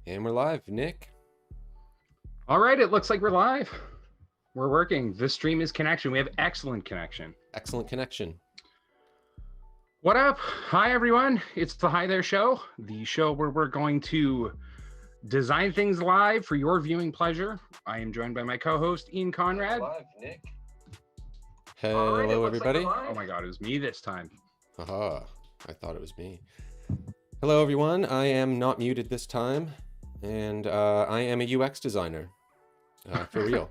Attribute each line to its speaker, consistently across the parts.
Speaker 1: And we're live, Nick.
Speaker 2: All right, it looks like we're live. We're working. This stream is connection. We have excellent connection.
Speaker 1: Excellent connection.
Speaker 2: What up? Hi, everyone. It's the Hi There Show, the show where we're going to design things live for your viewing pleasure. I am joined by my co-host, Ian Conrad.
Speaker 1: Live, Nick. Hello, everybody.
Speaker 2: Oh my God, it was me this time.
Speaker 1: Aha, I thought it was me. Hello, everyone. I am not muted this time, and I am a UX designer, for real.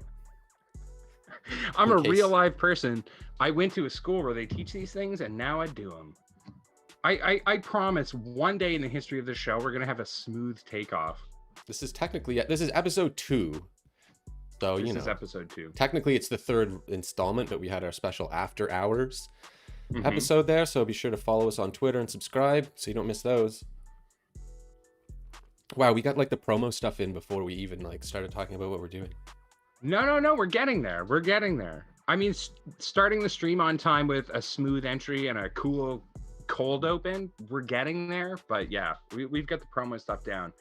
Speaker 2: I'm a real live person. I went to a school where they teach these things, and now I do them. I promise one day in the history of the show, we're going to have a smooth takeoff.
Speaker 1: This is episode 2. So,
Speaker 2: this is episode 2.
Speaker 1: Technically, it's the 3rd installment, but we had our special after hours episode there. So be sure to follow us on Twitter and subscribe so you don't miss those. Wow, we got like the promo stuff in before we even like started talking about what we're doing.
Speaker 2: No, we're getting there. We're getting there. I mean, starting the stream on time with a smooth entry and a cool cold open, we're getting there. But yeah, we've got the promo stuff down.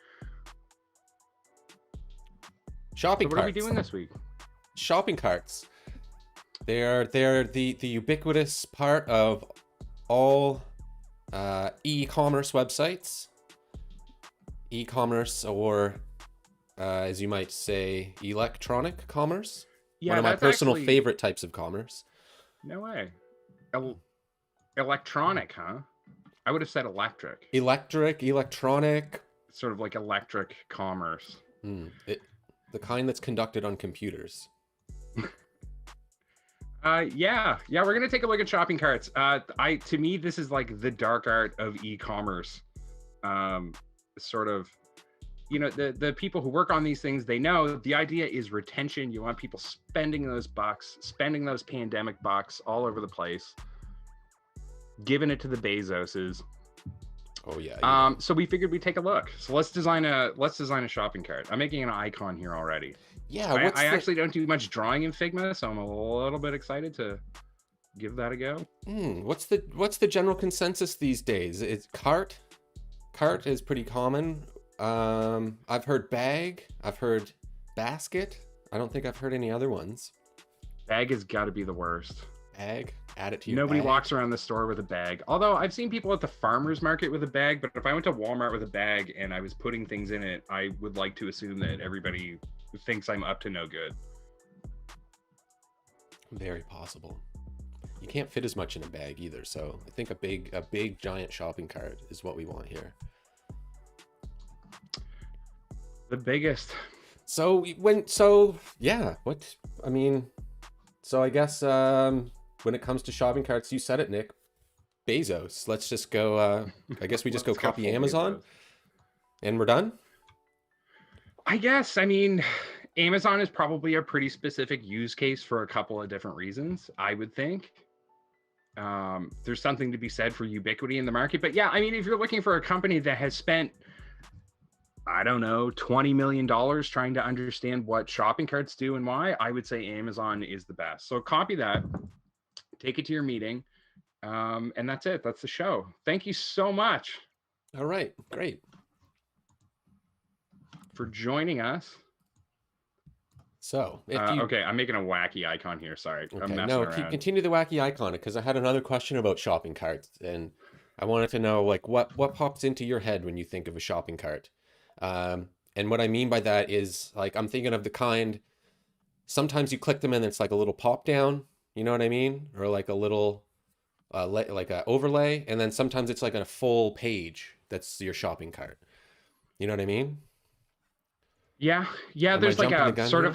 Speaker 1: Shopping carts.
Speaker 2: What are we doing this week?
Speaker 1: Shopping carts. They're the ubiquitous part of all e-commerce websites. E-commerce, or as you might say, electronic commerce.
Speaker 2: Yeah,
Speaker 1: one of my personal favorite types of commerce.
Speaker 2: No way. Electronic, huh? I would have said electric.
Speaker 1: Electronic.
Speaker 2: Sort of like electric commerce.
Speaker 1: The kind that's conducted on computers.
Speaker 2: Yeah, we're gonna take a look at shopping carts. To me, this is like the dark art of e-commerce. Sort of, you know, the people who work on these things, they know the idea is retention. You want people spending those bucks, spending those pandemic bucks all over the place, giving it to the Bezoses.
Speaker 1: Oh yeah.
Speaker 2: So we figured we'd take a look. So let's design a shopping cart. I'm making an icon here already.
Speaker 1: Yeah,
Speaker 2: I actually don't do much drawing in Figma, so I'm a little bit excited to give that a go.
Speaker 1: What's the general consensus these days? It's cart. Cart is pretty common. I've heard bag. I've heard basket. I don't think I've heard any other ones.
Speaker 2: Bag has got to be the worst.
Speaker 1: Bag. Add it to your
Speaker 2: Nobody
Speaker 1: bag.
Speaker 2: walks around the store with a bag. Although I've seen people at the farmer's market with a bag, but if I went to Walmart with a bag and I was putting things in it, I would like to assume that everybody thinks I'm up to no good.
Speaker 1: Very possible. You can't fit as much in a bag either, so I think a big giant shopping cart is what we want here.
Speaker 2: The biggest.
Speaker 1: So I guess when it comes to shopping carts, you said it, Nick. Bezos. Let's just go. I guess we just go copy Amazon, and we're done.
Speaker 2: I guess. I mean, Amazon is probably a pretty specific use case for a couple of different reasons, I would think. There's something to be said for ubiquity in the market. But yeah, I mean, if you're looking for a company that has spent, I don't know, $20 million trying to understand what shopping carts do and why, I would say Amazon is the best. So copy that, take it to your meeting, and that's it. That's the show. Thank you so much.
Speaker 1: All right, great.
Speaker 2: For joining us.
Speaker 1: So,
Speaker 2: okay, I'm making a wacky icon here. Sorry,
Speaker 1: okay,
Speaker 2: I'm messing around.
Speaker 1: Continue the wacky icon, because I had another question about shopping carts, and I wanted to know like what pops into your head when you think of a shopping cart. And what I mean by that is like I'm thinking of the kind. Sometimes you click them and it's like a little pop down. You know what I mean? Or like a little like a overlay, and then sometimes it's like a full page that's your shopping cart. You know what I mean?
Speaker 2: Yeah.
Speaker 1: Am
Speaker 2: There's like a sort
Speaker 1: here?
Speaker 2: of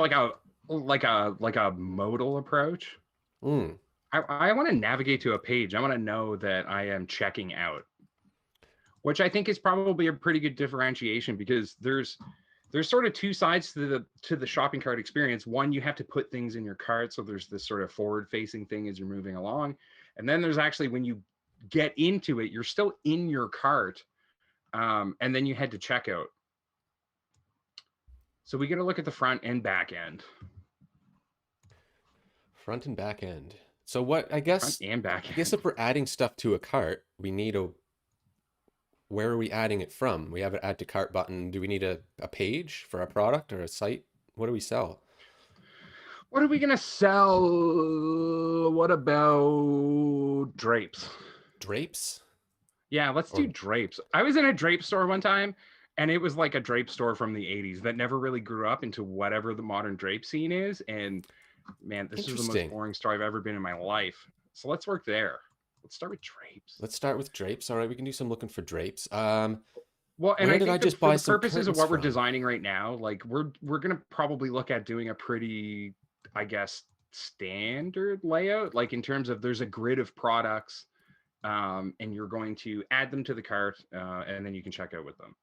Speaker 2: like a modal approach. I want to navigate to a page. I want to know that I am checking out, which I think is probably a pretty good differentiation, because there's sort of two sides to the shopping cart experience. One, you have to put things in your cart, so there's this sort of forward facing thing as you're moving along, and then there's actually when you get into it, you're still in your cart, and then you head to checkout. So we get to look at the front and back end.
Speaker 1: Front and back end. So what, I guess,
Speaker 2: front and back end.
Speaker 1: I guess if we're adding stuff to a cart, we need where are we adding it from? We have an add to cart button. Do we need a page for a product or a site? What do we sell?
Speaker 2: What are we gonna sell? What about drapes?
Speaker 1: Drapes?
Speaker 2: Yeah, let's do
Speaker 1: Or
Speaker 2: drapes. I was in a drape store one time, and it was like a drape store from the 80s that never really grew up into whatever the modern drape scene is. And man, this is the most
Speaker 1: interesting.
Speaker 2: boring store I've ever been in my life. So let's work there. Let's start with drapes.
Speaker 1: Let's start with drapes. All right, we can do some looking for drapes.
Speaker 2: Well, and
Speaker 1: Where
Speaker 2: I
Speaker 1: did I
Speaker 2: think that
Speaker 1: just
Speaker 2: for
Speaker 1: buy
Speaker 2: the
Speaker 1: some
Speaker 2: purposes of
Speaker 1: curtains
Speaker 2: what we're
Speaker 1: from?
Speaker 2: designing right now, like we're gonna probably look at doing a pretty, I guess, standard layout. Like in terms of there's a grid of products, and you're going to add them to the cart, and then you can check out with them,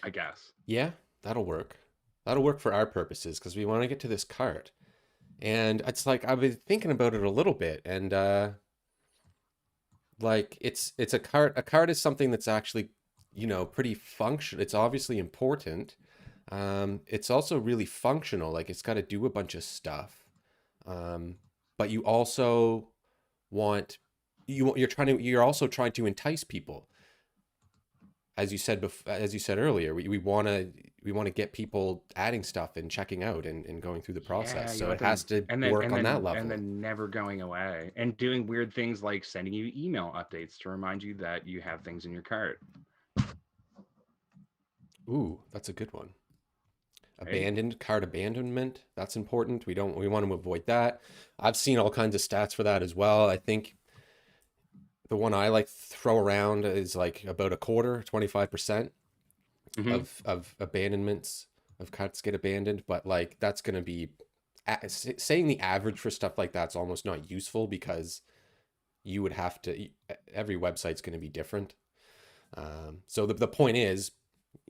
Speaker 2: I guess.
Speaker 1: Yeah, that'll work. That'll work for our purposes because we want to get to this cart. And it's like I've been thinking about it a little bit, and like it's a cart. A cart is something that's actually, pretty function. It's obviously important. It's also really functional. Like it's got to do a bunch of stuff. Um, but you also want you're also trying to entice people. As you said earlier, we want to get people adding stuff and checking out and going through the
Speaker 2: Yeah,
Speaker 1: process.
Speaker 2: you
Speaker 1: So
Speaker 2: want
Speaker 1: it
Speaker 2: them,
Speaker 1: has to
Speaker 2: and then
Speaker 1: work
Speaker 2: and
Speaker 1: on that
Speaker 2: then and
Speaker 1: level.
Speaker 2: then never going away, and doing weird things like sending you email updates to remind you that you have things in your cart.
Speaker 1: Ooh, that's a good one.
Speaker 2: Right?
Speaker 1: Abandoned cart abandonment. That's important. We want to avoid that. I've seen all kinds of stats for that as well. I think the one I like to throw around is like about a quarter, 25%
Speaker 2: Mm-hmm.
Speaker 1: of abandonments of carts get abandoned, but like that's going to be saying the average for stuff like that's almost not useful because you would have to every website's going to be different. So the point is,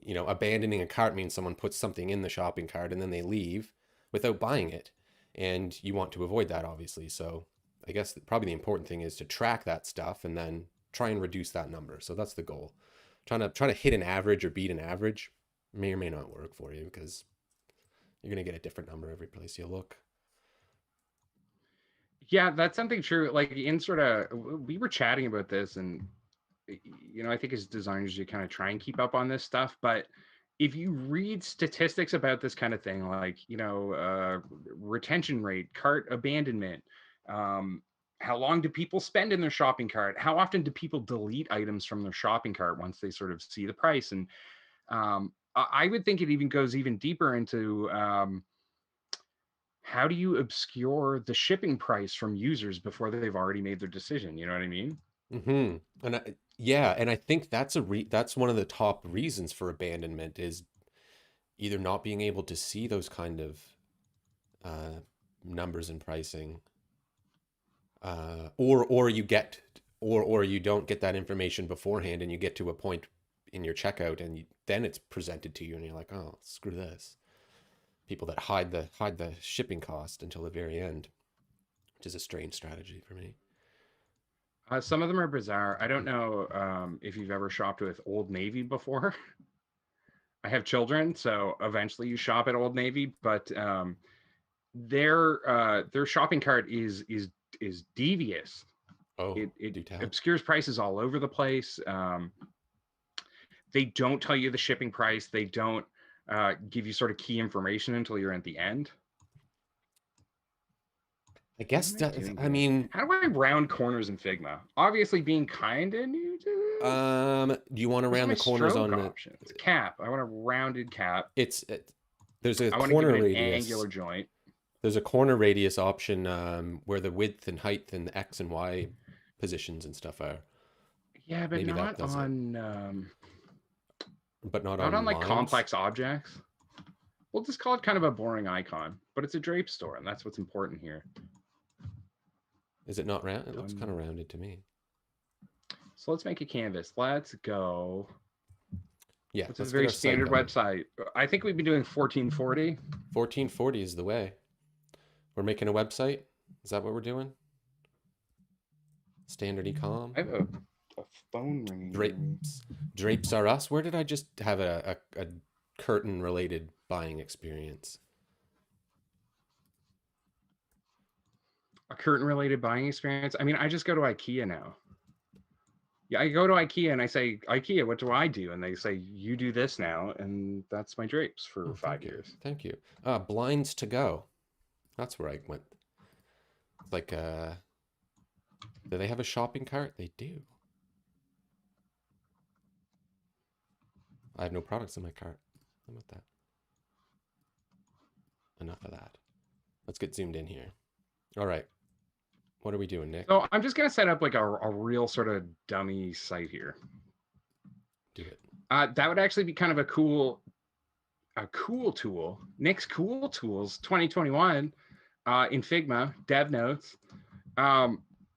Speaker 1: abandoning a cart means someone puts something in the shopping cart and then they leave without buying it. And you want to avoid that, obviously. So I guess probably the important thing is to track that stuff and then try and reduce that number. So that's the goal. Trying to hit an average or beat an average may or may not work for you because you're going to get a different number every place you look.
Speaker 2: Yeah, that's something true. Like in sort of, we were chatting about this, and I think as designers, you kind of try and keep up on this stuff. But if you read statistics about this kind of thing, like retention rate, cart abandonment, um, how long do people spend in their shopping cart? How often do people delete items from their shopping cart once they sort of see the price? And I would think it even goes even deeper into how do you obscure the shipping price from users before they've already made their decision? You know what I mean?
Speaker 1: And yeah, and I think that's one of the top reasons for abandonment is either not being able to see those kind of uh, numbers and pricing, or you don't get that information beforehand, and you get to a point in your checkout, and then it's presented to you, and you're like, oh, screw this. People that hide the shipping cost until the very end, which is a strange strategy for me.
Speaker 2: Some of them are bizarre. I don't know if you've ever shopped with Old Navy before. I have children, so eventually you shop at Old Navy, but their shopping cart is devious.
Speaker 1: Oh,
Speaker 2: It
Speaker 1: do tell.
Speaker 2: obscures prices all over the place. They don't tell you the shipping price. They don't give you sort of key information until you're at the end.
Speaker 1: I
Speaker 2: What
Speaker 1: guess
Speaker 2: am I
Speaker 1: that,
Speaker 2: doing
Speaker 1: I
Speaker 2: here?
Speaker 1: mean,
Speaker 2: How do I round corners in Figma? Obviously, being kind of new to this.
Speaker 1: do you want to
Speaker 2: Where's
Speaker 1: round
Speaker 2: my
Speaker 1: the corners
Speaker 2: stroke
Speaker 1: on the,
Speaker 2: options? Cap. I want a rounded cap.
Speaker 1: there's a
Speaker 2: I want to give
Speaker 1: corner
Speaker 2: it an
Speaker 1: radius.
Speaker 2: angular joint.
Speaker 1: There's a corner radius option where the width and height and the X and Y positions and stuff are.
Speaker 2: Yeah, but
Speaker 1: Maybe that does it, but not
Speaker 2: not on
Speaker 1: on
Speaker 2: like
Speaker 1: lines.
Speaker 2: complex objects. We'll just call it kind of a boring icon, but it's a drape store, and that's what's important here.
Speaker 1: Is it not round? It looks kind
Speaker 2: Done.
Speaker 1: of rounded to me.
Speaker 2: So let's make a canvas. Let's go.
Speaker 1: Yeah,
Speaker 2: It's a
Speaker 1: let's get
Speaker 2: very
Speaker 1: our site
Speaker 2: standard
Speaker 1: going.
Speaker 2: website. I think we've been doing 1440.
Speaker 1: 1440 is the way. We're making a website. Is that what we're doing? Standard ecom.
Speaker 2: I have a phone ringing near me.
Speaker 1: Drapes are us. Where did I just have a curtain related buying experience?
Speaker 2: A curtain related buying experience. I mean, I just go to IKEA now. Yeah, I go to IKEA and I say, IKEA, what do I do? And they say, you do this now, and that's my drapes for
Speaker 1: Oh,
Speaker 2: 5
Speaker 1: thank you.
Speaker 2: years.
Speaker 1: Thank you. Blinds to go. That's where I went. Like, do they have a shopping cart? They do. I have no products in my cart. How about that? Enough of that. Let's get zoomed in here. All right. What are we doing, Nick?
Speaker 2: So I'm just gonna set up like a real sort of dummy site here.
Speaker 1: Do it.
Speaker 2: That would actually be kind of a cool tool. Nick's Cool Tools 2021 in Figma, dev notes.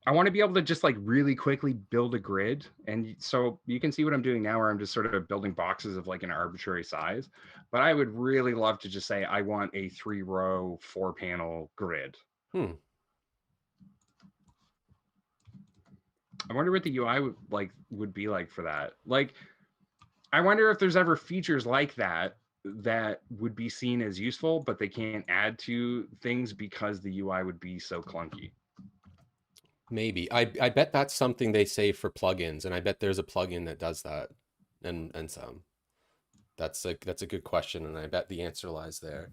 Speaker 2: I want to be able to just like really quickly build a grid. And so you can see what I'm doing now, where I'm just sort of building boxes of like an arbitrary size. But I would really love to just say, I want a 3-row, 4-panel grid.
Speaker 1: Hmm.
Speaker 2: I wonder what the UI would be like for that. Like, I wonder if there's ever features like that that would be seen as useful, but they can't add to things because the UI would be so clunky.
Speaker 1: Maybe. I bet that's something they say for plugins, and I bet there's a plugin that does that, and some. That's a good question, and I bet the answer lies there.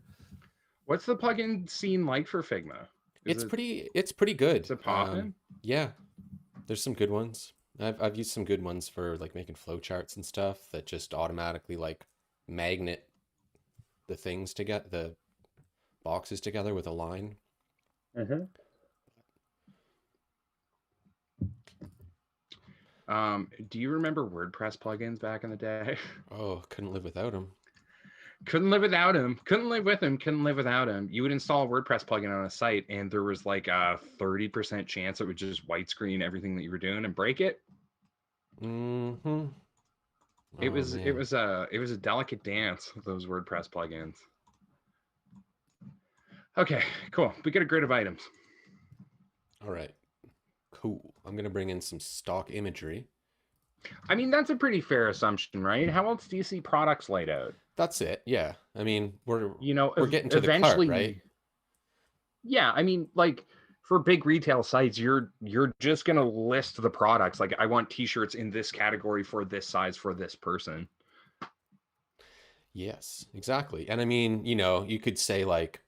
Speaker 2: What's the plugin scene like for Figma?
Speaker 1: It's pretty good.
Speaker 2: Is it popping?
Speaker 1: Yeah, there's some good ones. I've used some good ones for like making flowcharts and stuff that just automatically like magnet the things together, the boxes together with a line.
Speaker 2: Mm-hmm. Do you remember WordPress plugins back in the day?
Speaker 1: Oh, couldn't live without them.
Speaker 2: Couldn't live without him. Couldn't live with him. Couldn't live without him. You would install a WordPress plugin on a site, and there was like a 30% chance it would just white screen everything that you were doing and break it.
Speaker 1: Mm-hmm.
Speaker 2: It was a delicate dance, those WordPress plugins. Okay, cool. We get a grid of items.
Speaker 1: All right. Cool. I'm gonna bring in some stock imagery.
Speaker 2: I mean, that's a pretty fair assumption, right? How else do you see products laid out?
Speaker 1: That's it. Yeah. I mean, we're getting to
Speaker 2: eventually,
Speaker 1: the cart, right?
Speaker 2: Yeah, I mean, like for big retail sites, you're just gonna list the products. Like, I want t-shirts in this category for this size for this person.
Speaker 1: Yes, exactly. And I mean, you could say like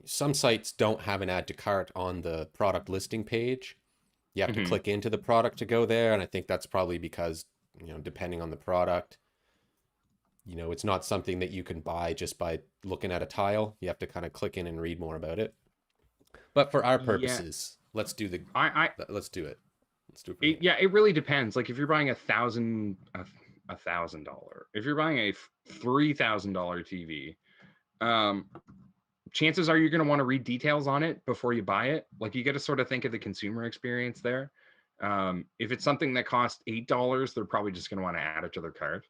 Speaker 1: some sites don't have an add to cart on the product listing page. You have to
Speaker 2: Mm-hmm.
Speaker 1: click into the product to go there, and I think that's probably because, depending on the product, it's not something that you can buy just by looking at a tile. You have to kind of click in and read more about it. But for our
Speaker 2: Yeah,
Speaker 1: purposes, let's do it. Let's do it.
Speaker 2: yeah, it really depends. Like if you're buying $1,000, if you're buying a $3,000 TV, chances are you're going to want to read details on it before you buy it. Like you got to sort of think of the consumer experience there. If it's something that costs $8, they're probably just going to want to add it to their cart.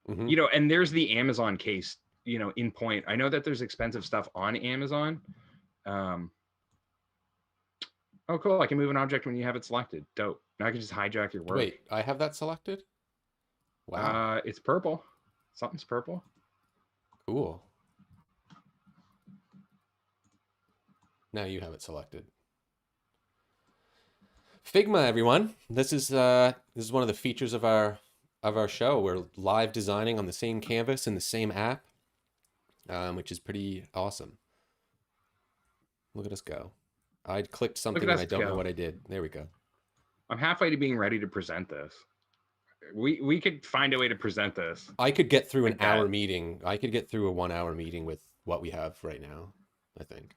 Speaker 1: Mm-hmm.
Speaker 2: And there's the Amazon case, in point. I know that there's expensive stuff on Amazon. Oh, cool. I can move an object when you have it selected. Dope. Now I can just hijack your work.
Speaker 1: Wait, I have that selected? Wow.
Speaker 2: It's purple. Something's purple.
Speaker 1: Cool. Now you have it selected. Figma, everyone. This is one of the features of our show. We're live designing on the same canvas in the same app, which is pretty awesome. Look at us go. I clicked something and I don't know what I did. There we go.
Speaker 2: I'm halfway to being ready to present this. We could find a way to present this.
Speaker 1: I could get through an hour meeting. I could get through a 1-hour meeting with what we have right now, I think.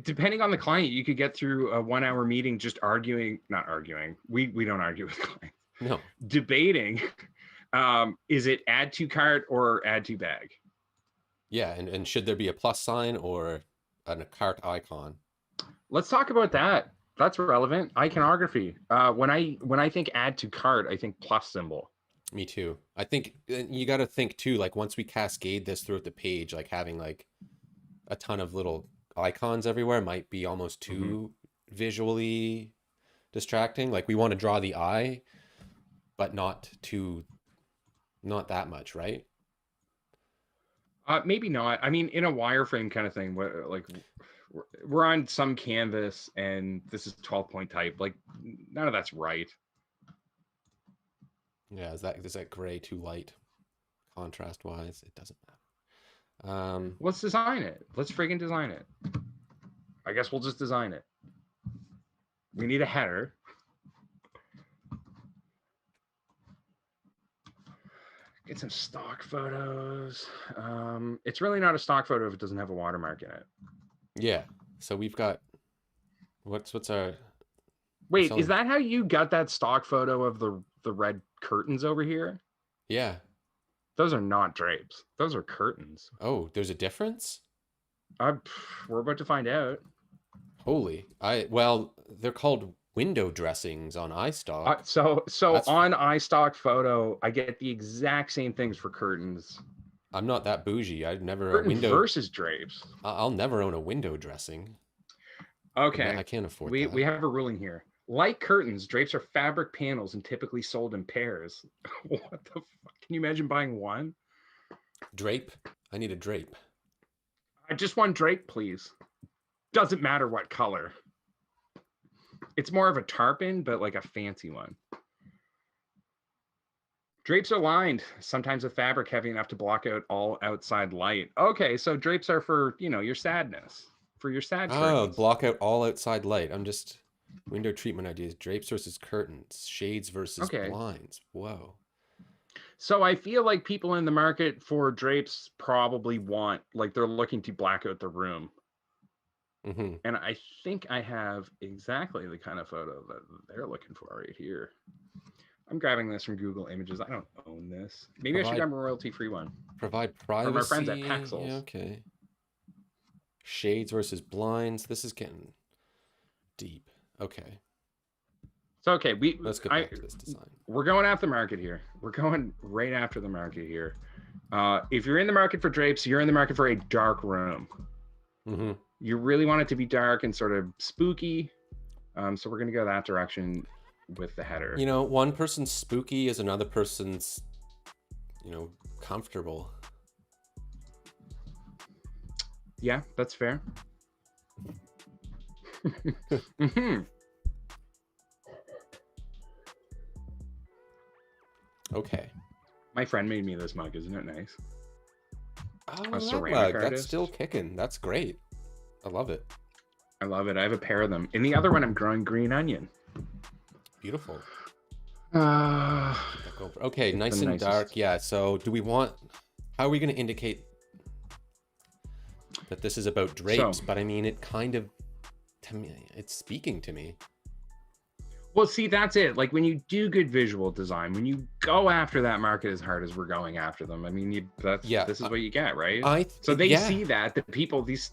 Speaker 2: Depending on the client, you could get through a 1-hour meeting just not arguing. We don't argue with clients.
Speaker 1: No.
Speaker 2: Debating. Is it add to cart or add to bag?
Speaker 1: Yeah, and should there be a plus sign or a cart icon?
Speaker 2: Let's talk about that. That's relevant. Iconography. When I think add to cart, I think plus symbol.
Speaker 1: Me too. I think you got to think too, like once we cascade this throughout the page, like having like a ton of little icons everywhere might be almost too visually distracting. Like we want to draw the eye, but not that much, right?
Speaker 2: Maybe not. I mean, in a wireframe kind of thing, like we're on some canvas and this is 12-point type. Like none of that's right.
Speaker 1: Yeah, is that gray too light contrast wise? It doesn't matter.
Speaker 2: Let's design it. Let's friggin' design it. I guess we'll just design it. We need a header. Get some stock photos. It's really not a stock photo if it doesn't have a watermark in it.
Speaker 1: Yeah. So we've got what's our
Speaker 2: Wait,
Speaker 1: selling...
Speaker 2: is that how you got that stock photo of the red curtains over here?
Speaker 1: Yeah.
Speaker 2: Those are not drapes. Those are curtains.
Speaker 1: Oh, there's a difference?
Speaker 2: We're about to find out.
Speaker 1: Holy. Well, they're called window dressings on iStock.
Speaker 2: So
Speaker 1: That's...
Speaker 2: on iStock photo, I get the exact same things for curtains.
Speaker 1: I'm not that bougie. I'd never
Speaker 2: Curtain
Speaker 1: a window
Speaker 2: versus drapes.
Speaker 1: I'll never own a window dressing.
Speaker 2: Okay.
Speaker 1: I can't afford
Speaker 2: that.
Speaker 1: We
Speaker 2: have a ruling here. Like curtains, drapes are fabric panels and typically sold in pairs. What the fuck? Can you imagine buying one?
Speaker 1: Drape? I need a drape.
Speaker 2: I just want drape, please. Doesn't matter what color. It's more of a tarpon, but like a fancy one. Drapes are lined, sometimes with fabric heavy enough to block out all outside light. Okay, so drapes are for, your sadness. For your sad curtains.
Speaker 1: Block out all outside light. I'm just... Window treatment ideas. Drapes versus curtains. Shades versus blinds. Whoa.
Speaker 2: So I feel like people in the market for drapes probably want, like they're looking to black out the room.
Speaker 1: Mm-hmm.
Speaker 2: And I think I have exactly the kind of photo that they're looking for right here. I'm grabbing this from Google Images. I don't own this. Maybe I should grab a royalty-free one.
Speaker 1: Provide privacy.
Speaker 2: From our friends at Paxels.
Speaker 1: Yeah, okay. Shades versus blinds. This is getting deep. Okay.
Speaker 2: So okay,
Speaker 1: let's get back to this design.
Speaker 2: We're going after the market here. We're going right after the market here. If you're in the market for drapes, you're in the market for a dark room.
Speaker 1: Mm-hmm.
Speaker 2: You really want it to be dark and sort of spooky. So we're gonna go that direction with the header.
Speaker 1: One person's spooky is another person's, comfortable.
Speaker 2: Yeah, that's fair. Mm-hmm.
Speaker 1: Okay.
Speaker 2: My friend made me this mug. Isn't it nice?
Speaker 1: A ceramic artist. That's still kicking. That's great. I love it.
Speaker 2: I love it. I have a pair of them. In the other one, I'm growing green onion.
Speaker 1: Beautiful.
Speaker 2: Okay,
Speaker 1: okay, nice and dark. Yeah. So do we want... How are we going to indicate that this is about drapes? But I mean, it kind of... To me, it's speaking to me.
Speaker 2: Well, see, that's it. Like when you do good visual design, when you go after that market as hard as we're going after them, I mean, this is what you get, right? So they see that the people, these.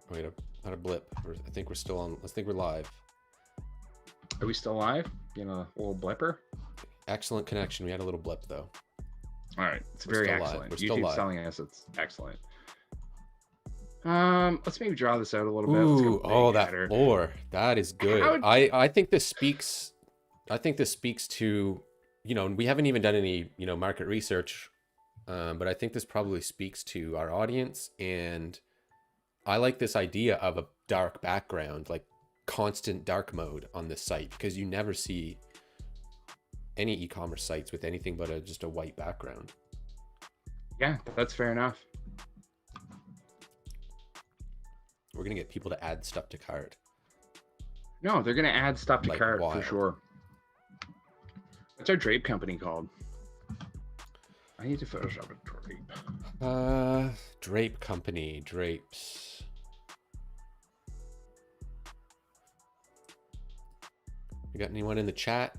Speaker 1: Wait, not a blip. I think we're still on. I think we're live.
Speaker 2: Are we still live? A little blipper.
Speaker 1: Excellent connection. We had a little blip though.
Speaker 2: All right, it's very excellent. YouTube's telling us it's excellent. Let's maybe draw this out a little bit.
Speaker 1: Ooh, that floor. That is good. I think this speaks to, we haven't even done any, market research, but I think this probably speaks to our audience. And I like this idea of a dark background, like constant dark mode on this site, because you never see any e-commerce sites with anything but just a white background.
Speaker 2: Yeah, that's fair enough.
Speaker 1: We're going to get people to add stuff to cart.
Speaker 2: No, they're going to add stuff to cart for sure. What's our drape company called? I need to Photoshop a drape.
Speaker 1: Drape company, Drapes. You got anyone in the chat?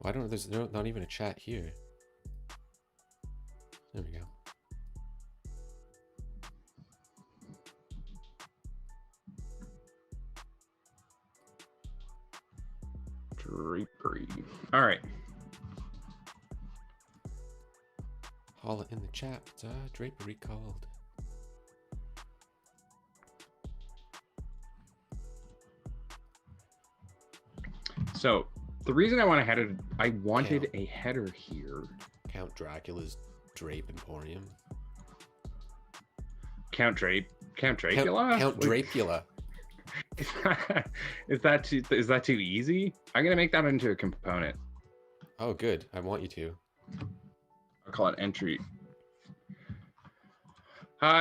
Speaker 1: Why don't there's not even a chat here? There we go.
Speaker 2: Drapery. All right.
Speaker 1: Holla in the chat. Drapery called.
Speaker 2: So the reason I want a header, I wanted a header here.
Speaker 1: Count Dracula's Drape Emporium.
Speaker 2: Count Dracula?
Speaker 1: Count Dracula.
Speaker 2: Is that too easy? I'm gonna make that into a component.
Speaker 1: Oh, good. I want you to.
Speaker 2: I'll call it entry.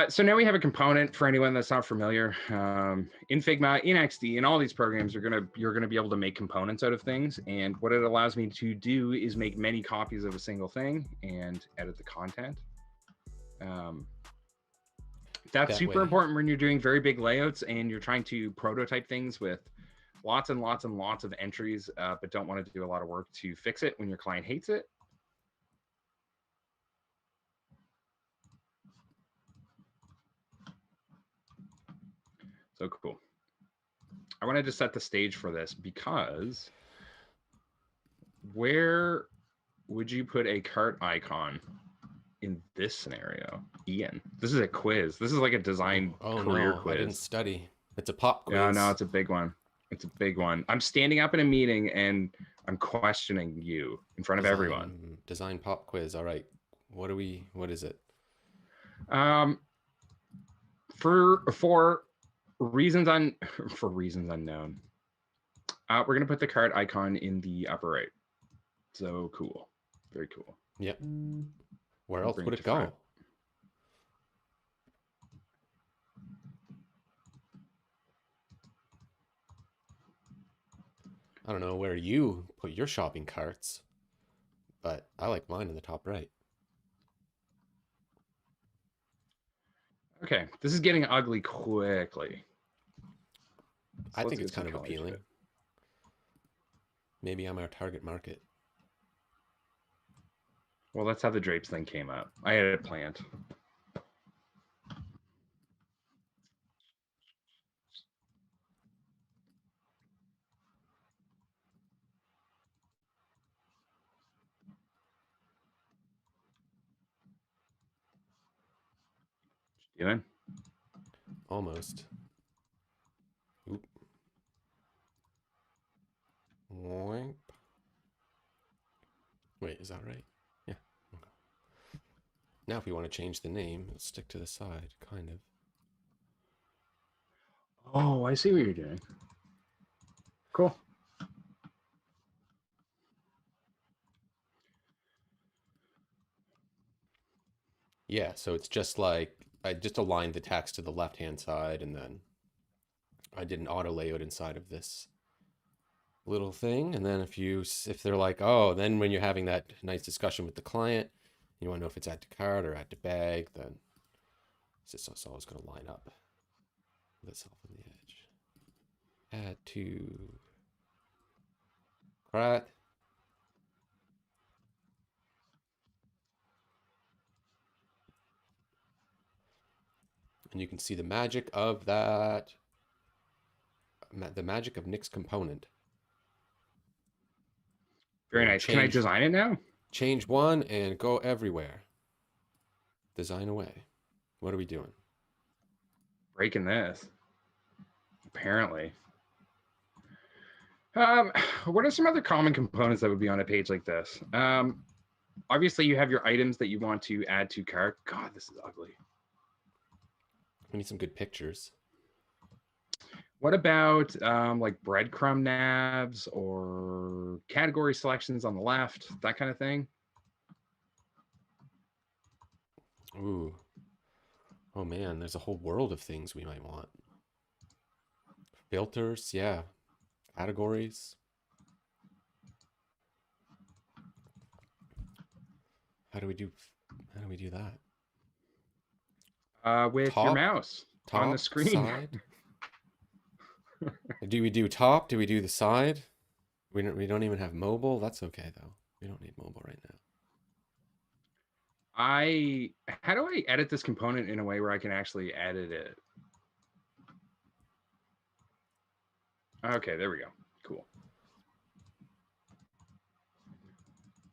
Speaker 2: So now we have a component for anyone that's not familiar. In Figma, in XD, in all these programs, you're gonna be able to make components out of things. And what it allows me to do is make many copies of a single thing and edit the content. That's super important when you're doing very big layouts and you're trying to prototype things with lots and lots and lots of entries, but don't want to do a lot of work to fix it when your client hates it. So cool. I wanted to set the stage for this because where would you put a cart icon in this scenario? Ian, this is a quiz. This is like a design career quiz.
Speaker 1: I didn't study. It's a pop quiz.
Speaker 2: Yeah, no, it's a big one. It's a big one. I'm standing up in a meeting and I'm questioning you in front of everyone.
Speaker 1: Design pop quiz. All right. What is it?
Speaker 2: For reasons unknown, we're gonna put the card icon in the upper right. So cool. Very cool.
Speaker 1: Yep. Where else would it go? I don't know where you put your shopping carts, but I like mine in the top right.
Speaker 2: Okay, this is getting ugly quickly.
Speaker 1: I think it's kind of appealing. Maybe I'm our target market.
Speaker 2: Well, that's how the drapes thing came up. I had it planned. Doing?
Speaker 1: Almost. Oop. Wait, is that right? Yeah. Okay. Now if we want to change the name, let's stick to the side, kind of.
Speaker 2: Oh, I see what you're doing. Cool.
Speaker 1: Yeah, so it's just like I just aligned the text to the left-hand side, and then I did an auto layout inside of this little thing. And then if they're like, oh, then when you're having that nice discussion with the client, you want to know if it's add to cart or add to bag, then it's always going to line up with itself on the edge. Add to cart. And you can see the magic of that, the magic of Nick's component.
Speaker 2: Very nice. Can I design it now?
Speaker 1: Change one and go everywhere. Design away. What are we doing?
Speaker 2: Breaking this. Apparently. What are some other common components that would be on a page like this? Obviously, you have your items that you want to add to cart. God, this is ugly.
Speaker 1: We need some good pictures.
Speaker 2: What about like breadcrumb nabs or category selections on the left, that kind of thing?
Speaker 1: Ooh. Oh man, there's a whole world of things we might want. Filters, yeah. Categories. How do we do that?
Speaker 2: With your mouse on the screen.
Speaker 1: Side. Do we do top? Do we do the side? We don't even have mobile. That's okay though. We don't need mobile right now.
Speaker 2: How do I edit this component in a way where I can actually edit it? Okay, there we go. Cool.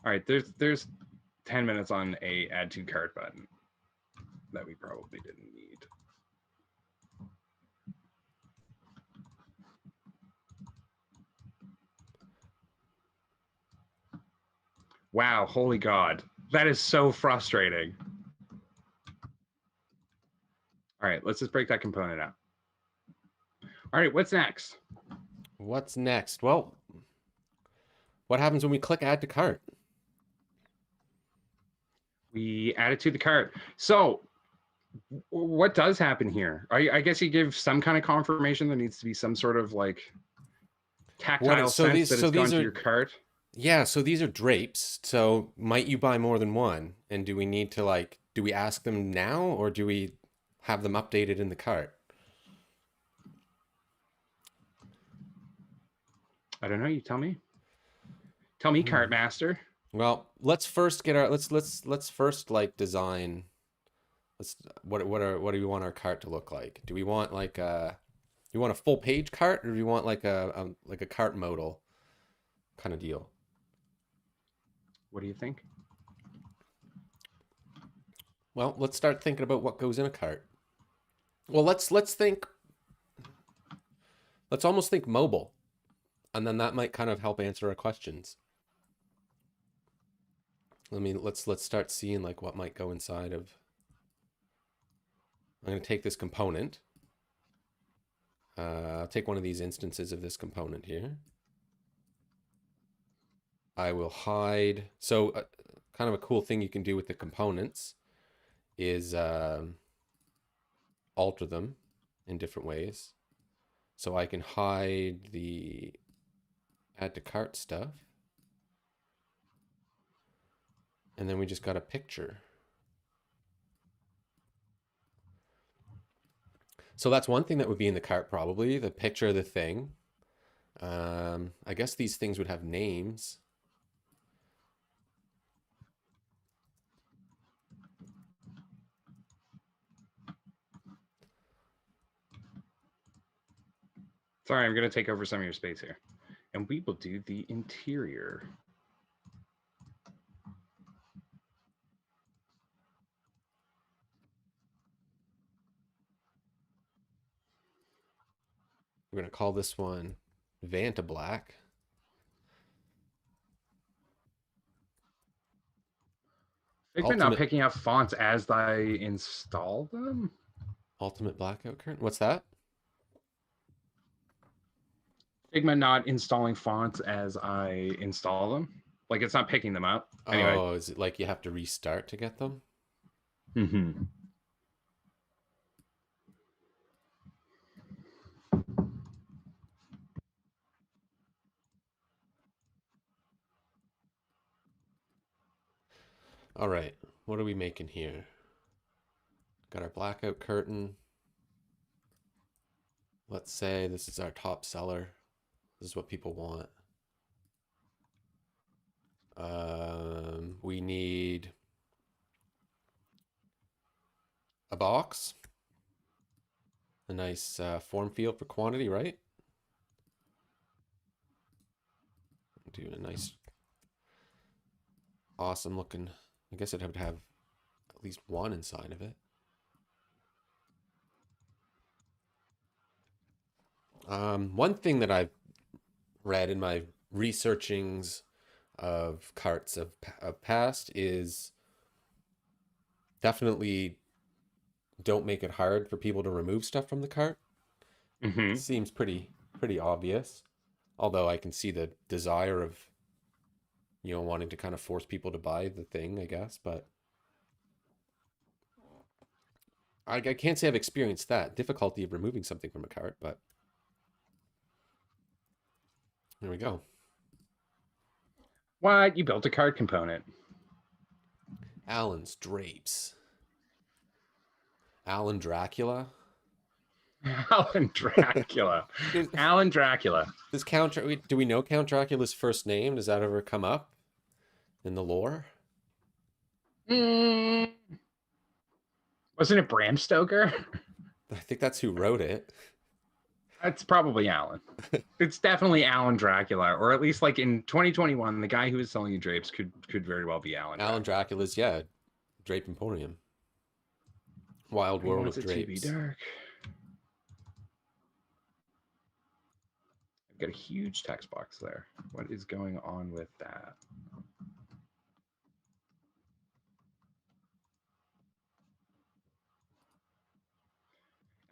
Speaker 2: All right, there's 10 minutes on a add to cart button that we probably didn't need. Wow, holy God. That is so frustrating. All right, let's just break that component out. All right, what's next?
Speaker 1: What's next? Well, what happens when we click add to cart?
Speaker 2: We add it to the cart. So what does happen here? I guess you give some kind of confirmation. There needs to be some sort of like tactile sense that it's gone to your cart.
Speaker 1: Yeah, so these are drapes. So might you buy more than one? And do we need to like, do we ask them now or do we have them updated in the cart?
Speaker 2: I don't know. You tell me. Tell me, cart master.
Speaker 1: Well, let's first get our let's first like design. Let's what do we want our cart to look like? Do we want like you want a full page cart or do you want like a cart modal kind of deal?
Speaker 2: What do you think?
Speaker 1: Well, let's start thinking about what goes in a cart. Well, let's think. Let's almost think mobile, and then that might kind of help answer our questions. Let's start seeing like what might go inside of. I'm going to take this component. I'll take one of these instances of this component here. I will hide. So kind of a cool thing you can do with the components is alter them in different ways. So I can hide the add to cart stuff. And then we just got a picture. So that's one thing that would be in the cart probably, the picture of the thing. I guess these things would have names.
Speaker 2: Sorry, I'm going to take over some of your space here. And we will do the interior.
Speaker 1: We're going to call this one Vanta Black.
Speaker 2: Figma not picking up fonts as I install them?
Speaker 1: Ultimate blackout curtain? What's that?
Speaker 2: Figma not installing fonts as I install them? Like it's not picking them up? Anyway.
Speaker 1: Oh, is it like you have to restart to get them?
Speaker 2: Mm-hmm.
Speaker 1: All right, what are we making here? Got our blackout curtain. Let's say this is our top seller. This is what people want. We need a box, a nice form field for quantity, right? Do a nice, awesome looking. I guess it would have at least one inside of it. One thing that I've read in my researchings of carts of past is definitely don't make it hard for people to remove stuff from the cart.
Speaker 2: Mm-hmm.
Speaker 1: It seems pretty obvious, although I can see the desire of wanting to kind of force people to buy the thing, I guess, but I can't say I've experienced that difficulty of removing something from a cart, but there we go.
Speaker 2: What? You built a cart component.
Speaker 1: Alan's Drapes. Alan Dracula.
Speaker 2: Alan Dracula. Alan Dracula.
Speaker 1: Does do we know Count Dracula's first name? Does that ever come up in the lore?
Speaker 2: Wasn't it Bram Stoker?
Speaker 1: I think that's who wrote it.
Speaker 2: It's probably Alan. It's definitely Alan Dracula, or at least like in 2021, the guy who was selling you drapes could very well be Alan.
Speaker 1: Alan Dracula's Drape Emporium. Wild World of Drapes.
Speaker 2: To be dark. I've got a huge text box there. What is going on with that?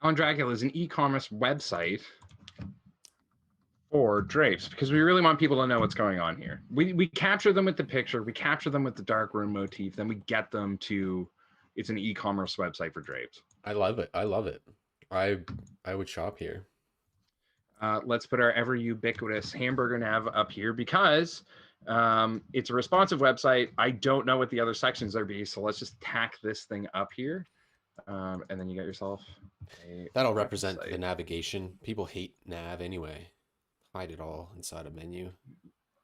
Speaker 2: Alan Dracula is an e-commerce website for drapes, because we really want people to know what's going on here. We capture them with the picture, we capture them with the dark room motif, then we get them to, it's an e-commerce website for drapes.
Speaker 1: I love it. I love it. I would shop here.
Speaker 2: Let's put our ever ubiquitous hamburger nav up here because it's a responsive website. I don't know what the other sections are be, so let's just tack this thing up here. And then you got yourself
Speaker 1: That'll represent the navigation. People hate nav anyway. Hide it all inside a menu.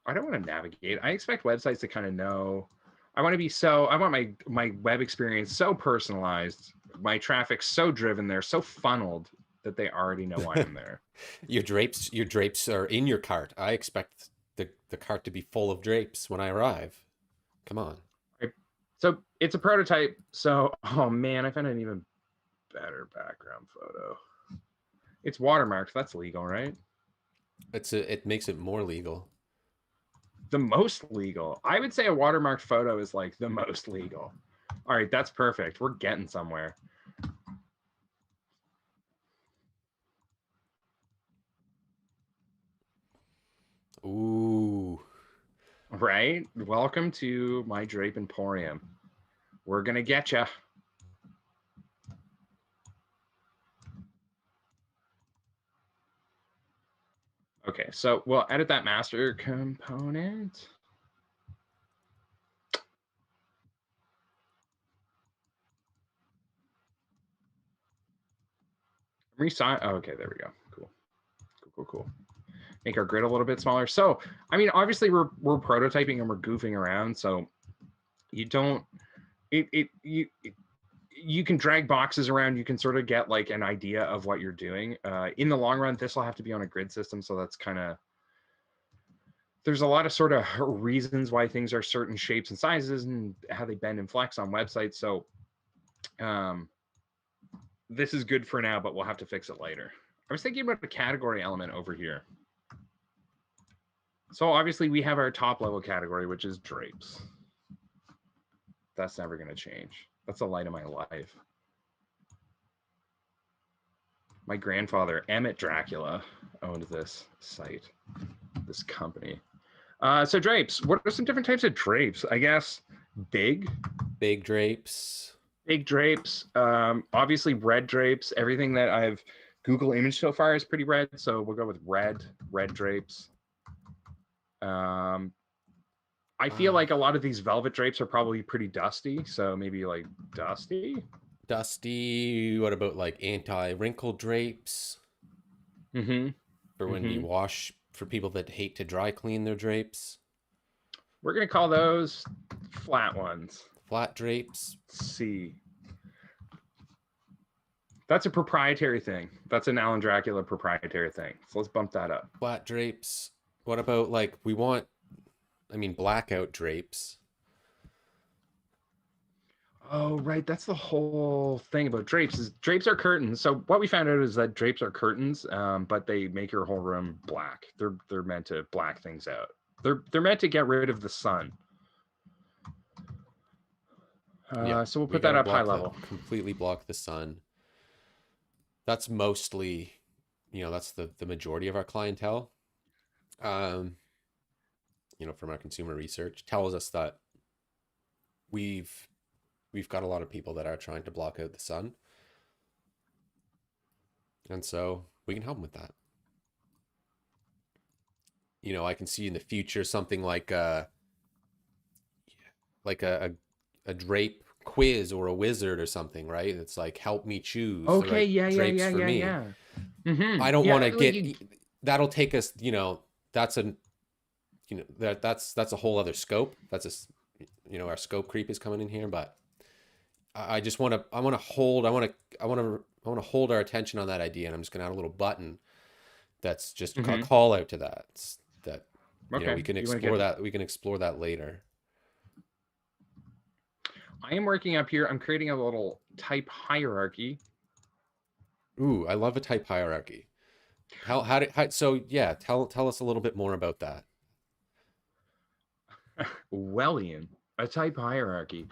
Speaker 2: I don't want to navigate. I expect websites to kind of know. I want to be so, I want my web experience so personalized, my traffic so driven there, so funneled that they already know why I'm there.
Speaker 1: Your drapes are in your cart. I expect the cart to be full of drapes when I arrive. Come on.
Speaker 2: So it's a prototype. So, oh man, I found an even better background photo. It's watermarked. That's legal, right?
Speaker 1: It makes it more legal.
Speaker 2: The most legal. I would say a watermarked photo is like the most legal. All right, that's perfect. We're getting somewhere.
Speaker 1: Ooh.
Speaker 2: Right? Welcome to my Drape Emporium. We're gonna get ya. Okay, so we'll edit that master component. Resign. Oh, okay, there we go. Cool. Make our grid a little bit smaller. So, I mean, obviously we're prototyping and we're goofing around. So you don't, you can drag boxes around. You can sort of get like an idea of what you're doing. In the long run, this will have to be on a grid system. So that's kind of, there's a lot of sort of reasons why things are certain shapes and sizes and how they bend and flex on websites. So this is good for now, but we'll have to fix it later. I was thinking about the category element over here. So obviously we have our top level category, which is drapes. That's never going to change. That's the light of my life. My grandfather, Emmett Dracula, owned this site, this company. So drapes, what are some different types of drapes? I guess big
Speaker 1: drapes.
Speaker 2: Big drapes. Obviously red drapes. Everything that I've Google image so far is pretty red. So we'll go with red drapes. I feel like a lot of these velvet drapes are probably pretty dusty. So maybe like dusty.
Speaker 1: What about like anti-wrinkle drapes?
Speaker 2: Mm-hmm.
Speaker 1: For when you wash, for people that hate to dry clean their drapes.
Speaker 2: We're going to call those flat ones.
Speaker 1: Flat drapes.
Speaker 2: C. That's a proprietary thing. That's an Alan Dracula proprietary thing. So let's bump that up.
Speaker 1: Flat drapes. What about like blackout drapes?
Speaker 2: Oh, right. That's the whole thing about drapes. Is drapes are curtains. So what we found out is that drapes are curtains, but they make your whole room black. They're meant to black things out. They're meant to get rid of the sun. So we'll put that up high level.
Speaker 1: Completely block the sun. That's mostly, that's the majority of our clientele. From our consumer research tells us that we've got a lot of people that are trying to block out the sun. And so we can help them with that. I can see in the future something like a drape quiz or a wizard or something, right? It's like, help me choose.
Speaker 2: Okay,
Speaker 1: yeah.
Speaker 2: Mm-hmm.
Speaker 1: I don't want to get, that'll take us, that's a whole other scope. That's our scope creep is coming in here, but I want to hold our attention on that idea. And I'm just going to add a little button that's just a call out to that. We can explore that. We can explore that later.
Speaker 2: I am working up here. I'm creating a little type hierarchy.
Speaker 1: Ooh, I love a type hierarchy. Tell us a little bit more about that.
Speaker 2: Wellian, a type hierarchy.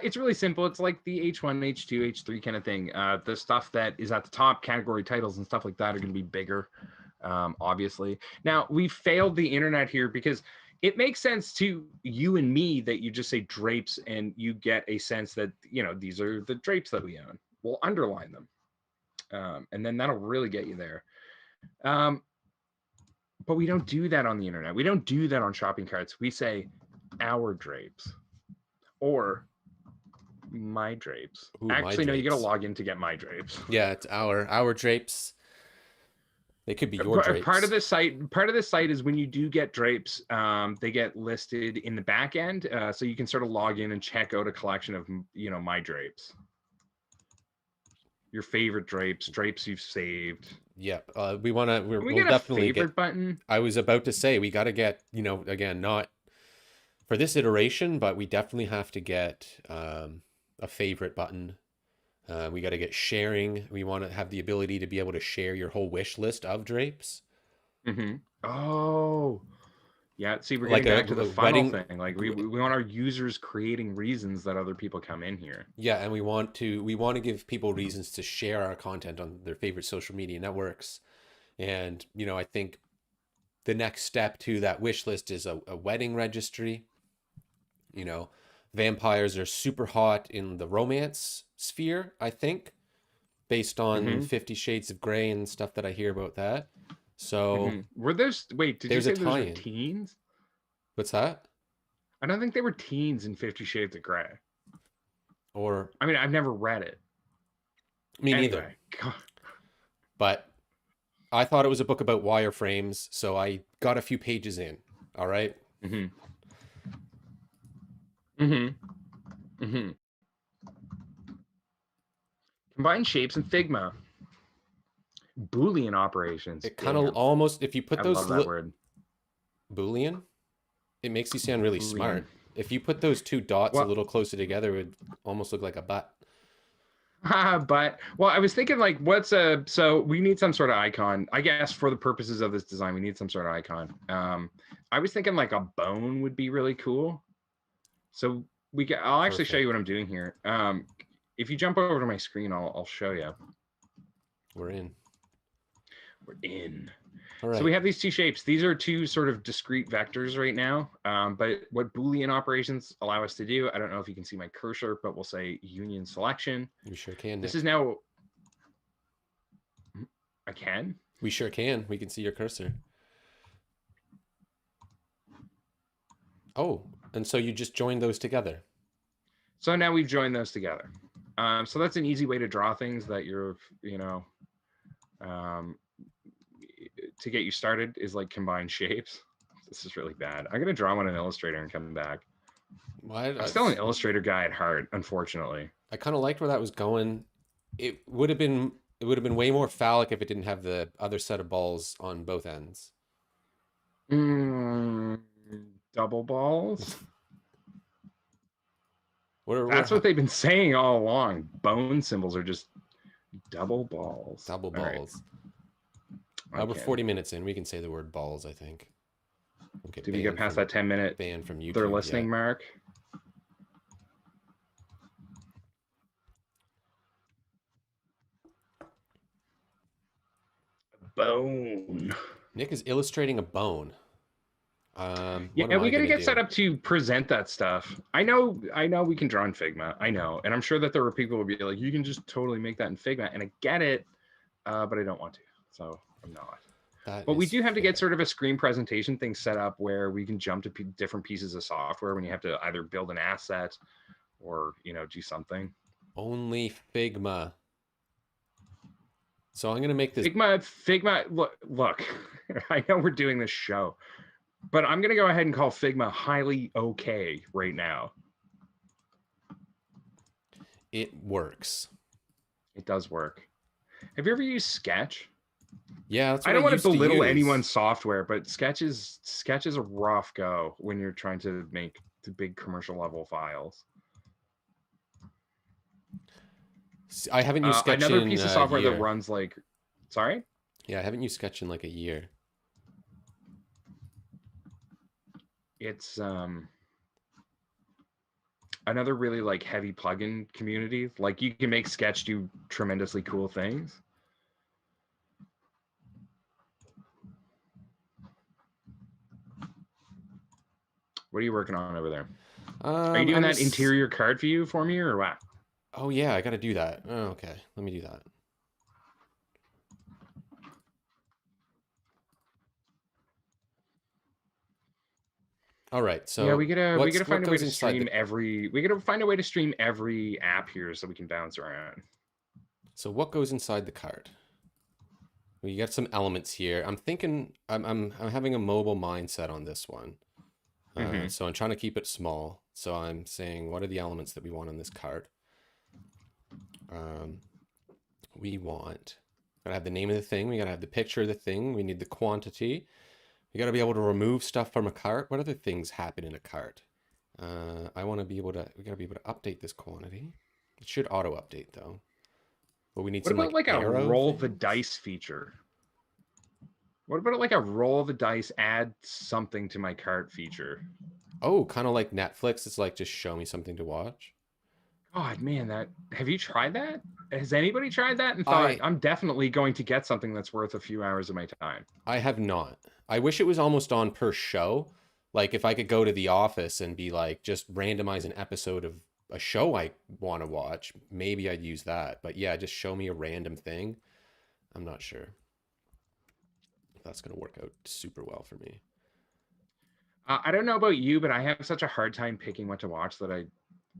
Speaker 2: It's really simple. It's like the H1, H2, H3 kind of thing. The stuff that is at the top, category titles and stuff like that, are going to be bigger. obviously. Now, we failed the internet here because it makes sense to you and me that you just say drapes and you get a sense that, you know, these are the drapes that we own. We'll underline them. And then that'll really get you there. But we don't do that on the internet. We don't do that on shopping carts. We say our drapes or my drapes.
Speaker 1: Ooh,
Speaker 2: Actually, no, you got to
Speaker 1: drapes.
Speaker 2: log in to get my drapes.
Speaker 1: Yeah, it's our drapes. They could be your drapes.
Speaker 2: Part of the site is when you do get drapes, they get listed in the back end, so you can sort of log in and check out a collection of, you know, my drapes, your favorite drapes you've saved.
Speaker 1: Yeah, we'll
Speaker 2: get
Speaker 1: definitely
Speaker 2: a favorite
Speaker 1: get.
Speaker 2: Button.
Speaker 1: I was about to say we got to get, you know, again, not for this iteration, but we definitely have to get a favorite button. We got to get sharing. We want to have the ability to be able to share your whole wish list of drapes.
Speaker 2: Mm-hmm. Oh, yeah. See, we're
Speaker 1: Like
Speaker 2: getting back to the funnel thing. Like we want our users creating reasons that other people come in here.
Speaker 1: Yeah, and we want to give people reasons to share our content on their favorite social media networks. And, you know, I think the next step to that wish list is a wedding registry. You know, vampires are super hot in the romance sphere, I think, based on 50 Shades of Grey and stuff that I hear about that. So
Speaker 2: were those, wait, did you say those were teens?
Speaker 1: What's that?
Speaker 2: I don't think they were teens in 50 Shades of Grey.
Speaker 1: Or
Speaker 2: I mean, I've never read it.
Speaker 1: Me neither. But I thought it was a book about wireframes, so I got a few pages in. All right.
Speaker 2: Combine shapes in Figma. Boolean operations.
Speaker 1: It kind of almost, if you put those,
Speaker 2: I love that word.
Speaker 1: Boolean, it makes you sound really smart. If you put those two dots a little closer together, it would almost look like a butt.
Speaker 2: But, well, I was thinking, like, so we need some sort of icon. I guess for the purposes of this design, we need some sort of icon. I was thinking like a bone would be really cool. So I'll actually show you what I'm doing here. If you jump over to my screen, I'll show you.
Speaker 1: We're in.
Speaker 2: All right. So we have these two shapes. These are two sort of discrete vectors right now. But what Boolean operations allow us to do, I don't know if you can see my cursor, but we'll say union selection.
Speaker 1: You sure can.
Speaker 2: This is now. I can?
Speaker 1: We sure can. We can see your cursor. Oh, and so you just joined those together.
Speaker 2: So now we've joined those together. So that's an easy way to draw things that you're, you know, to get you started is like combine shapes. This is really bad. I'm gonna draw one in Illustrator and come back. I'm still an Illustrator guy at heart, unfortunately.
Speaker 1: I kind of liked where that was going. It would have been way more phallic if it didn't have the other set of balls on both ends.
Speaker 2: Double balls. That's what they've been saying all along. Bone symbols are just double balls.
Speaker 1: Double balls. We're 40 minutes in. We can say the word balls, I think.
Speaker 2: Okay, did we get past that 10-minute
Speaker 1: ban from YouTube?
Speaker 2: They're listening, mark. Bone.
Speaker 1: Nick is illustrating a bone.
Speaker 2: Yeah, we gotta get set up to present that stuff. I know we can draw in Figma. I know, and I'm sure that there were people who would be like, you can just totally make that in Figma, and I get it, but I don't want to, so I'm not. But we do have to get sort of a screen presentation thing set up where we can jump to different pieces of software when you have to either build an asset or, you know, do something.
Speaker 1: Only Figma. So I'm going to make this
Speaker 2: Figma, look, I know we're doing this show, but I'm going to go ahead and call Figma highly okay right now.
Speaker 1: It works.
Speaker 2: It does work. Have you ever used Sketch?
Speaker 1: Yeah, that's what
Speaker 2: I don't want to belittle anyone's software, but Sketch is a rough go when you're trying to make the big commercial level files.
Speaker 1: I haven't used Sketch
Speaker 2: another piece of software that runs like, sorry?
Speaker 1: Yeah, I haven't used Sketch in like a year.
Speaker 2: It's another really like heavy plugin community. Like you can make Sketch do tremendously cool things. What are you working on over there? Are you
Speaker 1: Um,
Speaker 2: doing
Speaker 1: I'm
Speaker 2: that
Speaker 1: just.
Speaker 2: interior card view for me or what?
Speaker 1: Oh yeah, I gotta do that. Oh, okay, let me do that. All right.
Speaker 2: Yeah,
Speaker 1: So
Speaker 2: we gotta
Speaker 1: what
Speaker 2: find a way
Speaker 1: goes
Speaker 2: to
Speaker 1: inside the
Speaker 2: stream every. We gotta find a way to stream every app here so we can bounce around.
Speaker 1: so what goes inside the card? We got some elements here. I'm thinking I'm having a mobile mindset on this one.
Speaker 2: Mm-hmm.
Speaker 1: So I'm trying to keep it small. So I'm saying, what are the elements that we want on this card? Um, we want, gotta have the name of the thing. We gotta have the picture of the thing. We need the quantity. We gotta be able to remove stuff from a cart. What other things happen in a cart? I want to be able to, we gotta be able to update this quantity. It should auto update though. But we need
Speaker 2: What
Speaker 1: some
Speaker 2: about
Speaker 1: like
Speaker 2: like a
Speaker 1: arrow
Speaker 2: roll the
Speaker 1: things.
Speaker 2: dice feature? What about like a roll the dice, add something to my cart feature?
Speaker 1: Oh, kind of like Netflix. It's like just show me something to watch.
Speaker 2: God, man, that have you tried that? Has anybody tried that and thought
Speaker 1: I
Speaker 2: I'm definitely going to get something that's worth a few hours of my time?
Speaker 1: I have not. I wish it was almost on per show. Like if I could go to the office and be like, just randomize an episode of a show I want to watch, maybe I'd use that. But yeah, just show me a random thing. I'm not sure if that's going to work out super well for me.
Speaker 2: I don't know about you, but I have such a hard time picking what to watch that I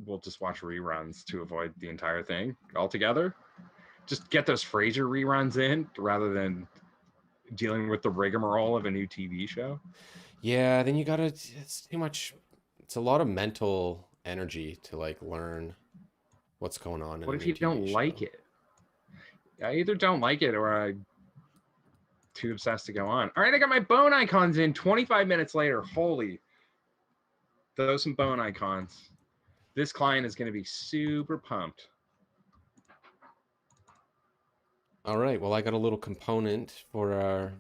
Speaker 2: will just watch reruns to avoid the entire thing altogether. Just get those Frasier reruns in rather than dealing with the rigmarole of a new TV show.
Speaker 1: Yeah, then you gotta, it's too much, it's a lot of mental energy to like learn what's going on in
Speaker 2: What
Speaker 1: a
Speaker 2: if
Speaker 1: new
Speaker 2: you
Speaker 1: TV
Speaker 2: don't like
Speaker 1: show.
Speaker 2: it? I either don't like it or I'm too obsessed to go on. All right, I got my bone icons in 25 minutes later. Holy, those some bone icons. This client is going to be super pumped.
Speaker 1: All right, well, I got a little component for our,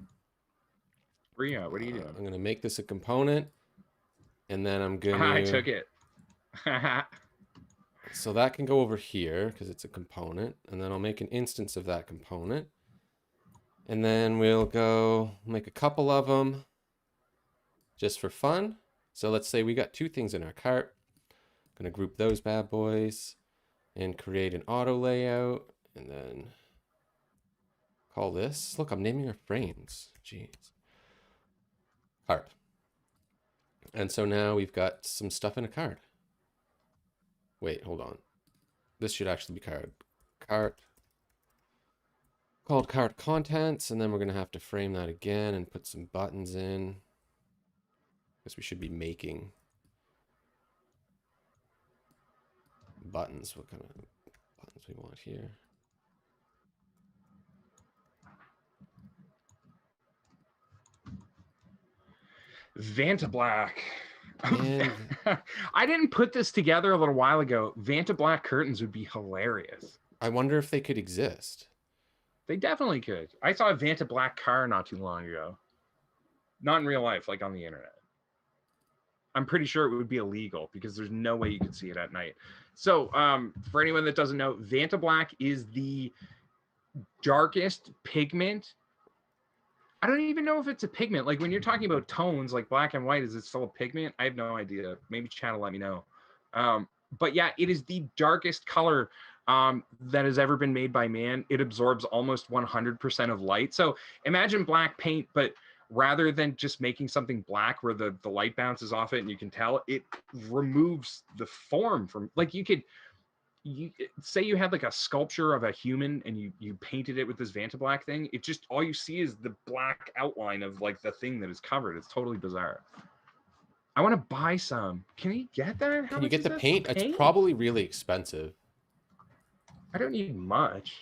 Speaker 2: Bria, what are you doing?
Speaker 1: I'm gonna make this a component and then I'm
Speaker 2: I
Speaker 1: gonna
Speaker 2: took it.
Speaker 1: so that can go over here because it's a component, and then I'll make an instance of that component. And then we'll go make a couple of them just for fun. So let's say we got two things in our cart. I'm gonna group those bad boys and create an auto layout and then call this. Look, I'm naming our frames. Jeez. Cart. And so now we've got some stuff in a cart. Wait, hold on. This should actually be cart. Cart called cart contents, and then we're going to have to frame that again and put some buttons in because we should be making buttons. What kind of buttons we want here?
Speaker 2: Vanta Black.
Speaker 1: And
Speaker 2: I didn't put this together a little while ago. Vanta Black curtains would be hilarious.
Speaker 1: I wonder if they could exist.
Speaker 2: They definitely could. I saw a Vanta Black car not too long ago. Not in real life, like on the internet. I'm pretty sure it would be illegal because there's no way you could see it at night. So, for anyone that doesn't know, Vanta Black is the darkest pigment. I don't even know if it's a pigment. Like when you're talking about tones, like black and white, is it still a pigment? I have no idea. Maybe chat will let me know. But yeah, it is the darkest color that has ever been made by man. It absorbs almost 100% of light. So imagine black paint, but rather than just making something black where the light bounces off it and you can tell, it removes the form from, like you say you had like a sculpture of a human and you painted it with this Vanta Black thing. It just, all you see is the black outline of like the thing that is covered. It's totally bizarre. I want to buy some. Can you get that? How
Speaker 1: Can you
Speaker 2: much
Speaker 1: get
Speaker 2: is
Speaker 1: the
Speaker 2: that for
Speaker 1: paint? It's
Speaker 2: paint?
Speaker 1: probably really expensive.
Speaker 2: I don't need much.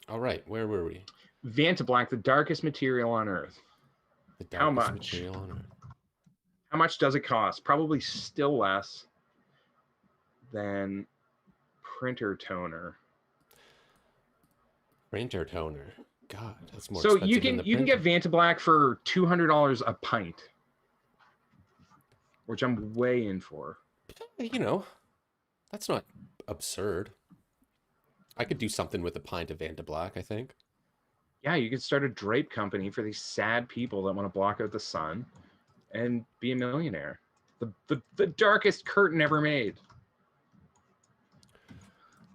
Speaker 1: All right, where were we?
Speaker 2: Vanta Black, the darkest material on earth.
Speaker 1: The
Speaker 2: How
Speaker 1: darkest
Speaker 2: much?
Speaker 1: material on earth.
Speaker 2: How much does it cost? Probably still less than printer toner.
Speaker 1: Printer toner. God, that's more
Speaker 2: So
Speaker 1: expensive than the
Speaker 2: you can
Speaker 1: printer.
Speaker 2: get Vanta Black for $200 a pint, which I'm way in for.
Speaker 1: You know, that's not absurd. I could do something with a pint of Vanta Black, I think.
Speaker 2: Yeah, you could start a drape company for these sad people that want to block out the sun and be a millionaire. The darkest curtain ever made.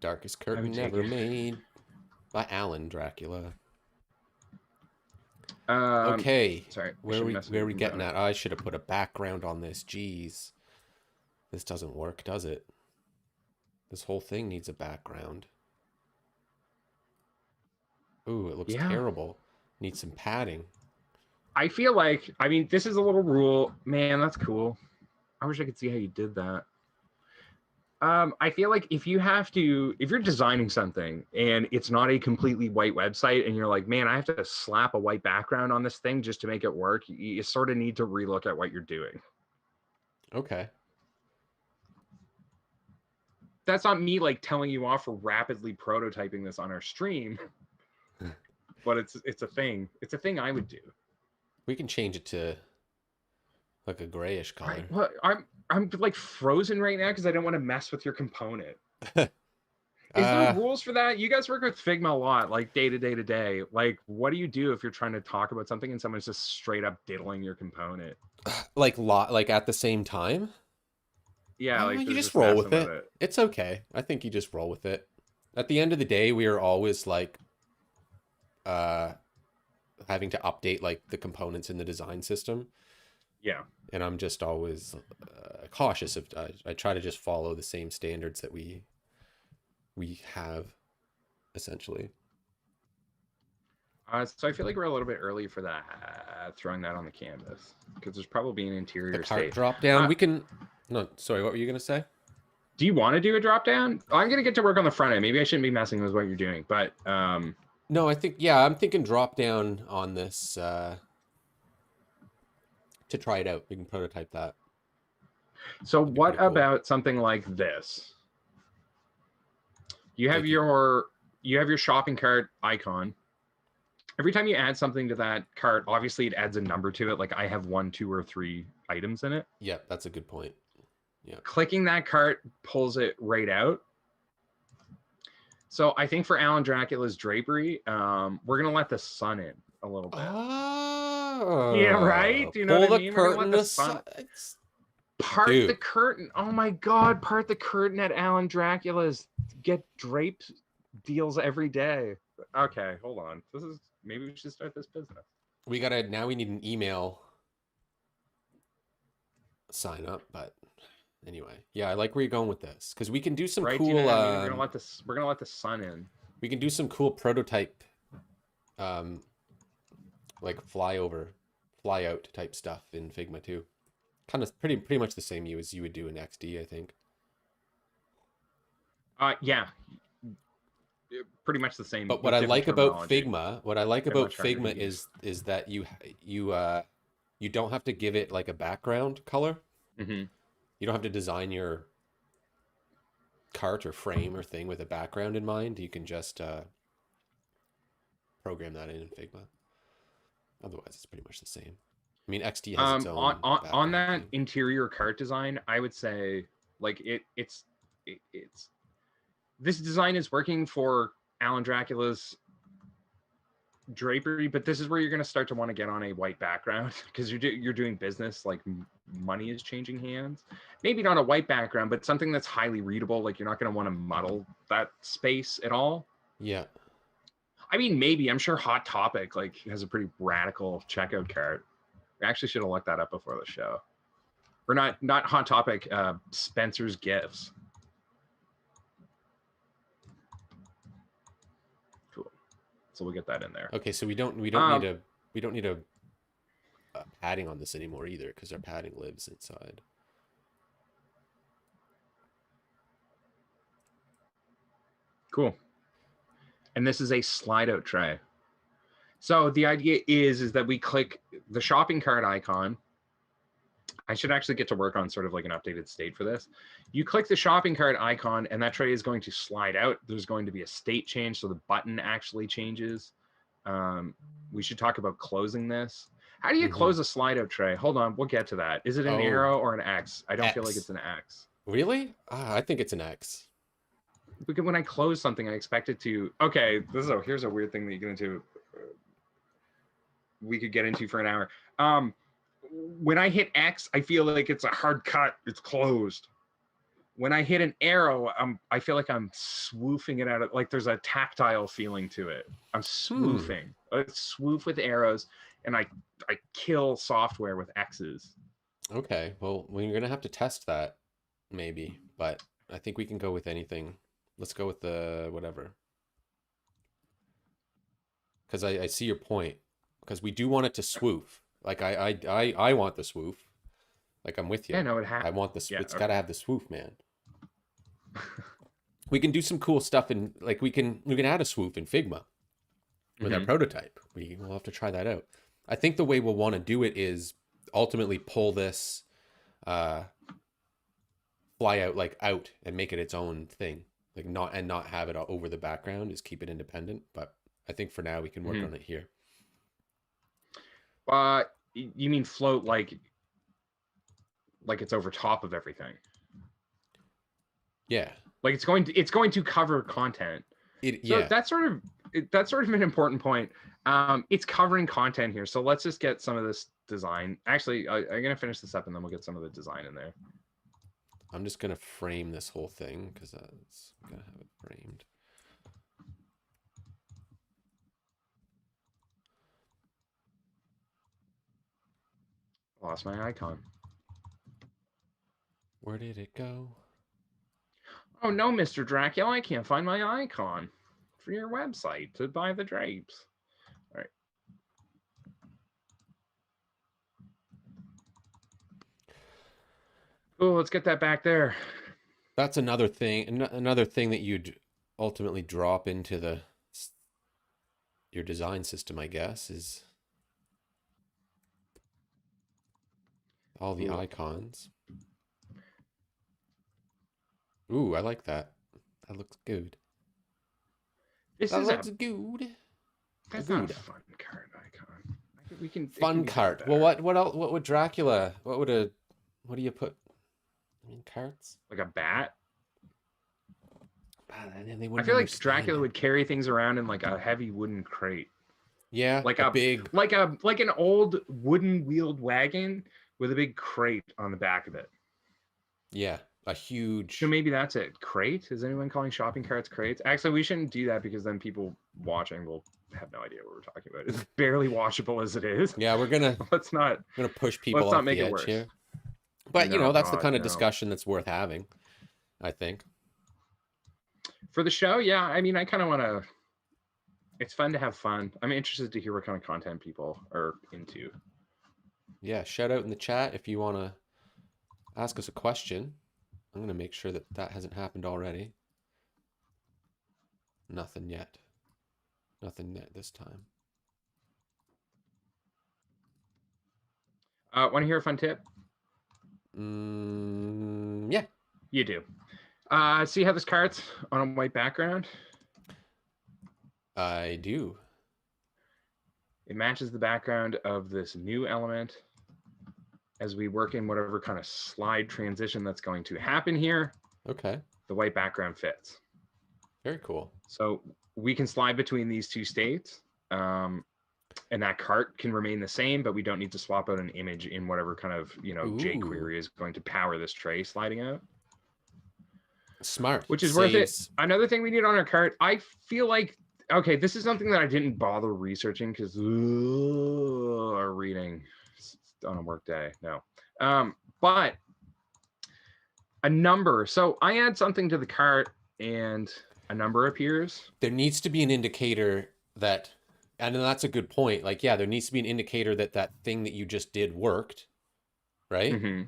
Speaker 1: Darkest curtain ever made by Alan Dracula. Okay,
Speaker 2: sorry.
Speaker 1: where are we getting at? I should have put a background on this. Jeez, this doesn't work, does it? This whole thing needs a background. Ooh, it looks terrible. Needs some padding.
Speaker 2: I feel like, I mean, this is a little rule. Man, that's cool. I wish I could see how you did that. I feel like if you're designing something and it's not a completely white website and you're like, man, I have to slap a white background on this thing just to make it work, you sort of need to relook at what you're doing.
Speaker 1: Okay.
Speaker 2: That's not me like telling you off for rapidly prototyping this on our stream, but it's a thing. It's a thing I would do.
Speaker 1: We can change it to like a grayish color.
Speaker 2: Right. Well, I'm like frozen right now because I don't want to mess with your component. Is there rules for that? You guys work with Figma a lot, like day to day. Like, what do you do if you're trying to talk about something and someone's just straight up diddling your component?
Speaker 1: Like at the same time?
Speaker 2: Yeah, like
Speaker 1: you just roll with it. It's okay. I think you just roll with it. At the end of the day, we are always like having to update like the components in the design system.
Speaker 2: Yeah.
Speaker 1: And I'm just always cautious of I try to just follow the same standards that we have essentially.
Speaker 2: So I feel like we're a little bit early for that, throwing that on the canvas because there's probably an interior
Speaker 1: the cart drop down. We can. No, sorry. What were you gonna say?
Speaker 2: Do you want to do a drop down? I'm gonna get to work on the front end. Maybe I shouldn't be messing with what you're doing, but
Speaker 1: no, I think I'm thinking drop down on this to try it out. We can prototype that.
Speaker 2: So what about something like this? You have your shopping cart icon. Every time you add something to that cart, obviously it adds a number to it. Like I have 1, 2, or 3 items in it.
Speaker 1: Yeah, that's a good point. Yeah.
Speaker 2: Clicking that cart pulls it right out. So I think for Alan Dracula's drapery, we're gonna let the sun in a little bit.
Speaker 1: Oh,
Speaker 2: yeah, right. Do you know what I mean?
Speaker 1: We're gonna let the sun.
Speaker 2: Part the curtain. Oh my God! Part the curtain at Alan Dracula's. Get drape deals every day. Okay, hold on. Maybe we should start this business.
Speaker 1: We need an email sign up, but anyway, yeah, I like where you're going with this because we can do some cool.
Speaker 2: You know I mean? We're gonna let the sun in.
Speaker 1: We can do some cool prototype, like fly out type stuff in Figma too. Kind of pretty much the same as you would do in XD, I think.
Speaker 2: Yeah. Pretty much the same.
Speaker 1: But what I like about Figma, is that you don't have to give it like a background color.
Speaker 2: Mm-hmm.
Speaker 1: You don't have to design your cart or frame or thing with a background in mind. You can just program that in Figma. Otherwise, it's pretty much the same. I mean, XD has its own
Speaker 2: on that interior cart design. I would say like it's this design is working for Alan Dracula's drapery, but this is where you're going to start to want to get on a white background because you're doing business, like money is changing hands. Maybe not a white background, but something that's highly readable. Like you're not going to want to muddle that space at all.
Speaker 1: Yeah.
Speaker 2: I mean, maybe. I'm sure Hot Topic like has a pretty radical checkout cart. I actually should have looked that up before the show. Or not Hot Topic, Spencer's Gifts. Cool. So we'll get that in there.
Speaker 1: Okay, so we don't need a padding on this anymore either because our padding lives inside.
Speaker 2: Cool. And this is a slide out tray. So the idea is that we click the shopping cart icon. I should actually get to work on sort of like an updated state for this. You click the shopping cart icon and that tray is going to slide out. There's going to be a state change. So the button actually changes. We should talk about closing this. How do you close a slide out tray? Hold on, we'll get to that. Is it an arrow or an X? I don't feel like it's an X.
Speaker 1: Really? I think it's an X.
Speaker 2: Because when I close something, I expect it to, okay, here's a weird thing that you get into. We could get into for an hour. when I hit X, I feel like it's a hard cut. It's closed. When I hit an arrow, I feel like I'm swoofing it out of, like there's a tactile feeling to it. I'm swoofing. I swoof with arrows, and I kill software with X's.
Speaker 1: Okay, well, we're gonna have to test that, maybe, but I think we can go with anything. Let's go with the whatever. Because I see your point. Because we do want it to swoof. Like I want the swoof. Like I'm with you.
Speaker 2: Yeah, no,
Speaker 1: I want the
Speaker 2: yeah,
Speaker 1: it's gotta have the swoof, man. We can do some cool stuff in like we can add a swoof in Figma with our prototype. We'll have to try that out. I think the way we'll want to do it is ultimately pull this fly out like out and make it its own thing. Like not have it over the background, is keep it independent. But I think for now we can work on it here.
Speaker 2: You mean float like it's over top of everything?
Speaker 1: Yeah.
Speaker 2: Like it's going to cover content.
Speaker 1: Yeah.
Speaker 2: That's sort of an important point. It's covering content here. So let's just get some of this design. Actually, I'm gonna finish this up and then we'll get some of the design in there.
Speaker 1: I'm just gonna frame this whole thing because that's gonna have it framed.
Speaker 2: Lost my icon.
Speaker 1: Where did it go?
Speaker 2: Oh no, Mr. Dracula, I can't find my icon for your website to buy the drapes. All right. Oh, let's get that back there.
Speaker 1: That's another thing. Another thing that you'd ultimately drop into your design system, I guess, is all the icons. Ooh, I like that. That looks good.
Speaker 2: That looks
Speaker 1: good.
Speaker 2: That's not a fun card icon. We can
Speaker 1: fun card. Well, what else? What would Dracula? What do you put? I mean, cards.
Speaker 2: Like a bat.
Speaker 1: I
Speaker 2: feel like Dracula would carry things around in like a heavy wooden crate.
Speaker 1: Yeah,
Speaker 2: like an old wooden wheeled wagon with a big crate on the back of it.
Speaker 1: Yeah, a huge.
Speaker 2: So maybe that's it. Crate? Is anyone calling shopping carts crates? Actually, we shouldn't do that because then people watching will have no idea what we're talking about. It's barely watchable as it is.
Speaker 1: Yeah, we're gonna push people off the edge here. But you know, that's the kind of discussion that's worth having, I think.
Speaker 2: For the show, yeah. I mean, I kind of want to. It's fun to have fun. I'm interested to hear what kind of content people are into.
Speaker 1: Yeah, shout out in the chat if you want to ask us a question. I'm going to make sure that hasn't happened already. Nothing yet. Nothing yet this time.
Speaker 2: Want to hear a fun tip?
Speaker 1: Yeah.
Speaker 2: You do. See how this card's on a white background?
Speaker 1: I do.
Speaker 2: It matches the background of this new element as we work in whatever kind of slide transition that's going to happen here.
Speaker 1: Okay.
Speaker 2: The white background fits.
Speaker 1: Very cool.
Speaker 2: So we can slide between these two states, and that cart can remain the same, but we don't need to swap out an image in whatever kind of, jQuery is going to power this tray sliding out.
Speaker 1: Smart.
Speaker 2: Which is worth it. Another thing we need on our cart, I feel like, okay, this is something that I didn't bother researching because or reading on a work day. No. But a number. So I add something to the cart and a number appears.
Speaker 1: There needs to be an indicator that, and that's a good point. Like, yeah, there needs to be an indicator that thing that you just did worked, right?
Speaker 2: Mm-hmm.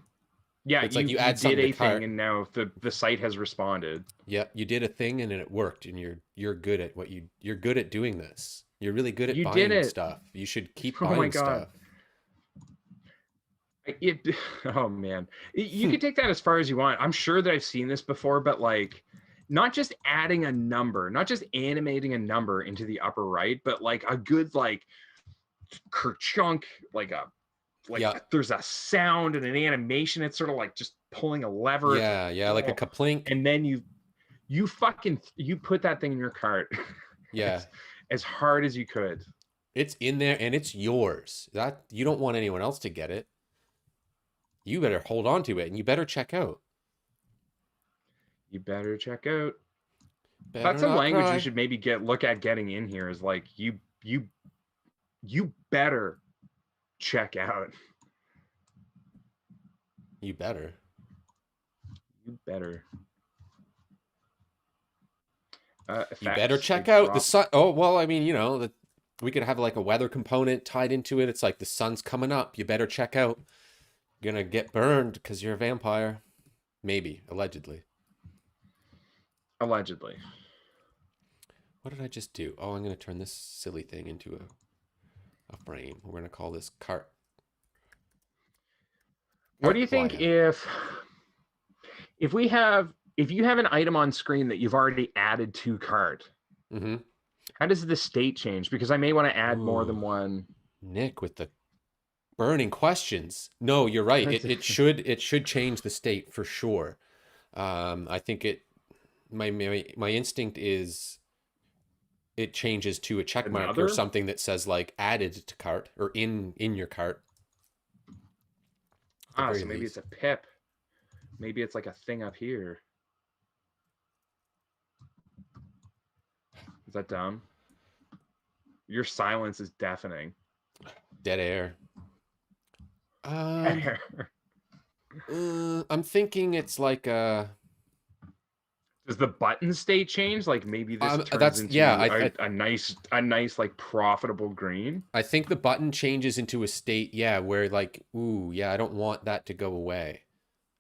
Speaker 2: Yeah,
Speaker 1: it's like you add something
Speaker 2: to
Speaker 1: the cart,
Speaker 2: thing and now the site has responded.
Speaker 1: Yeah, you did a thing and it worked, and you're good at you're good at doing this. You're really good at buying stuff. You should keep buying stuff.
Speaker 2: Oh man, you can take that as far as you want. I'm sure that I've seen this before, but like, not just adding a number, not just animating a number into the upper right, but like a good like kerchunk, there's a sound and an animation. It's sort of like just pulling a lever.
Speaker 1: Yeah, like a kaplink.
Speaker 2: And then you put that thing in your cart.
Speaker 1: Yeah,
Speaker 2: as hard as you could.
Speaker 1: It's in there and it's yours. That you don't want anyone else to get it. You better hold on to it, and you better check out.
Speaker 2: You better check out.
Speaker 1: Better
Speaker 2: That's a
Speaker 1: not
Speaker 2: language we
Speaker 1: cry.
Speaker 2: should maybe look at getting in here. Is like you better check out.
Speaker 1: You better.
Speaker 2: You better.
Speaker 1: You better
Speaker 2: Effects.
Speaker 1: check
Speaker 2: Like
Speaker 1: out the
Speaker 2: drop.
Speaker 1: sun. Oh, well, I mean, we could have like a weather component tied into it. It's like the sun's coming up. You better check out. You're gonna get burned because you're a vampire. Maybe, allegedly.
Speaker 2: Allegedly.
Speaker 1: What did I just do? Oh, I'm gonna turn this silly thing into a frame. We're gonna call this cart.
Speaker 2: What do you
Speaker 1: Cart
Speaker 2: think
Speaker 1: lion.
Speaker 2: if you have an item on screen that you've already added to cart?
Speaker 1: Mm-hmm.
Speaker 2: How does the state change? Because I may want to add more than
Speaker 1: Ooh,
Speaker 2: one.
Speaker 1: Nick with the burning questions. No, you're right. It should change the state for sure. I think my instinct is it changes to a check mark or
Speaker 2: Another?
Speaker 1: something that says like added to cart or in your cart at the very
Speaker 2: So maybe it's
Speaker 1: least.
Speaker 2: a pip. Maybe it's like a thing up here. Is that dumb? Your silence is deafening.
Speaker 1: Dead air. I'm thinking it's like
Speaker 2: Does the button state change? Like maybe this turns
Speaker 1: that's yeah,
Speaker 2: into a nice like profitable green.
Speaker 1: I think the button changes into a state, yeah, where like, ooh, yeah, I don't want that to go away.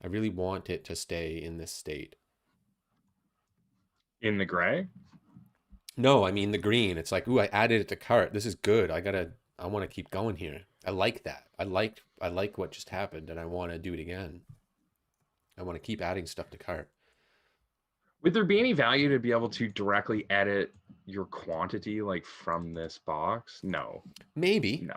Speaker 1: I really want it to stay in this state.
Speaker 2: In the gray?
Speaker 1: No, I mean the green. It's like, ooh, I added it to cart. This is good. I want to keep going here. I like that. I like what just happened and I want to do it again. I want to keep adding stuff to cart.
Speaker 2: Would there be any value to be able to directly edit your quantity like from this box? No.
Speaker 1: Maybe,
Speaker 2: No.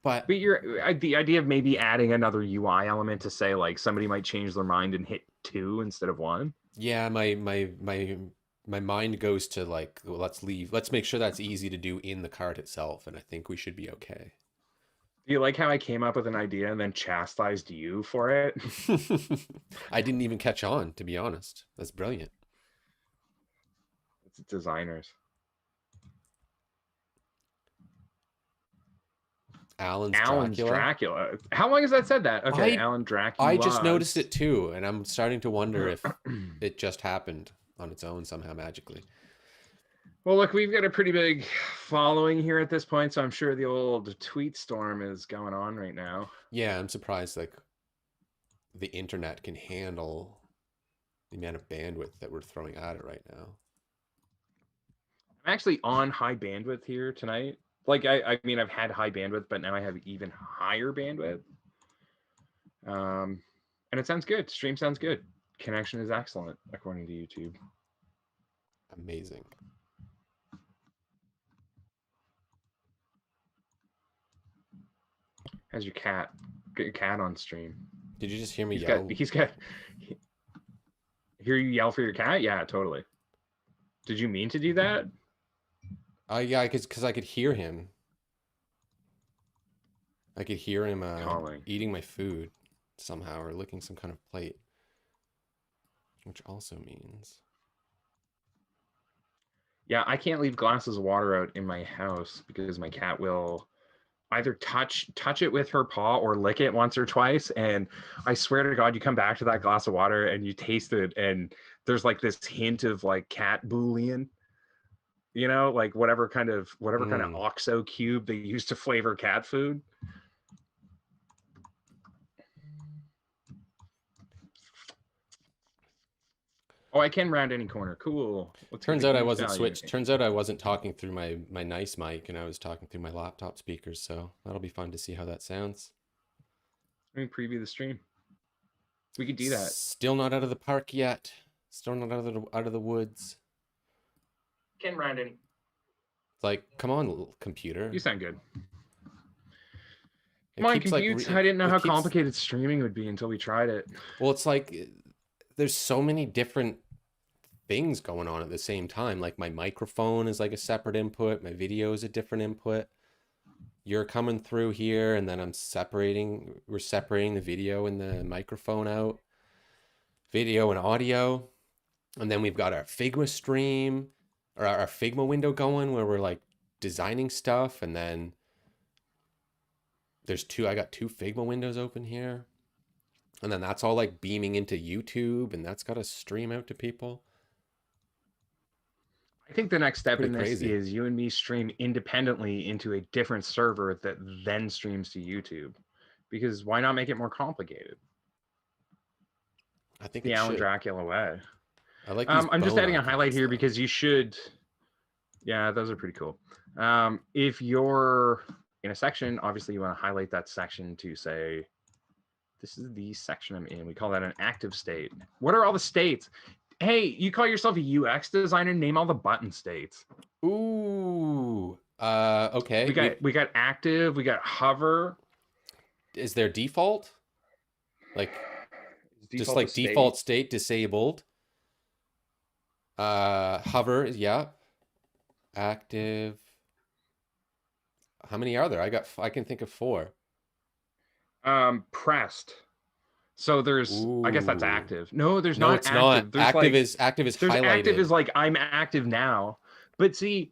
Speaker 1: but
Speaker 2: But the idea of maybe adding another UI element to say like somebody might change their mind and hit 2 instead of 1.
Speaker 1: yeah, my mind goes to like, well, let's make sure that's easy to do in the cart itself, and I think we should be okay.
Speaker 2: Do you like how I came up with an idea and then chastised you for it?
Speaker 1: I didn't even catch on, to be honest. That's brilliant.
Speaker 2: It's designers.
Speaker 1: Alan's
Speaker 2: Alan's
Speaker 1: Dracula.
Speaker 2: Dracula. How long has that said that? Okay,
Speaker 1: I
Speaker 2: Alan
Speaker 1: I just
Speaker 2: Dracula.
Speaker 1: noticed it too, and I'm starting to wonder if it just happened on its own somehow magically.
Speaker 2: Well, look, we've got a pretty big following here at this point, so I'm sure the old tweet storm is going on right now.
Speaker 1: Yeah, I'm surprised like the internet can handle the amount of bandwidth that we're throwing at it right now.
Speaker 2: I'm actually on high bandwidth here tonight. Like I mean, I've had high bandwidth, but now I have even higher bandwidth. And it sounds good. Stream sounds good. Connection is excellent, according to YouTube.
Speaker 1: Amazing.
Speaker 2: How's your cat? Get your cat on stream.
Speaker 1: Did you just hear me
Speaker 2: He's
Speaker 1: yell?
Speaker 2: hear you yell for your cat? Yeah, totally. Did you mean to do that?
Speaker 1: Yeah, because I could hear him. I could hear him
Speaker 2: Calling.
Speaker 1: eating my food somehow or licking some kind of plate, which also means.
Speaker 2: Yeah, I can't leave glasses of water out in my house because my cat will either touch it with her paw or lick it once or twice. And I swear to God, you come back to that glass of water and you taste it, and there's like this hint of like cat Boolean, you know, like whatever kind of OXO cube they use to flavor cat food. Oh, I can round any corner. Cool. Let's
Speaker 1: Turns
Speaker 2: get
Speaker 1: out
Speaker 2: the
Speaker 1: I
Speaker 2: goose
Speaker 1: wasn't
Speaker 2: value.
Speaker 1: switched. Turns out I wasn't talking through my nice mic, and I was talking through my laptop speakers. So that'll be fun to see how that sounds.
Speaker 2: Let me preview the stream. We could do that.
Speaker 1: Still not out of the park yet. Still not out of the woods.
Speaker 2: Can round any.
Speaker 1: It's like, come on, little computer.
Speaker 2: You sound good.
Speaker 1: It
Speaker 2: Come on,
Speaker 1: keeps, like,
Speaker 2: computes. I didn't know
Speaker 1: it
Speaker 2: how
Speaker 1: keeps-
Speaker 2: complicated streaming would be until we tried it.
Speaker 1: Well, it's like there's so many different things going on at the same time. Like my microphone is like a separate input. My video is a different input. you're coming through here, and then we're separating the video and the microphone out, video and audio. And then we've got our Figma stream, or our Figma window going where we're like designing stuff. And then I got two Figma windows open here. And then that's all like beaming into YouTube, and that's got to stream out to people.
Speaker 2: I think the next step
Speaker 1: Pretty
Speaker 2: in this
Speaker 1: crazy.
Speaker 2: is you and me stream independently into a different server that then streams to YouTube. Because why not make it more complicated?
Speaker 1: I think
Speaker 2: The
Speaker 1: it
Speaker 2: Alan
Speaker 1: should.
Speaker 2: Dracula way.
Speaker 1: I like these
Speaker 2: I'm just
Speaker 1: bone
Speaker 2: adding a highlight
Speaker 1: icons,
Speaker 2: here
Speaker 1: though.
Speaker 2: because you should. Yeah, those are pretty cool. If you're in a section, obviously you want to highlight that section to say, this is the section I'm in. We call that an active state. What are all the states? Hey, you call yourself a UX designer, name all the button states.
Speaker 1: Ooh. Okay.
Speaker 2: We got active, we got hover.
Speaker 1: Is there default? Like just
Speaker 2: Default
Speaker 1: like
Speaker 2: to state.
Speaker 1: default state disabled. Hover, yeah. Active. How many are there? I can think of 4.
Speaker 2: Pressed. So there's, I guess that's
Speaker 1: Ooh.
Speaker 2: active. No, there's
Speaker 1: No,
Speaker 2: not
Speaker 1: it's not.
Speaker 2: active. There's
Speaker 1: Active
Speaker 2: like,
Speaker 1: is
Speaker 2: there's
Speaker 1: highlighted.
Speaker 2: active is like, I'm active now. But see,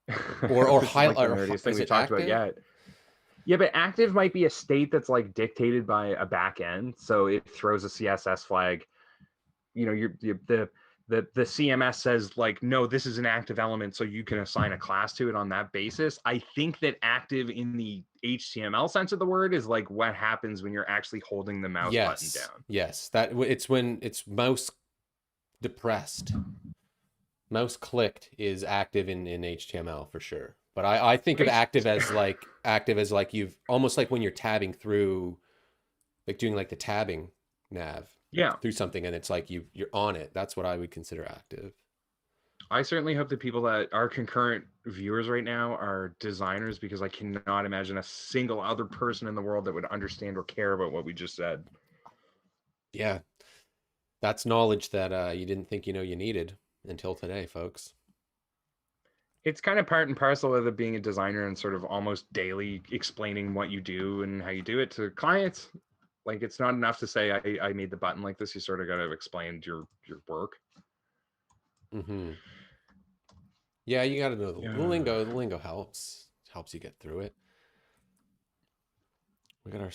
Speaker 1: or
Speaker 2: this is like the
Speaker 1: highlight.
Speaker 2: nerdiest thing
Speaker 1: Is
Speaker 2: we've
Speaker 1: it
Speaker 2: talked about
Speaker 1: active?
Speaker 2: yet. Yeah, but active might be a state that's like dictated by a back end. So it throws a CSS flag. You know, the CMS says like, no, this is an active element, so you can assign a class to it on that basis. I think that active in the HTML sense of the word is like what happens when you're actually holding the mouse button down.
Speaker 1: Yes. That it's when it's mouse depressed. Mouse clicked is active in HTML for sure. But I think of
Speaker 2: Right.
Speaker 1: active as like you've almost like when you're tabbing through, like doing like the tabbing nav
Speaker 2: Yeah.
Speaker 1: through something, and it's like you're on it. That's what I would consider active.
Speaker 2: I certainly hope that people that are concurrent viewers right now are designers, because I cannot imagine a single other person in the world that would understand or care about what we just said.
Speaker 1: Yeah, that's knowledge that you didn't think you needed until today, folks.
Speaker 2: It's kind of part and parcel of it being a designer and sort of almost daily explaining what you do and how you do it to clients. Like, it's not enough to say I made the button like this. You sort of got to explain your work.
Speaker 1: Mm-hmm. Yeah, you got to know the
Speaker 2: Yeah.
Speaker 1: lingo. The lingo helps you get through it. We got our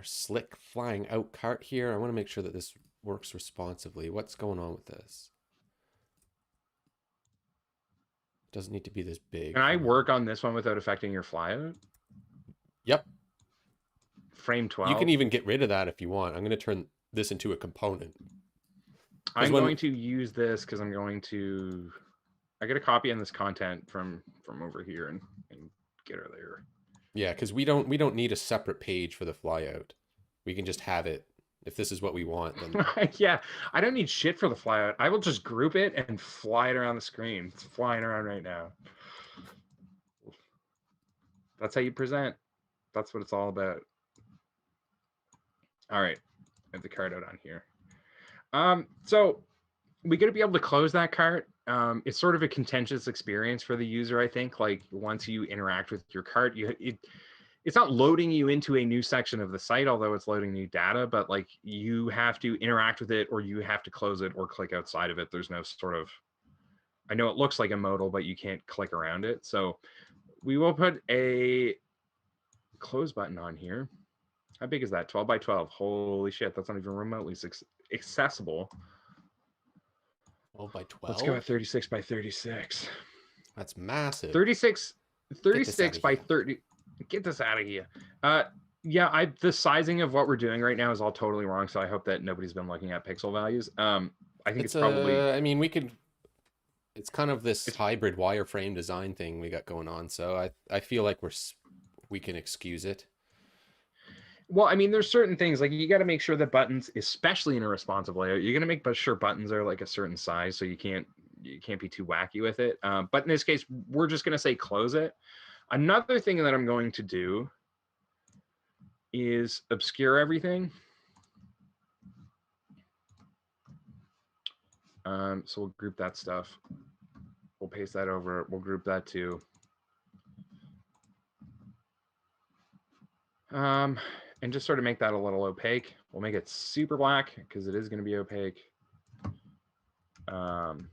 Speaker 1: slick flying out cart here. I want to make sure that this works responsively. What's going on with this? Doesn't need to be this big.
Speaker 2: Can I work on this one without affecting your flyout?
Speaker 1: Yep.
Speaker 2: Frame 12.
Speaker 1: You can even get rid of that if you want. I'm going to turn this into a component.
Speaker 2: I'm going to use this because I'm going to, I get a copy on this content from over here and get her there.
Speaker 1: Yeah, because we don't need a separate page for the flyout. We can just have it. If this is what we want, then
Speaker 2: yeah, I don't need shit for the flyout. I will just group it and fly it around the screen. It's flying around right now. That's how you present. That's what it's all about. All right, I have the cart out on here. So we got to be able to close that cart. It's sort of a contentious experience for the user, I think. Like, once you interact with your cart, it's not loading you into a new section of the site, although it's loading new data, but like, you have to interact with it, or you have to close it or click outside of it. There's no sort of, I know it looks like a modal, but you can't click around it. So we will put a close button on here. How big is that? 12 by 12. Holy shit, that's not even remotely accessible.
Speaker 1: 12 by 12.
Speaker 2: Let's go at 36 by 36.
Speaker 1: That's massive.
Speaker 2: 36 by 30. Get this out of here. Yeah, the sizing of what we're doing right now is all totally wrong, so I hope that nobody's been looking at pixel values. I think it's probably,
Speaker 1: I mean, it's kind of this hybrid wireframe design thing we got going on, so I feel like we can excuse it.
Speaker 2: Well, I mean, there's certain things, like, you got to make sure that buttons, especially in a responsive layout, you're going to make sure buttons are like a certain size, so you can't be too wacky with it. But in this case, we're just going to say close it. Another thing that I'm going to do is obscure everything. So we'll group that stuff. We'll paste that over. We'll group that too. And just sort of make that a little opaque. We'll make it super black because it is going to be opaque. And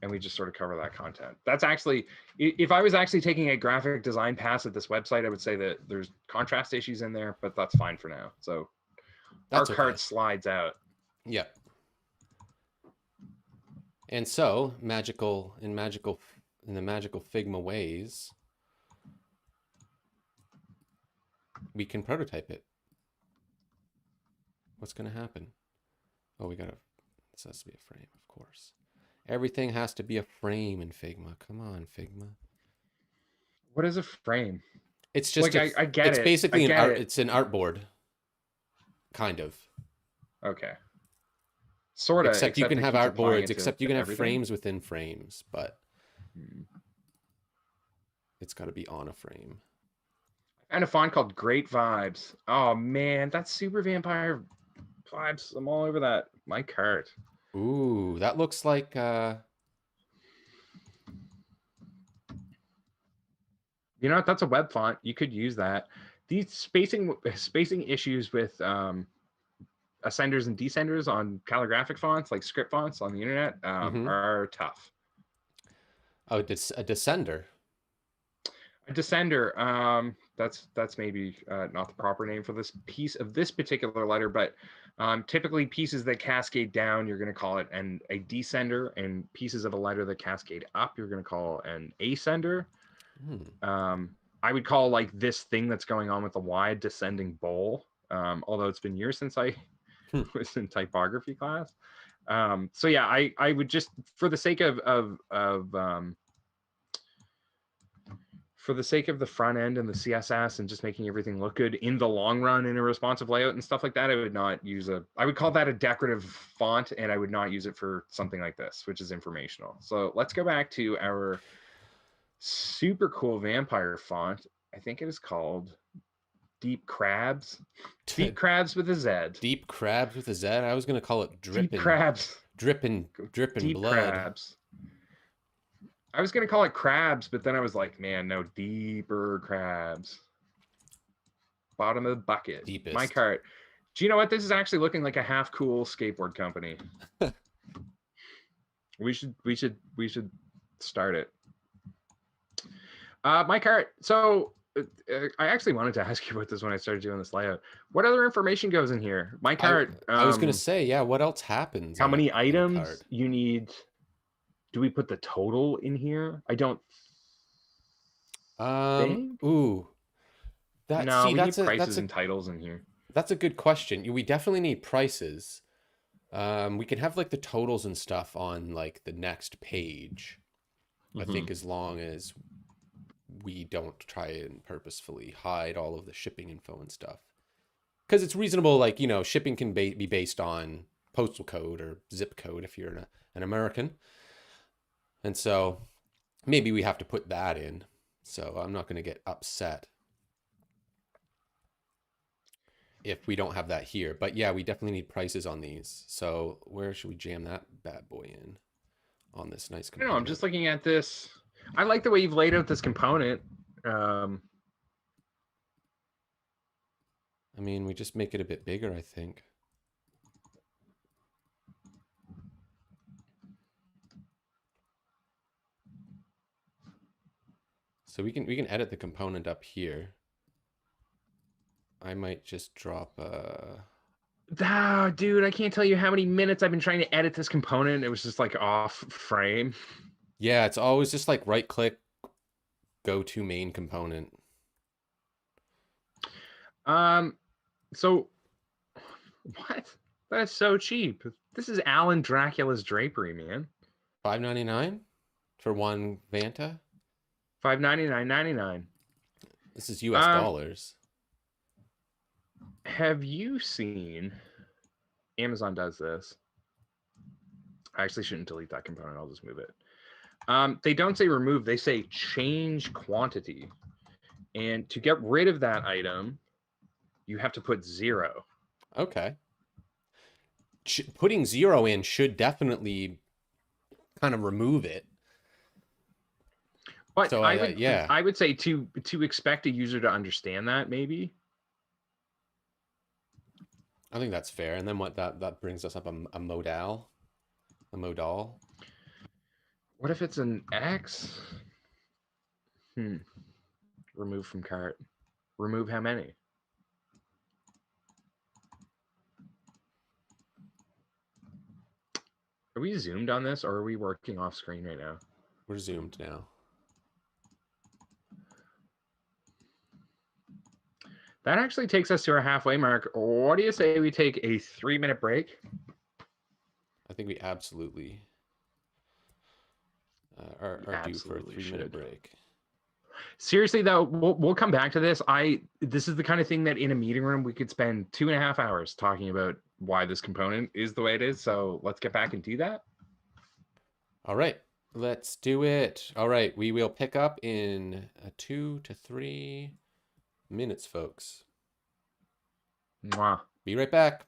Speaker 2: we just sort of cover that content. That's actually, if I was actually taking a graphic design pass at this website, I would say that there's contrast issues in there, but that's fine for now. So
Speaker 1: That's
Speaker 2: our
Speaker 1: okay.
Speaker 2: cart slides out.
Speaker 1: Yeah. And so in the magical Figma ways, we can prototype it. What's going to happen? Oh, this has to be a frame, of course. Everything has to be a frame in Figma. Come on, Figma.
Speaker 2: What is a frame?
Speaker 1: It's just
Speaker 2: like I get
Speaker 1: it's
Speaker 2: it.
Speaker 1: basically
Speaker 2: an art.
Speaker 1: It's an artboard, kind of.
Speaker 2: Okay. Sort of.
Speaker 1: Except you can have artboards. Except you can have
Speaker 2: everything?
Speaker 1: frames within frames, but it's got to be on a frame.
Speaker 2: I found a font called Great Vibes. Oh man, that's super vampire vibes. I'm all over that. My cart.
Speaker 1: Ooh, that looks like
Speaker 2: You know what? That's a web font. You could use that. These spacing issues with ascenders and descenders on calligraphic fonts, like script fonts on the internet, are tough.
Speaker 1: Oh, a descender.
Speaker 2: A descender. That's maybe not the proper name for this piece of this particular letter, but typically pieces that cascade down, you're going to call it a descender, and pieces of a letter that cascade up, you're going to call an ascender. I would call like this thing that's going on with the Y descending bowl, although it's been years since I was in typography class. So yeah, I would just, for the sake of the front end and the CSS and just making everything look good in the long run in a responsive layout and stuff like that, I would call that a decorative font, and I would not use it for something like this, which is informational. So let's go back to our super cool vampire font. I think it is called Deep Crabs. Deep Crabs with a Z.
Speaker 1: Deep Crabs with a Z. I was gonna call it Drippin'.
Speaker 2: Deep Crabs.
Speaker 1: Drippin'
Speaker 2: Deep
Speaker 1: blood.
Speaker 2: Crabs. I was gonna call it Crabs, but then I was like, man, no, deeper crabs. Bottom of the bucket.
Speaker 1: Deepest.
Speaker 2: My cart. Do you know what? This is actually looking like a half cool skateboard company. We should start it. My cart. So I actually wanted to ask you about this when I started doing this layout. What other information goes in here? My cart.
Speaker 1: I was gonna say, yeah. What else happens?
Speaker 2: How many items you need? Do we put the total in here? I don't. Think?
Speaker 1: Ooh.
Speaker 2: We need prices and titles in here.
Speaker 1: That's a good question. We definitely need prices. We can have like the totals and stuff on like the next page. I think as long as we don't try and purposefully hide all of the shipping info and stuff. Because it's reasonable, like, shipping can be based on postal code or zip code if you're an American. And so maybe we have to put that in. So I'm not going to get upset if we don't have that here. But yeah, we definitely need prices on these. So where should we jam that bad boy in on this nice component?
Speaker 2: I'm just looking at this. I like the way you've laid out this component.
Speaker 1: I mean, we just make it a bit bigger, I think. So we can edit the component up here. I might just drop
Speaker 2: dude, I can't tell you how many minutes I've been trying to edit this component. It was just like off frame.
Speaker 1: Yeah, it's always just like right click, go to main component.
Speaker 2: So what? That's so cheap. This is Alan Dracula's drapery, man.
Speaker 1: $5.99 for one Vanta.
Speaker 2: $5.99.99.
Speaker 1: This is US dollars.
Speaker 2: Have you seen? Amazon does this. I actually shouldn't delete that component. I'll just move it. They don't say remove. They say change quantity. And to get rid of that item, you have to put 0.
Speaker 1: Okay. Putting 0 in should definitely kind of remove it.
Speaker 2: But so, I would say to expect a user to understand that, maybe
Speaker 1: I think that's fair. And then what that brings us up a modal, a modal.
Speaker 2: What if it's an X? Remove from cart. Remove how many? Are we zoomed on this, or are we working off screen right now?
Speaker 1: We're zoomed now.
Speaker 2: That actually takes us to our halfway mark. What do you say we take a 3-minute break?
Speaker 1: I think we absolutely are due for a 3-minute break.
Speaker 2: Seriously though, we'll come back to this. This is the kind of thing that in a meeting room we could spend 2.5 hours talking about why this component is the way it is. So let's get back and do that.
Speaker 1: All right, let's do it. All right, we will pick up in 2 to 3 minutes, folks.
Speaker 2: Mwah.
Speaker 1: Be right back.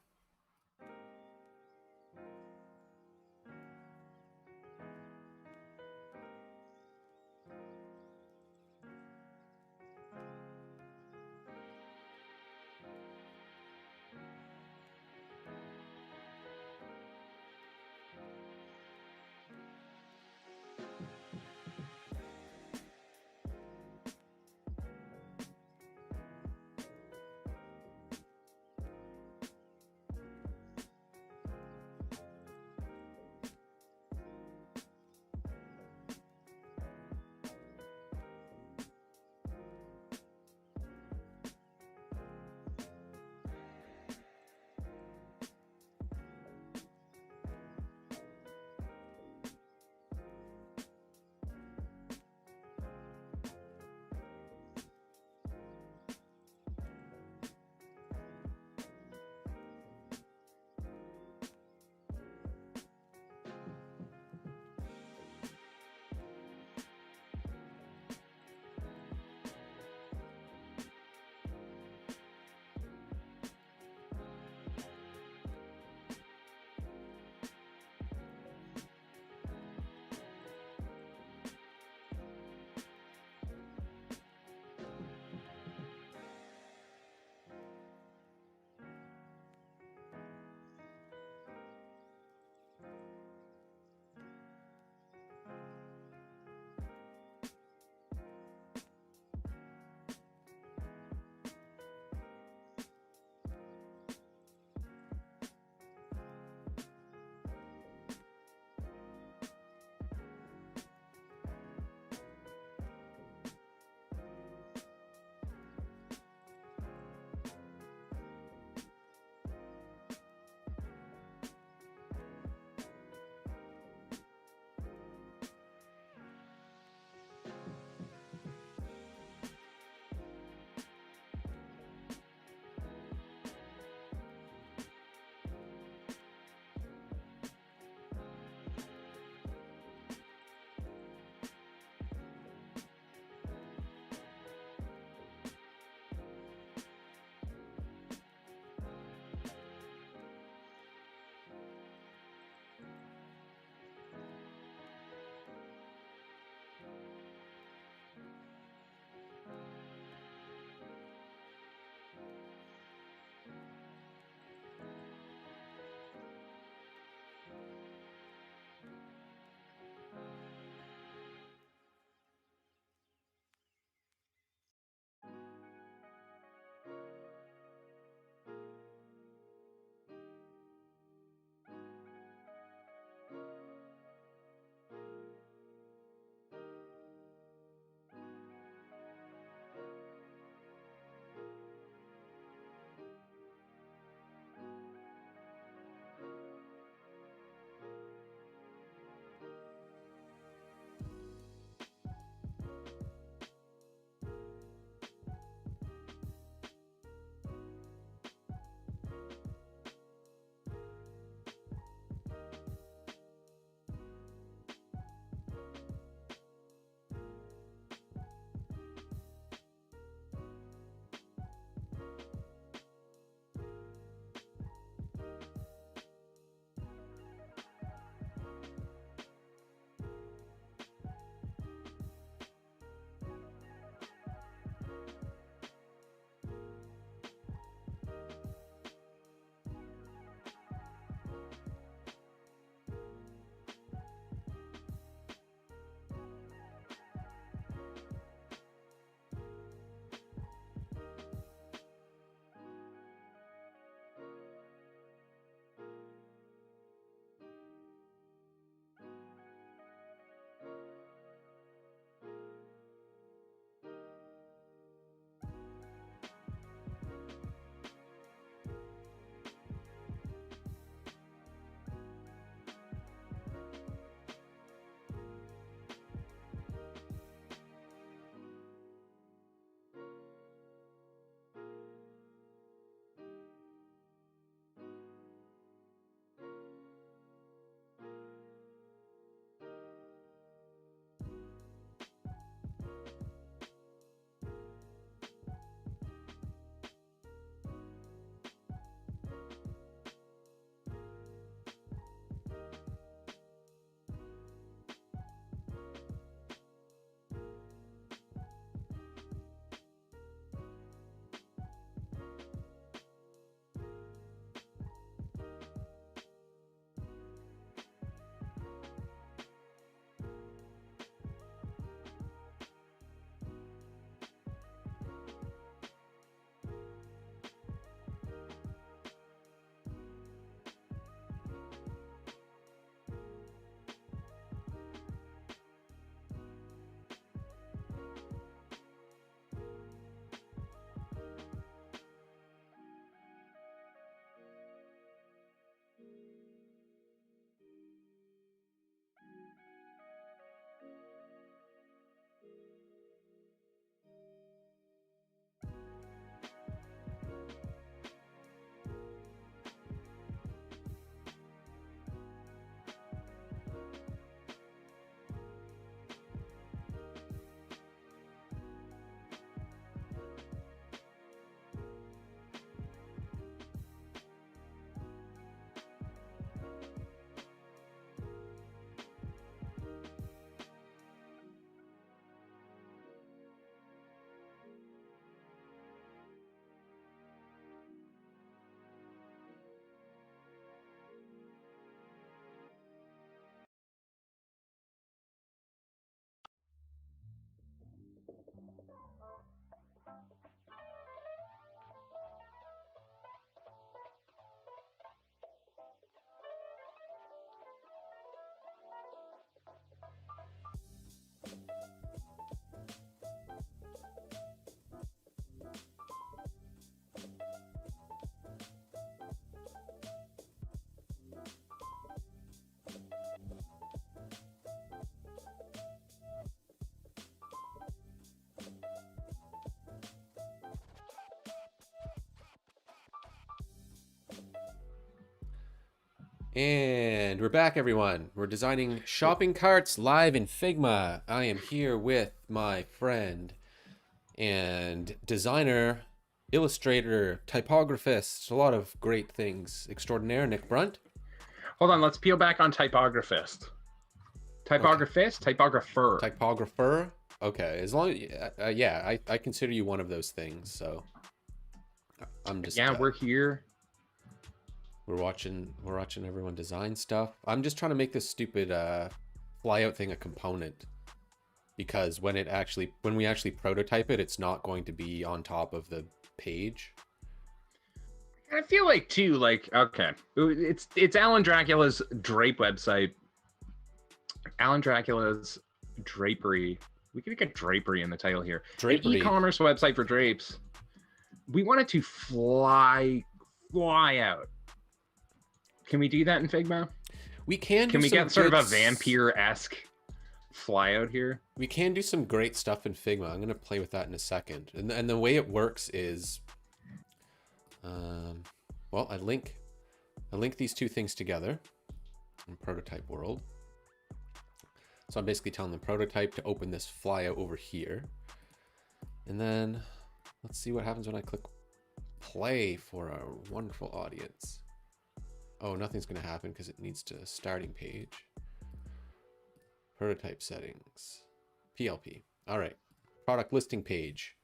Speaker 1: And we're back, everyone. We're designing shopping carts live in Figma. I am here with my friend and designer, illustrator, typographist, a lot of great things extraordinaire, Nick Brunt.
Speaker 2: Hold on, let's peel back on typographist. Typographist, okay. Typographer.
Speaker 1: Typographer. Okay, as long as yeah, I consider you one of those things. So I'm just
Speaker 2: we're here.
Speaker 1: We're watching everyone design stuff. I'm just trying to make this stupid flyout thing a component, because when we actually prototype it, it's not going to be on top of the page.
Speaker 2: I feel like too, like, okay, it's Alan Dracula's drape website. Alan Dracula's drapery. We could get drapery in the title here. Drapery. An e-commerce website for drapes. We want it to fly out. Can we do that in Figma?
Speaker 1: We can.
Speaker 2: Can we get sort of a vampire-esque fly out here?
Speaker 1: We can do some great stuff in Figma. I'm going to play with that in a second. And the way it works is, well, I link these two things together in prototype world. So I'm basically telling the prototype to open this flyout over here. And then let's see what happens when I click play for our wonderful audience. Oh, nothing's going to happen because it needs to starting page. Prototype settings. PLP. All right. Product listing page,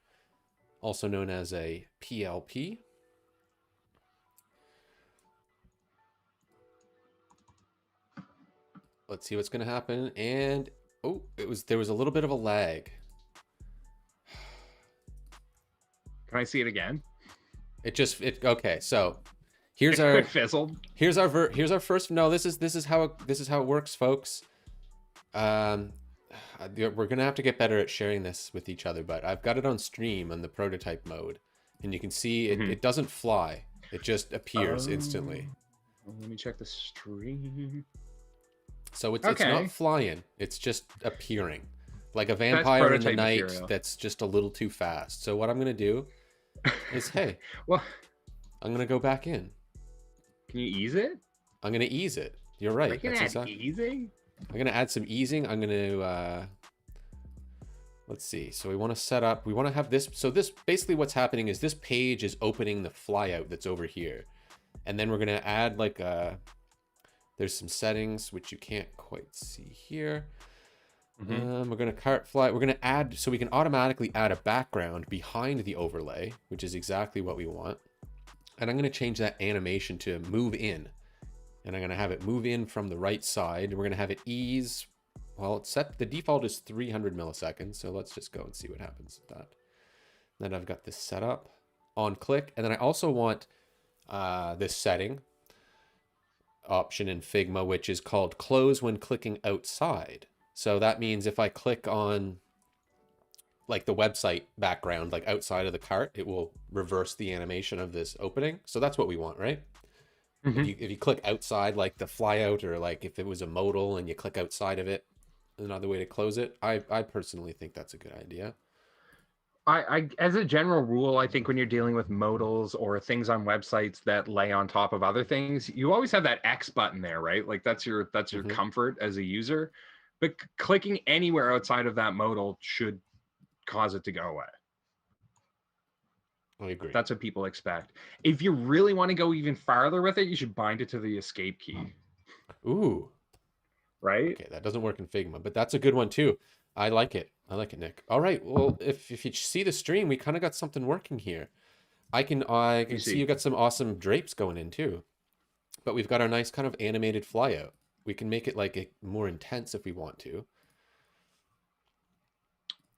Speaker 1: also known as a PLP. Let's see what's going to happen. And oh, there was a little bit of a lag.
Speaker 2: Can I see it again?
Speaker 1: Okay. So here's our
Speaker 2: fizzled.
Speaker 1: Here's our first. No, this is how it works, folks. We're gonna have to get better at sharing this with each other, but I've got it on stream on the prototype mode, and you can see it doesn't fly. It just appears instantly.
Speaker 2: Let me check the stream.
Speaker 1: So it's not flying. It's just appearing like a vampire in the night material. That's just a little too fast. So what I'm gonna do is, hey,
Speaker 2: well,
Speaker 1: I'm gonna go back in.
Speaker 2: Can you ease it?
Speaker 1: I'm gonna ease it. You're right.
Speaker 2: Are you gonna add easing?
Speaker 1: I'm gonna add some easing. I'm gonna let's see. So we want to set up. We want to have this. So this basically what's happening is this page is opening the flyout that's over here, and then we're gonna add like there's some settings which you can't quite see here. We're gonna cart fly. We're gonna add, so we can automatically add a background behind the overlay, which is exactly what we want. And I'm gonna change that animation to move in, and I'm gonna have it move in from the right side. We're gonna have it ease. Well, it's set. The default is 300 milliseconds. So let's just go and see what happens with that. Then I've got this set up on click, and then I also want this setting option in Figma, which is called close when clicking outside. So that means if I click on like the website background, like outside of the cart, it will reverse the animation of this opening. So that's what we want, right? If you click outside, like the flyout, or like if it was a modal and you click outside of it, another way to close it. I personally think that's a good idea.
Speaker 2: I as a general rule, I think when you're dealing with modals or things on websites that lay on top of other things, you always have that X button there, right? Like that's your comfort as a user. But clicking anywhere outside of that modal should cause it to go away.
Speaker 1: I agree.
Speaker 2: That's what people expect. If you really want to go even farther with it, you should bind it to the escape key.
Speaker 1: Ooh.
Speaker 2: Right?
Speaker 1: Okay, that doesn't work in Figma, but that's a good one too. I like it. I like it, Nick. All right. Well, if you see the stream, we kind of got something working here. I can see you've got some awesome drapes going in too. But we've got our nice kind of animated flyout. We can make it like more intense if we want to.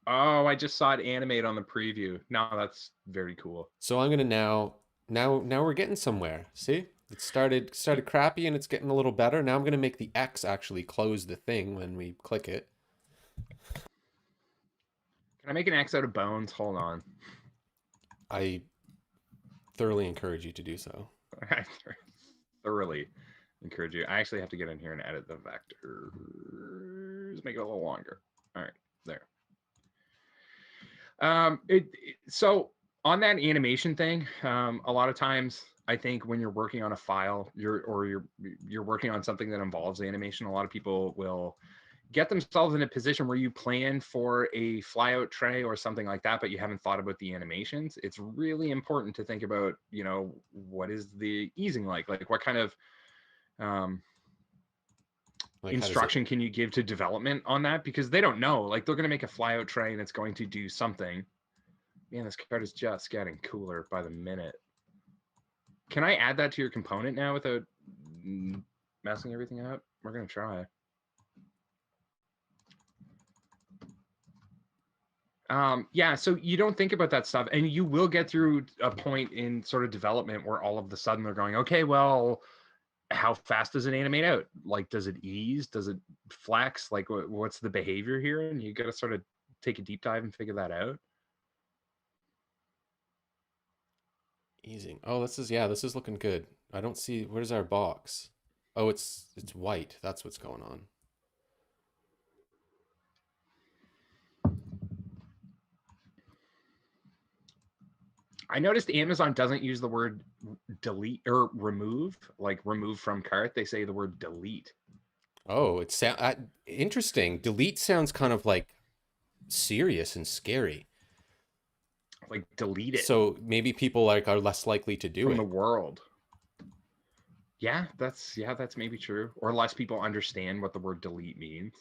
Speaker 2: Oh, I just saw it animate on the preview. Now that's very cool.
Speaker 1: So I'm gonna now we're getting somewhere. See, it started crappy and it's getting a little better. Now I'm gonna make the X actually close the thing when we click it.
Speaker 2: Can I make an X out of bones? Hold on.
Speaker 1: I thoroughly encourage you to do so.
Speaker 2: I thoroughly encourage you. I actually have to get in here and edit the vectors. Make it a little longer. All right, there. So On that animation thing, a lot of times I think when you're working on a file, you're working on something that involves animation, a lot of people will get themselves in a position where you plan for a flyout tray or something like that, but you haven't thought about the animations. It's really important to think about, you know, what is the easing like what kind of um,
Speaker 1: Like how does it?
Speaker 2: instruction can you give to development on that? Because they don't know. Like they're going to make a flyout tray and it's going to do something. Man, this card is just getting cooler by the minute. Can I add that to your component now without messing everything up? We're going to try. Yeah, so you don't think about that stuff, and you will get through a point in sort of development where all of a sudden they're going, okay, well, how fast does it animate out? Like, does it ease? Does it flex? Like, what's the behavior here? And you got to sort of take a deep dive and figure that out.
Speaker 1: Easing. Oh, this is looking good. I don't see, where's our box? Oh, it's white. That's what's going on.
Speaker 2: I noticed Amazon doesn't use the word delete or remove, like remove from cart. They say the word delete.
Speaker 1: Oh, interesting. Delete sounds kind of like serious and scary.
Speaker 2: Like delete it
Speaker 1: So maybe people like are less likely to do
Speaker 2: from the
Speaker 1: it.
Speaker 2: world. Yeah, that's maybe true. Or less people understand what the word delete means.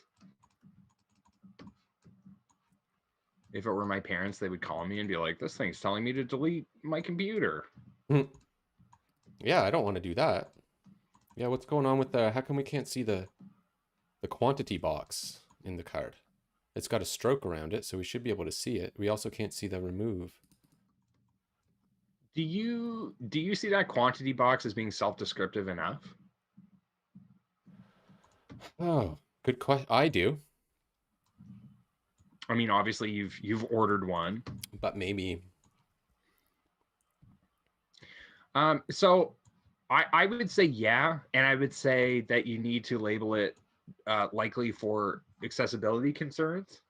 Speaker 2: If it were my parents, they would call me and be like, this thing's telling me to delete my computer.
Speaker 1: Yeah, I don't want to do that. Yeah, what's going on with how come we can't see the quantity box in the card? It's got a stroke around it, so we should be able to see it. We also can't see the remove.
Speaker 2: Do you see that quantity box as being self-descriptive enough?
Speaker 1: Oh, good question. I do,
Speaker 2: I mean, obviously you've ordered one.
Speaker 1: but maybe.
Speaker 2: So I would say yeah, and I would say that you need to label it likely for accessibility concerns.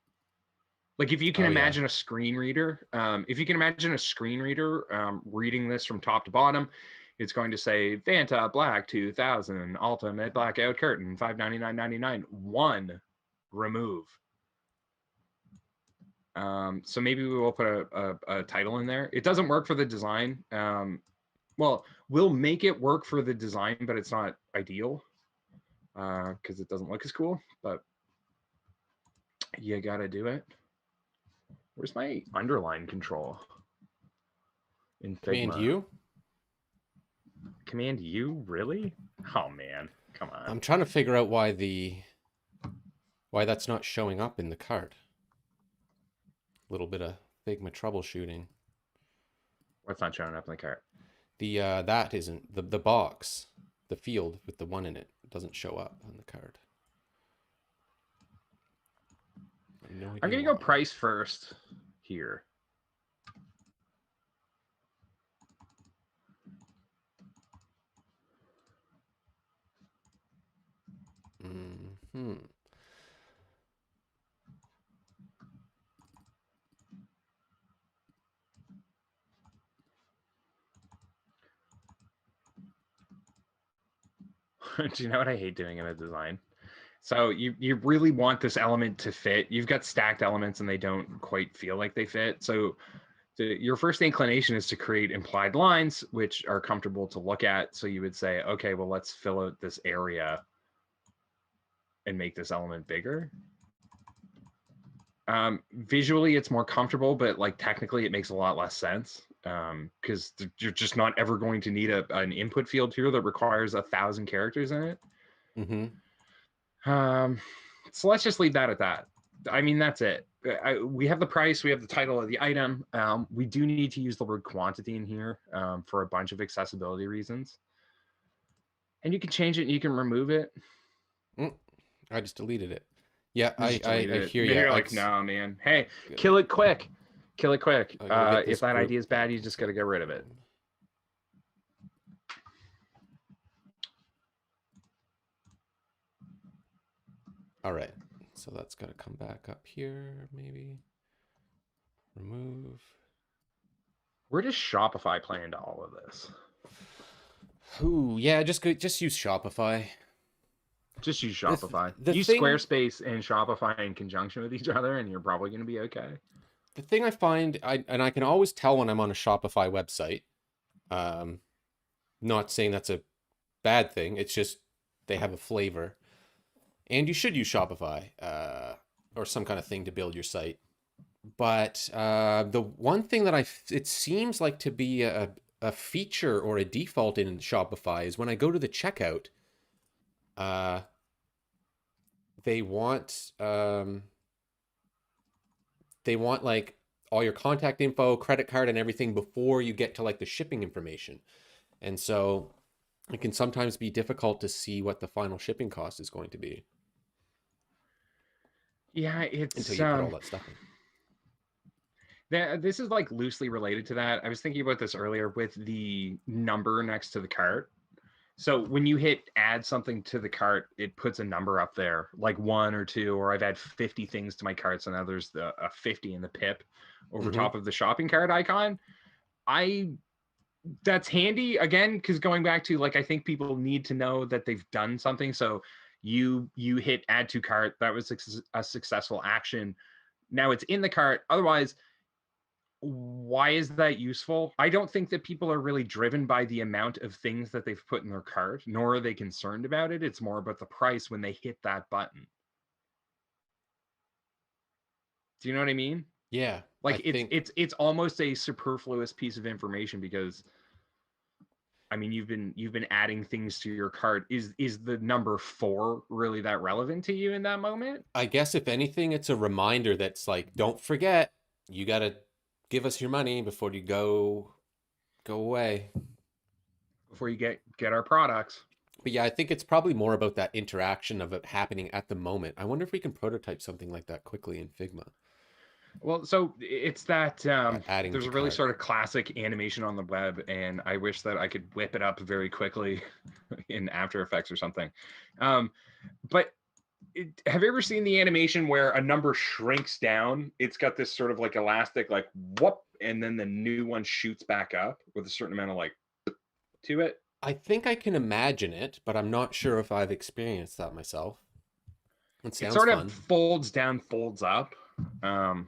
Speaker 2: Like if you can
Speaker 1: Oh yeah.
Speaker 2: imagine a screen reader, reading this from top to bottom, it's going to say Vanta Black 2000 Ultimate Blackout Curtain 599.99 one remove. So maybe we will put a title in there. It doesn't work for the design. Well, we'll make it work for the design, but it's not ideal because it doesn't look as cool. But you gotta do it. Where's my underline control in
Speaker 1: Command
Speaker 2: Figma?
Speaker 1: U.
Speaker 2: Command U, really? Oh man, come on.
Speaker 1: I'm trying to figure out why that's not showing up in the card. A little bit of Figma troubleshooting.
Speaker 2: What's not showing up in the cart?
Speaker 1: The that isn't the box, the field with the one in it doesn't show up on the card. I have no idea
Speaker 2: I'm gonna
Speaker 1: why.
Speaker 2: go price first here.
Speaker 1: Hmm.
Speaker 2: Do you know what I hate doing in a design? So you really want this element to fit. You've got stacked elements and they don't quite feel like they fit. So your first inclination is to create implied lines, which are comfortable to look at. So you would say, okay, well, let's fill out this area and make this element bigger. Visually, it's more comfortable, but like technically, it makes a lot less sense because you're just not ever going to need an input field here that requires 1,000 characters in it. So let's just leave that at that. I mean, that's it. We have the price, we have the title of the item. We do need to use the word quantity in here for a bunch of accessibility reasons. And you can change it and you can remove it.
Speaker 1: I just deleted it. Yeah, I hear
Speaker 2: Maybe
Speaker 1: you.
Speaker 2: you're like, no, man. Hey, kill it quick. Kill it quick. If that idea is bad, you just got to get rid of it.
Speaker 1: All right. So that's got to come back up here, maybe. Remove.
Speaker 2: Where does Shopify play into all of this?
Speaker 1: Ooh, yeah, just use Shopify.
Speaker 2: Just use
Speaker 1: The
Speaker 2: Shopify.
Speaker 1: the
Speaker 2: Use
Speaker 1: thing
Speaker 2: Squarespace and Shopify in conjunction with each other, and you're probably going to be okay.
Speaker 1: the thing I find, I can always tell when I'm on a Shopify website. Um, Not saying that's a bad thing. It's just they have a flavor, and you should use Shopify or some kind of thing to build your site. But the one thing that it seems like to be a feature or a default in Shopify is when I go to the checkout, uh, they want like all your contact info, credit card, and everything before you get to like the shipping information. And so it can sometimes be difficult to see what the final shipping cost is going to be
Speaker 2: Yeah,
Speaker 1: until
Speaker 2: it's
Speaker 1: you put all that stuff in.
Speaker 2: this is like loosely related to that. I was thinking about this earlier with the number next to the cart. So when you hit add something to the cart, it puts a number up there, like 1 or 2, or I've had 50 things to my cart, so now there's a 50 in the pip over
Speaker 1: Mm-hmm.
Speaker 2: top of the shopping cart icon. That's handy again, because going back to, like, I think people need to know that they've done something. So you hit add to cart, that was a successful action. Now it's in the cart. Otherwise, why is that useful? I don't think that people are really driven by the amount of things that they've put in their cart, nor are they concerned about it. It's more about the price when they hit that button. Do you know what I mean?
Speaker 1: Yeah, I
Speaker 2: Like, it's
Speaker 1: think
Speaker 2: it's it's almost a superfluous piece of information, because I mean, you've been adding things to your cart. Is the number 4 really that relevant to you in that moment?
Speaker 1: I guess if anything, it's a reminder that's like, don't forget, you gotta give us your money before you go away.
Speaker 2: Before you get our products.
Speaker 1: But yeah, I think it's probably more about that interaction of it happening at the moment. I wonder if we can prototype something like that quickly in Figma.
Speaker 2: Well, so it's that
Speaker 1: Adding
Speaker 2: there's
Speaker 1: to
Speaker 2: a really
Speaker 1: cart.
Speaker 2: sort of classic animation on the web, and I wish that I could whip it up very quickly in After Effects or something. But have you ever seen the animation where a number shrinks down? It's got this sort of like elastic, like whoop, and then the new one shoots back up with a certain amount of like to it.
Speaker 1: I think I can imagine it, but I'm not sure if I've experienced that myself. It
Speaker 2: It
Speaker 1: sounds
Speaker 2: sort of
Speaker 1: fun.
Speaker 2: folds down, folds up. Um,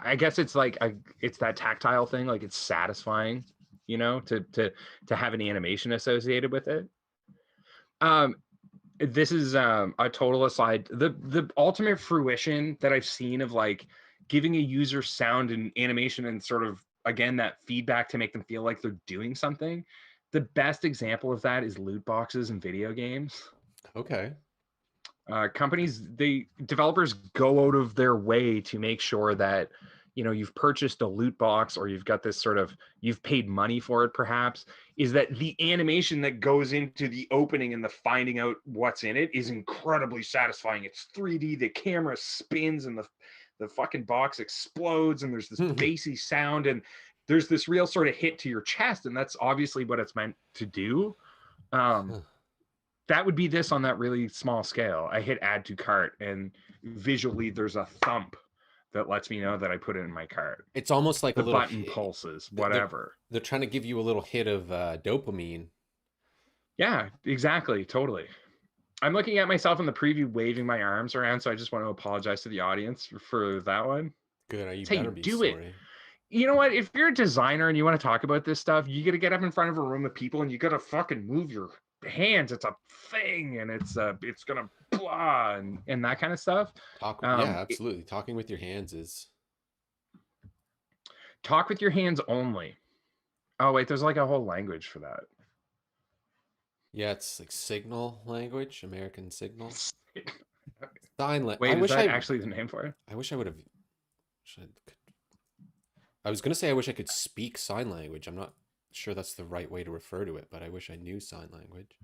Speaker 2: I guess it's like it's that tactile thing. Like, it's satisfying, to have an animation associated with it. Um, this is a total aside. The ultimate fruition that I've seen of, like, giving a user sound and animation and sort of, again, that feedback to make them feel like they're doing something. The best example of that is loot boxes in video games.
Speaker 1: Okay.
Speaker 2: Developers go out of their way to make sure that, you've purchased a loot box, or you've got this sort of, you've paid money for it, perhaps, is that the animation that goes into the opening and the finding out what's in it is incredibly satisfying. It's 3D, the camera spins, and the fucking box explodes, and there's this bassy sound, and there's this real sort of hit to your chest, and that's obviously what it's meant to do. That would be this on that really small scale. I hit add to cart, and visually there's a thump that lets me know that I put it in my cart.
Speaker 1: It's almost like a
Speaker 2: The
Speaker 1: little
Speaker 2: button pulses,
Speaker 1: they're
Speaker 2: whatever.
Speaker 1: they're trying to give you a little hit of dopamine.
Speaker 2: Yeah, exactly. Totally. I'm looking at myself in the preview waving my arms around, so I just want to apologize to the audience for that one.
Speaker 1: Good, you
Speaker 2: That's how
Speaker 1: better
Speaker 2: you
Speaker 1: be
Speaker 2: do it.
Speaker 1: sorry.
Speaker 2: You know what? If you're a designer and you want to talk about this stuff, you got to get up in front of a room of people, and you got to fucking move your hands. It's a thing, and it's gonna blah and that kind of stuff.
Speaker 1: Yeah, absolutely. Talking with your hands is
Speaker 2: Talk with your hands only. Oh wait, there's like a whole language for that.
Speaker 1: yeah, it's like signal language, American signal. Sign language.
Speaker 2: Wait, is that actually the name for it?
Speaker 1: I wish I would have. I was gonna say I wish I could speak sign language. I'm not sure that's the right way to refer to it, but I wish I knew sign language.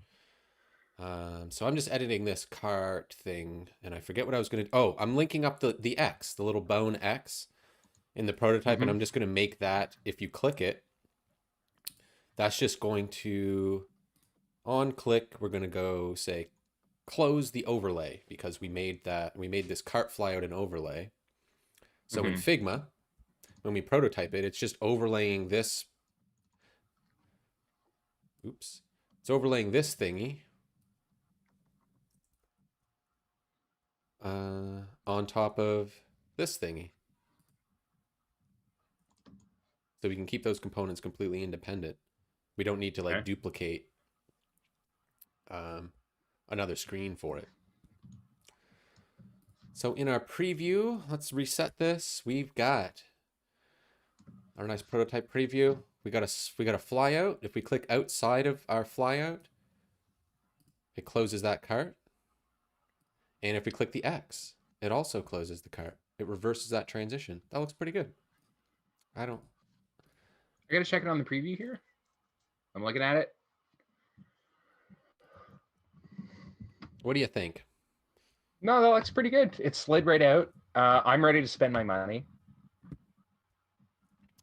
Speaker 1: So I'm just editing this cart thing, and I forget what I was gonna. Oh, I'm linking up the X, the little bone X, in the prototype, and I'm just gonna make that. If you click it, that's just going to, on click, we're gonna go say, close the overlay, because we made this cart flyout an overlay. So in Figma, when we prototype it. It's just overlaying this. Oops. It's overlaying this thingy on top of this thingy. So we can keep those components completely independent. We don't need to like duplicate another screen for it. So in our preview, let's reset this. We've got our nice prototype preview. We got a flyout. If we click outside of our flyout, it closes that cart. And if we click the X, it also closes the cart. It reverses that transition. That looks pretty good. I
Speaker 2: gotta check it on the preview here. I'm looking at it.
Speaker 1: What do you think?
Speaker 2: No, that looks pretty good. It slid right out. I'm ready to spend my money.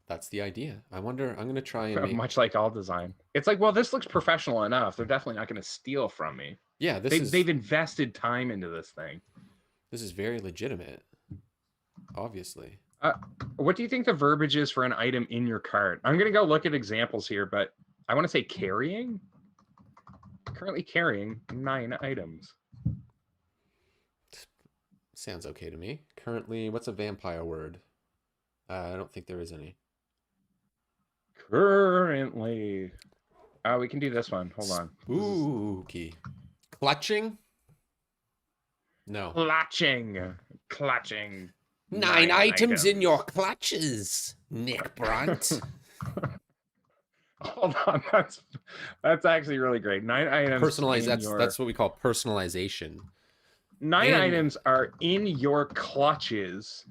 Speaker 1: That's the idea. I wonder, I'm going to try and make...
Speaker 2: Much like all design. It's like, well, this looks professional enough. They're definitely not going to steal from me.
Speaker 1: Yeah,
Speaker 2: they've invested time into this thing.
Speaker 1: This is very legitimate, obviously.
Speaker 2: What do you think the verbiage is for an item in your cart? I'm going to go look at examples here, but I want to say carrying. Currently carrying 9 items.
Speaker 1: Sounds okay to me. Currently, what's a vampire word? I don't think there is any.
Speaker 2: Currently. We can do this one. Hold on.
Speaker 1: Spooky. Clutching? No.
Speaker 2: Clutching.
Speaker 1: 9 items in your clutches, Nick Brunt.
Speaker 2: Hold on, that's actually really great. 9 items.
Speaker 1: Personalized. That's what we call personalization.
Speaker 2: 9 items are in your clutches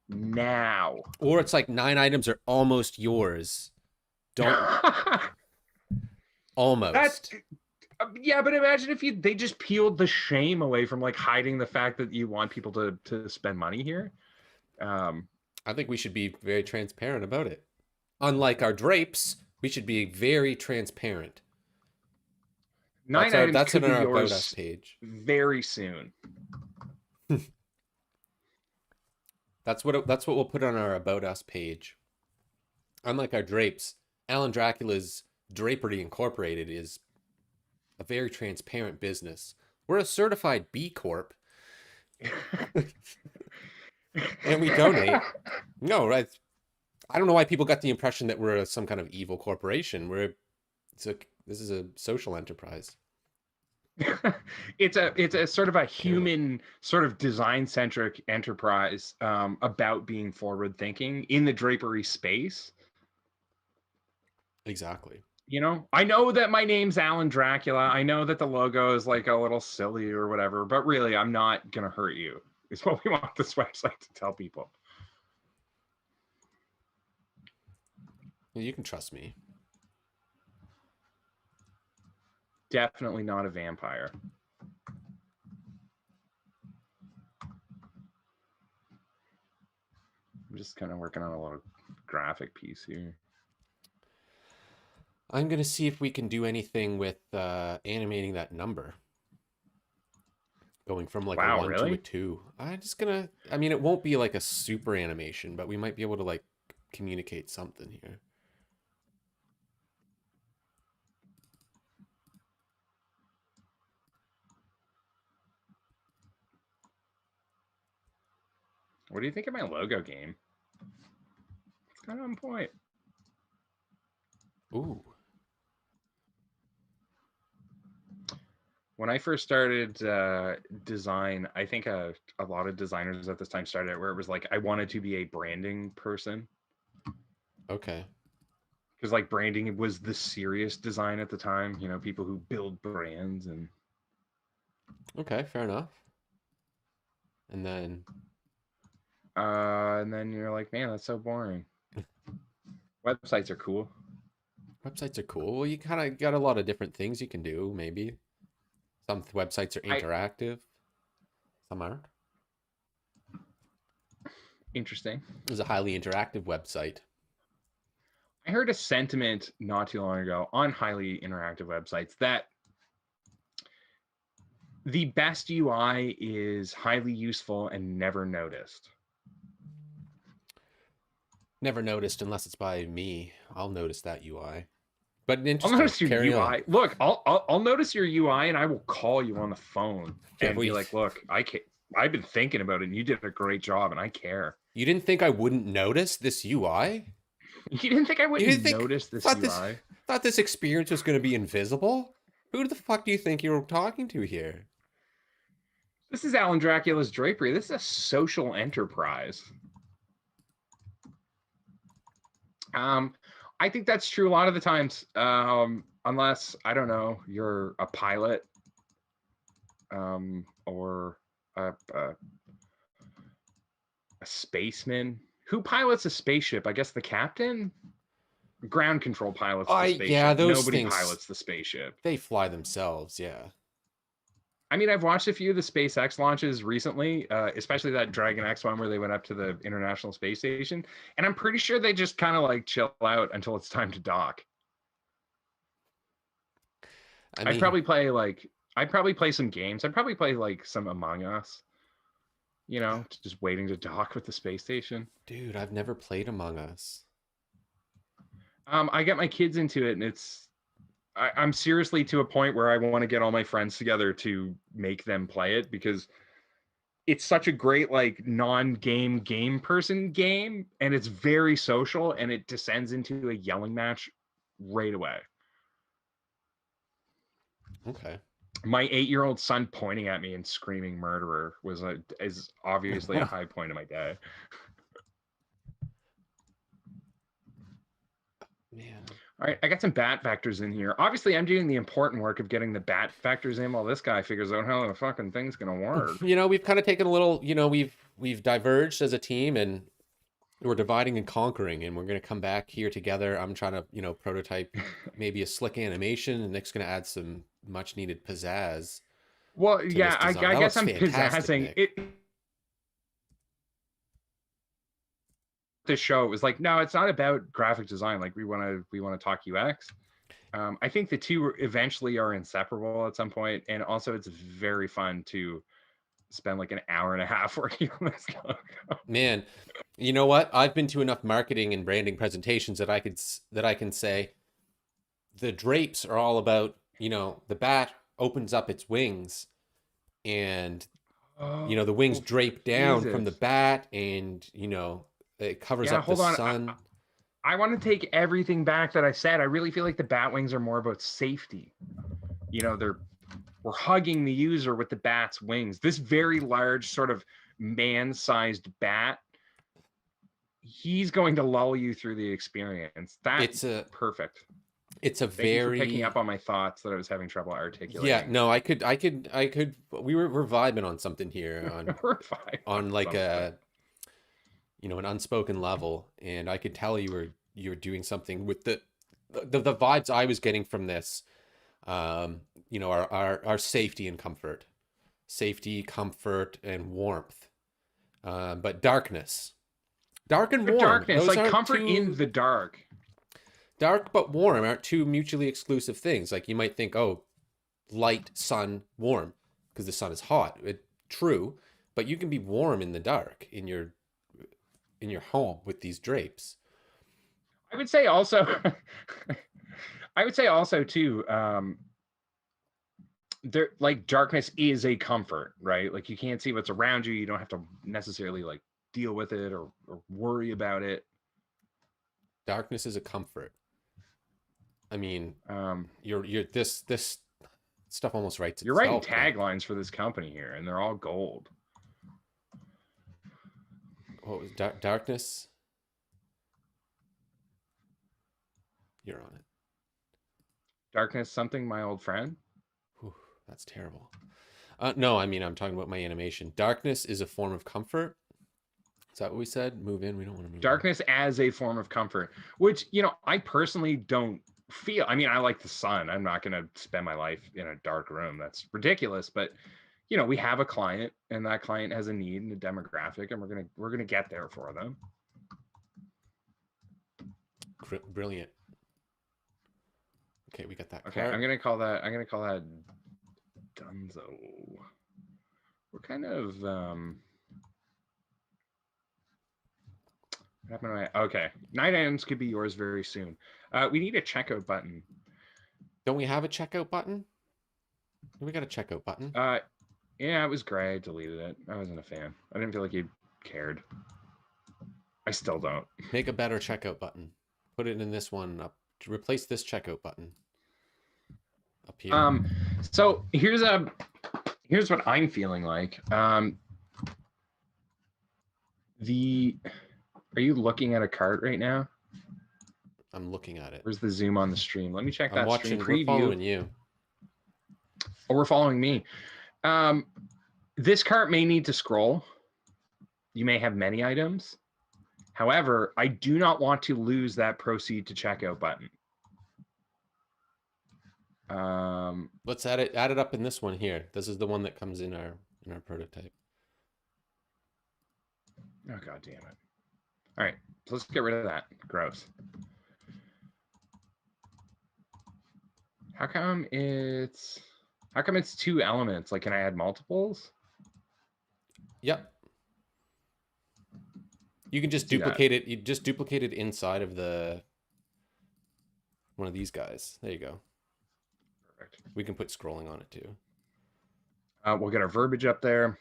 Speaker 2: now.
Speaker 1: Or it's like 9 items are almost yours. Don't. Almost.
Speaker 2: That's. Yeah, but imagine if they just peeled the shame away from like hiding the fact that you want people to spend money here.
Speaker 1: I think we should be very transparent about it. Unlike our drapes, we should be very transparent.
Speaker 2: 9 items
Speaker 1: that's
Speaker 2: could
Speaker 1: on our
Speaker 2: be
Speaker 1: About
Speaker 2: yours
Speaker 1: Us page.
Speaker 2: Very soon.
Speaker 1: That's what we'll put on our About Us page. Unlike our drapes, Alan Dracula's Drapery Incorporated is a very transparent business. We're a certified B Corp. And we donate. No, right? I don't know why people got the impression that we're some kind of evil corporation. This is a social enterprise.
Speaker 2: It's a sort of a human, sort of design-centric enterprise about being forward-thinking in the drapery space.
Speaker 1: Exactly.
Speaker 2: You know, I know that my name's Alan Dracula. I know that the logo is like a little silly or whatever, but really, I'm not gonna hurt you. Is what we want this website to tell people.
Speaker 1: You can trust me.
Speaker 2: Definitely not a vampire. I'm just kind of working on a little graphic piece here.
Speaker 1: I'm going to see if we can do anything with animating that number. Going from like a 1 to a 2. I'm just going to... I mean, it won't be like a super animation, but we might be able to like communicate something here.
Speaker 2: What do you think of my logo game? It's kind of on point.
Speaker 1: Ooh.
Speaker 2: When I first started design, I think a lot of designers at this time started where it was like, I wanted to be a branding person.
Speaker 1: Okay.
Speaker 2: Because like branding was the serious design at the time, you know, people who build brands and...
Speaker 1: Okay, fair enough. And then
Speaker 2: you're like, man, that's so boring. Websites are cool.
Speaker 1: Websites are cool. Well, you kind of got a lot of different things you can do, maybe. Some websites are interactive. Some aren't.
Speaker 2: Interesting.
Speaker 1: There's a highly interactive website.
Speaker 2: I heard a sentiment not too long ago on highly interactive websites that the best UI is highly useful and never noticed.
Speaker 1: Never noticed unless it's by me. I'll notice that UI. But
Speaker 2: I'll
Speaker 1: interesting.
Speaker 2: notice your
Speaker 1: Carry on.
Speaker 2: UI. Look, I'll notice your UI, and I will call you on the phone
Speaker 1: Yeah,
Speaker 2: and be like, "Look, I've been thinking about it, and you did a great job, and I care."
Speaker 1: you didn't think I wouldn't notice this UI?
Speaker 2: You didn't think I
Speaker 1: You didn't
Speaker 2: wouldn't
Speaker 1: think
Speaker 2: notice this
Speaker 1: thought this
Speaker 2: UI?
Speaker 1: thought this experience was going to be invisible? Who the fuck do you think you're talking to here?
Speaker 2: This is Alan Dracula's Drapery. This is a social enterprise. Um, I think that's true a lot of the times, unless, I don't know, you're a pilot, or a spaceman. Who pilots a spaceship? I guess the captain? Ground control pilots the
Speaker 1: Yeah,
Speaker 2: spaceship.
Speaker 1: those
Speaker 2: Nobody
Speaker 1: things
Speaker 2: pilots the spaceship.
Speaker 1: they fly themselves, yeah.
Speaker 2: I mean, I've watched a few of the SpaceX launches recently, especially that Dragon X one where they went up to the International Space Station, and I'm pretty sure they just kind of like chill out until it's time to dock.
Speaker 1: I
Speaker 2: I'd
Speaker 1: mean,
Speaker 2: probably play like I'd probably play some games. I'd probably play like some Among Us, just waiting to dock with the space station.
Speaker 1: dude, I've never played Among Us.
Speaker 2: I get my kids into it, and I'm seriously to a point where I want to get all my friends together to make them play it, because it's such a great like non-game game person game, and it's very social, and it descends into a yelling match right away.
Speaker 1: Okay.
Speaker 2: My 8-year-old son pointing at me and screaming murderer is obviously a high point of my day.
Speaker 1: Man.
Speaker 2: All right, I got some bat vectors in here. Obviously, I'm doing the important work of getting the bat vectors in while this guy figures out how the fucking thing's gonna work.
Speaker 1: We've kind of taken a little, we've diverged as a team and we're dividing and conquering, and we're going to come back here together. I'm trying to, prototype maybe a slick animation, and Nick's going to add some much needed pizzazz
Speaker 2: Well,
Speaker 1: to this
Speaker 2: yeah, I
Speaker 1: design. That
Speaker 2: guess
Speaker 1: looks
Speaker 2: I'm
Speaker 1: fantastic,
Speaker 2: pizzazzing
Speaker 1: Nick.
Speaker 2: it. This show, it was like, no, it's not about graphic design. Like, we want to talk UX. I think the two eventually are inseparable at some point, and also it's very fun to spend like an hour and a half working on this logo.
Speaker 1: Man, you know what? I've been to enough marketing and branding presentations that I can say the drapes are all about, the bat opens up its wings and
Speaker 2: Oh,
Speaker 1: the wings drape down from the
Speaker 2: Jesus.
Speaker 1: bat, and it covers
Speaker 2: Yeah,
Speaker 1: up the
Speaker 2: hold on.
Speaker 1: sun.
Speaker 2: I want to take everything back that I said. I really feel like the bat wings are more about safety. We're hugging the user with the bat's wings. This very large, sort of man-sized bat, he's going to lull you through the experience.
Speaker 1: It's a
Speaker 2: Perfect.
Speaker 1: it's a
Speaker 2: Thank you for picking
Speaker 1: very
Speaker 2: up on my thoughts that I was having trouble
Speaker 1: yeah,
Speaker 2: articulating.
Speaker 1: no, I could we're vibing on something here
Speaker 2: We're fine on
Speaker 1: on like
Speaker 2: something.
Speaker 1: an unspoken level, and I could tell you were doing something with the vibes I was getting from this. Our safety and comfort, and warmth, but dark and warm.
Speaker 2: Darkness,
Speaker 1: Those
Speaker 2: like
Speaker 1: aren't
Speaker 2: comfort in
Speaker 1: two
Speaker 2: the dark.
Speaker 1: dark but warm aren't two mutually exclusive things. Like you might think, oh, light, sun, warm, because the sun is hot. True, but you can be warm in the dark in your home with these drapes.
Speaker 2: I would say also, I would say also too, there, like, darkness is a comfort, right? Like, you can't see what's around you. You don't have to necessarily like deal with it or worry about it.
Speaker 1: Darkness is a comfort. I mean,
Speaker 2: Um,
Speaker 1: you're this stuff almost writes
Speaker 2: you're writing
Speaker 1: itself, Nick.
Speaker 2: taglines for this company here, and they're all gold.
Speaker 1: What was darkness? You're on it.
Speaker 2: Darkness, something, my old friend.
Speaker 1: Whew, that's terrible. No, I mean I'm talking about my animation. Darkness is a form of comfort. Is that what we said? Move in. We don't want to move
Speaker 2: Darkness as a form of comfort, which, I personally don't feel. I mean, I like the sun. I'm not going to spend my life in a dark room. That's ridiculous. But, we have a client, and that client has a need and a demographic, and we're gonna get there for them.
Speaker 1: in. Brilliant. Okay, we got that.
Speaker 2: Okay, I'm gonna call that Dunzo. We're kind of What happened to my, okay. 9 items could be yours very soon. We need a checkout button.
Speaker 1: Don't we have a checkout button? We got a checkout button.
Speaker 2: Yeah, it was gray. I deleted it. I wasn't a fan. I didn't feel like you cared. I still don't.
Speaker 1: Make a better checkout button. Put it in this one up. Replace this checkout button up here.
Speaker 2: So here's what I'm feeling like. Are you looking at a cart right now?
Speaker 1: I'm looking at it.
Speaker 2: Where's the zoom on the stream? Let me check that
Speaker 1: watching,
Speaker 2: stream preview.
Speaker 1: we're following you.
Speaker 2: Oh, we're following me. This cart may need to scroll. You may have many items. However, I do not want to lose that proceed to checkout button.
Speaker 1: Let's add it up in this one here. This is the one that comes in our prototype.
Speaker 2: Oh, God damn it. All right, so let's get rid of that. Gross. How come it's 2 elements? Like, can I add multiples?
Speaker 1: Yep. You can just duplicate it. You just duplicate it inside of one of these guys. There you go.
Speaker 2: Perfect.
Speaker 1: We can put scrolling on it too.
Speaker 2: We'll get our verbiage up there.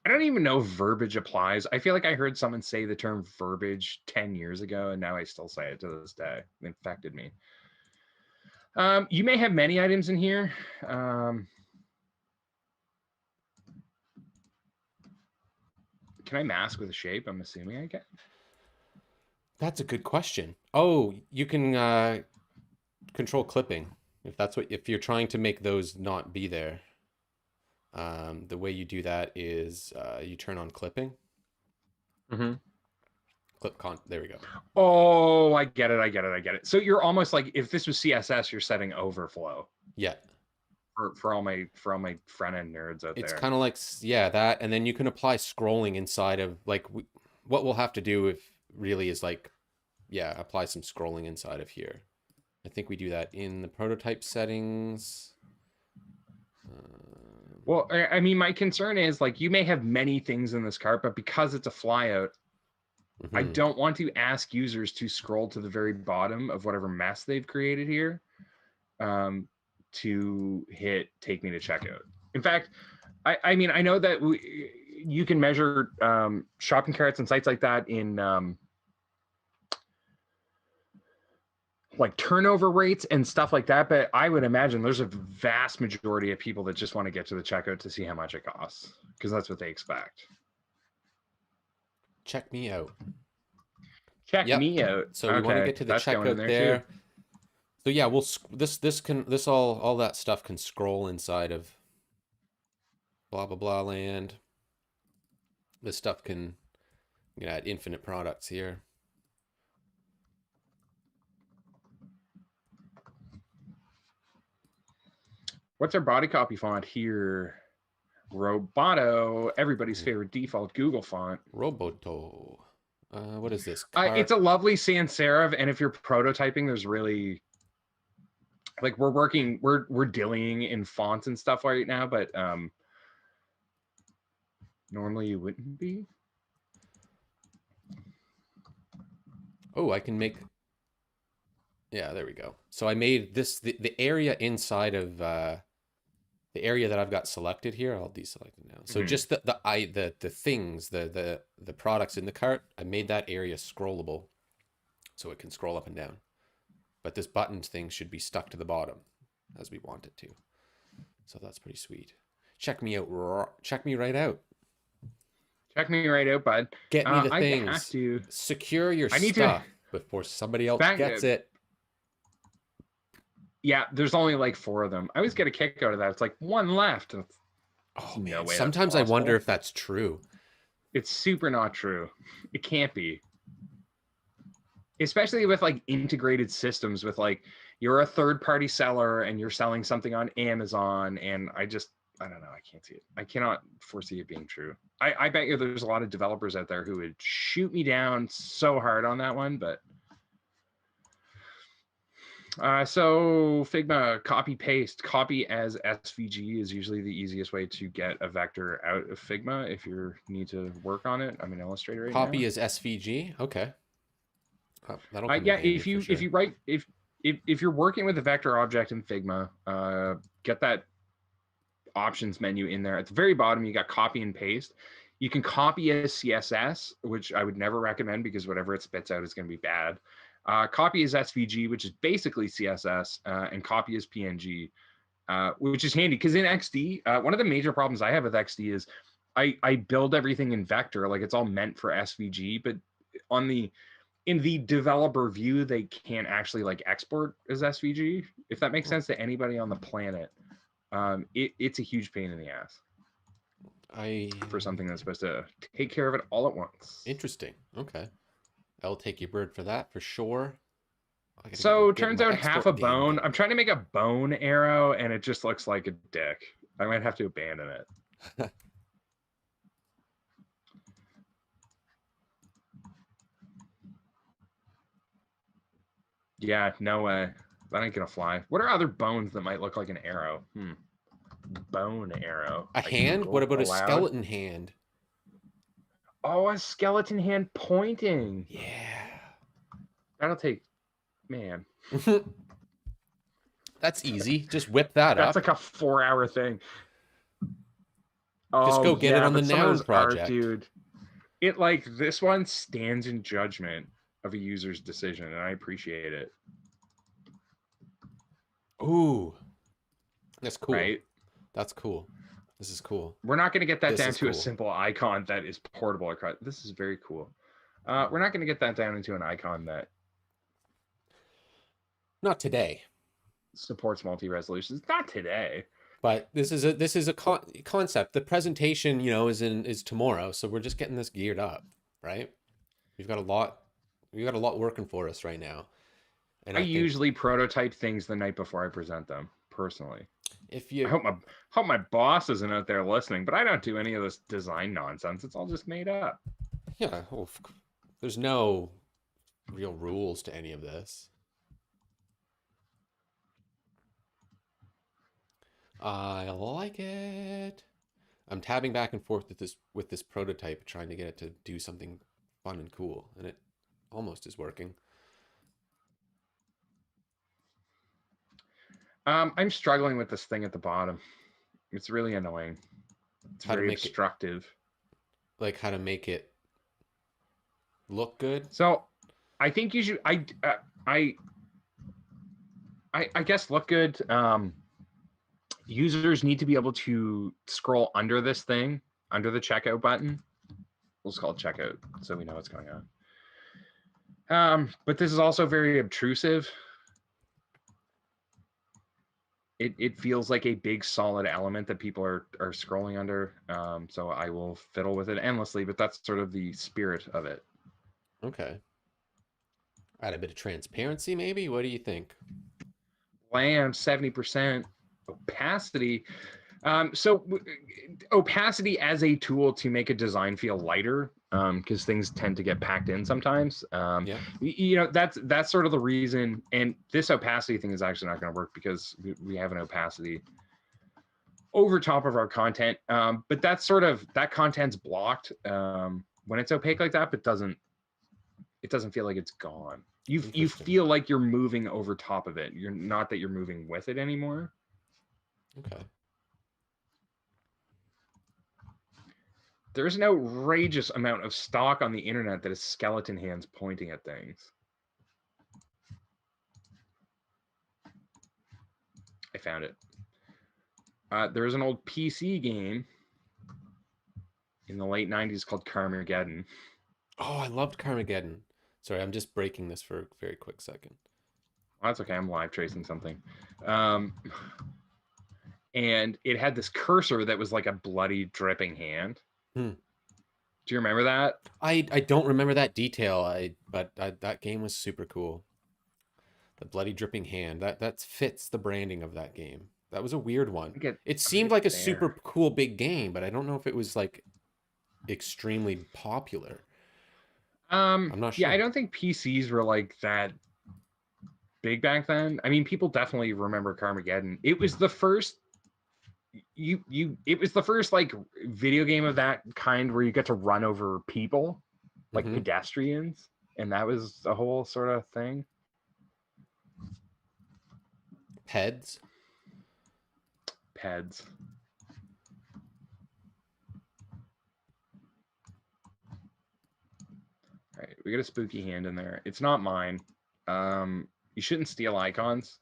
Speaker 2: I don't even know if verbiage applies. I feel like I heard someone say the term verbiage 10 years ago, and now I still say it to this day. It infected me. You may have many items in here. Can I mask with a shape? I'm assuming I can.
Speaker 1: That's a good question. Oh, you can control clipping if you're trying to make those not be there. The way you do that is you turn on clipping.
Speaker 2: Mm-hmm.
Speaker 1: There we go.
Speaker 2: Oh, I get it. So you're almost like, if this was CSS, you're setting overflow.
Speaker 1: Yeah.
Speaker 2: For all my front end nerds out there.
Speaker 1: It's kind of like, yeah, that, and then you can apply scrolling inside of, like, what we'll have to do if really is like, yeah, apply some scrolling inside of here. I think we do that in the prototype settings.
Speaker 2: Well, I mean, my concern is, like, you may have many things in this cart, but because it's a flyout, I don't want to ask users to scroll to the very bottom of whatever mess they've created here to hit take me to checkout. In fact, I mean, I know that you can measure shopping carts and sites like that in like turnover rates and stuff like that, but I would imagine there's a vast majority of people that just want to get to the checkout to see how much it costs, because that's what they expect.
Speaker 1: Check me out.
Speaker 2: Check me out.
Speaker 1: So we want to get to the checkout there. So yeah, this all that stuff can scroll inside of blah blah blah land. This stuff can, you know, add infinite products here.
Speaker 2: What's our body copy font here? Roboto, everybody's favorite default Google font.
Speaker 1: Roboto. What is this?
Speaker 2: It's a lovely sans serif, and if you're prototyping, there's really, like, we're dillying in fonts and stuff right now, but normally you wouldn't be.
Speaker 1: Oh, I can make. Yeah, there we go. So I made this the area inside of the area that I've got selected here. I'll deselect it now. So just the things, the products in the cart, I made that area scrollable, so it can scroll up and down. But this buttons thing should be stuck to the bottom, as we want it to. So that's pretty sweet. Check me out. Check me right out.
Speaker 2: Check me right out, bud.
Speaker 1: Get me the things.
Speaker 2: I have to
Speaker 1: secure your stuff before somebody else gets it.
Speaker 2: Yeah, there's only like 4 of them. I always get a kick out of that. It's like 1 left.
Speaker 1: Oh man, sometimes I wonder if that's true.
Speaker 2: It's super not true. It can't be. Especially with like integrated systems, with like you're a third-party seller and you're selling something on Amazon, and I don't know. I can't see it. I cannot foresee it being true. I bet you there's a lot of developers out there who would shoot me down so hard on that one, but So Figma copy paste. Copy as SVG is usually the easiest way to get a vector out of Figma if you need to work on it. I'm in Illustrator right
Speaker 1: Copy
Speaker 2: now.
Speaker 1: is SVG. Okay. That'll come in
Speaker 2: Yeah,
Speaker 1: handy for sure.
Speaker 2: if you write if you're working with a vector object in Figma, get that options menu in there. At the very bottom, you got copy and paste. You can copy as CSS, which I would never recommend because whatever it spits out is going to be bad. Copy as SVG, which is basically CSS, and copy as PNG, which is handy because in XD, one of the major problems I have with XD is I build everything in vector, like it's all meant for SVG, but in the developer view, they can't actually like export as SVG, if that makes sense to anybody on the planet. It's a huge pain in the ass for something that's supposed to take care of it all at once.
Speaker 1: Interesting. Okay. I'll take your bird for that for sure.
Speaker 2: So turns out half a bone. I'm trying to make a bone arrow and it just looks like a dick. I might have to abandon it. Yeah, no way. That ain't gonna fly. What are other bones that might look like an arrow? Bone arrow.
Speaker 1: A hand? What about a skeleton hand?
Speaker 2: Oh, a skeleton hand pointing.
Speaker 1: Yeah.
Speaker 2: That'll take, man.
Speaker 1: That's easy. Just whip that
Speaker 2: That's
Speaker 1: up.
Speaker 2: like a 4-hour thing.
Speaker 1: Just go get it on the noun project.
Speaker 2: Dude. It like this one stands in judgment of a user's decision, and I appreciate it.
Speaker 1: Ooh. That's cool.
Speaker 2: Right?
Speaker 1: That's cool. This is cool.
Speaker 2: We're not going to get that down to a simple icon that is portable across. This is very cool. We're not going to get that down into an icon that
Speaker 1: not today
Speaker 2: supports multi-resolutions. Not today.
Speaker 1: But this is a concept. The presentation, you know, is tomorrow, so we're just getting this geared up, right? We've got a lot working for us right now. And
Speaker 2: I usually prototype things the night before I present them, personally.
Speaker 1: If you
Speaker 2: I hope my boss isn't out there listening, but I don't do any of this design nonsense. It's all just made up.
Speaker 1: Yeah, well, there's no real rules to any of this. I like it. I'm tabbing back and forth with this prototype, trying to get it to do something fun and cool, and it almost is working.
Speaker 2: I'm struggling with this thing at the bottom. It's really annoying. It's very obstructive.
Speaker 1: Like how to make it look good.
Speaker 2: So, I think you should. I guess look good. Users need to be able to scroll under this thing, under the checkout button. We'll just call it checkout so we know what's going on. But this is also very obtrusive. It feels like a big solid element that people are scrolling under. So I will fiddle with it endlessly, but that's sort of the spirit of it.
Speaker 1: Okay. Add a bit of transparency, maybe? What do you think?
Speaker 2: Land 70%. Opacity. So opacity as a tool to make a design feel lighter, because things tend to get packed in sometimes.
Speaker 1: Yeah.
Speaker 2: You know, that's sort of the reason. And this opacity thing is actually not going to work because we have an opacity over top of our content. But that's sort of, that content's blocked when it's opaque like that, but it doesn't feel like it's gone. You feel like you're moving over top of it. You're not that you're moving with it anymore.
Speaker 1: Okay.
Speaker 2: There's an outrageous amount of stock on the internet that is skeleton hands pointing at things. I found it. There was an old PC game in the late 90s called Carmageddon.
Speaker 1: Oh, I loved Carmageddon. Sorry, I'm just breaking this for a very quick second.
Speaker 2: Oh, that's okay. I'm live tracing something. And it had this cursor that was like a bloody dripping hand. Do you remember that?
Speaker 1: I don't remember that detail. But that game was super cool. The bloody dripping hand. That fits the branding of that game. That was a weird one. It seemed like a super cool big game, but I don't know if it was like extremely popular. I'm not sure.
Speaker 2: Yeah, I don't think PCs were like that big back then. I mean, people definitely remember Carmageddon. It was the first it was the first like video game of that kind where you get to run over people like pedestrians, and that was a whole sort of thing.
Speaker 1: Peds.
Speaker 2: Peds. All right, we got a spooky hand in there. It's not mine. You shouldn't steal icons.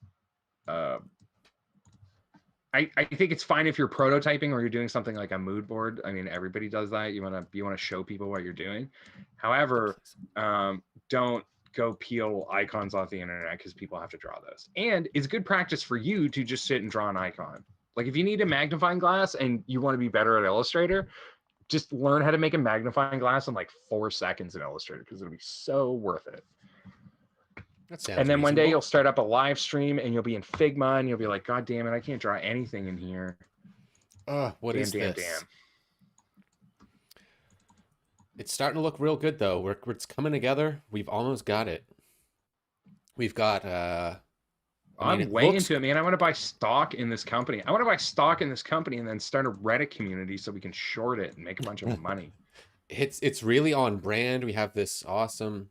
Speaker 2: I think it's fine if you're prototyping or you're doing something like a mood board. I mean, everybody does that. You wanna show people what you're doing. However, don't go peel icons off the internet because people have to draw those. And it's good practice for you to just sit and draw an icon. Like if you need a magnifying glass and you want to be better at Illustrator, just learn how to make a magnifying glass in like 4 seconds in Illustrator because it'll be so worth it.
Speaker 1: That sounds
Speaker 2: and then
Speaker 1: reasonable.
Speaker 2: One day you'll start up a live stream and you'll be in Figma and you'll be like, God damn it, I can't draw anything in here.
Speaker 1: What is this? It's starting to look real good though. It's coming together. We've almost got it. We've got
Speaker 2: I'm way into it, man. I want to buy stock in this company. I want to buy stock in this company and then start a Reddit community so we can short it and make a bunch of money.
Speaker 1: It's really on brand. We have this awesome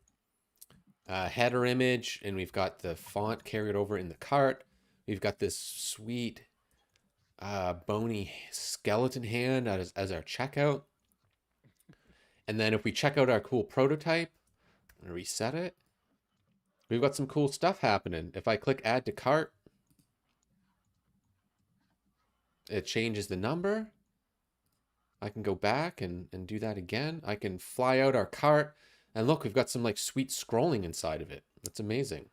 Speaker 1: header image, and we've got the font carried over in the cart. We've got this sweet bony skeleton hand as our checkout. And then if we check out our cool prototype and reset it, we've got some cool stuff happening. If I click add to cart, it changes the number. I can go back and do that again. I can fly out our cart, and look, we've got some like sweet scrolling inside of it. That's amazing.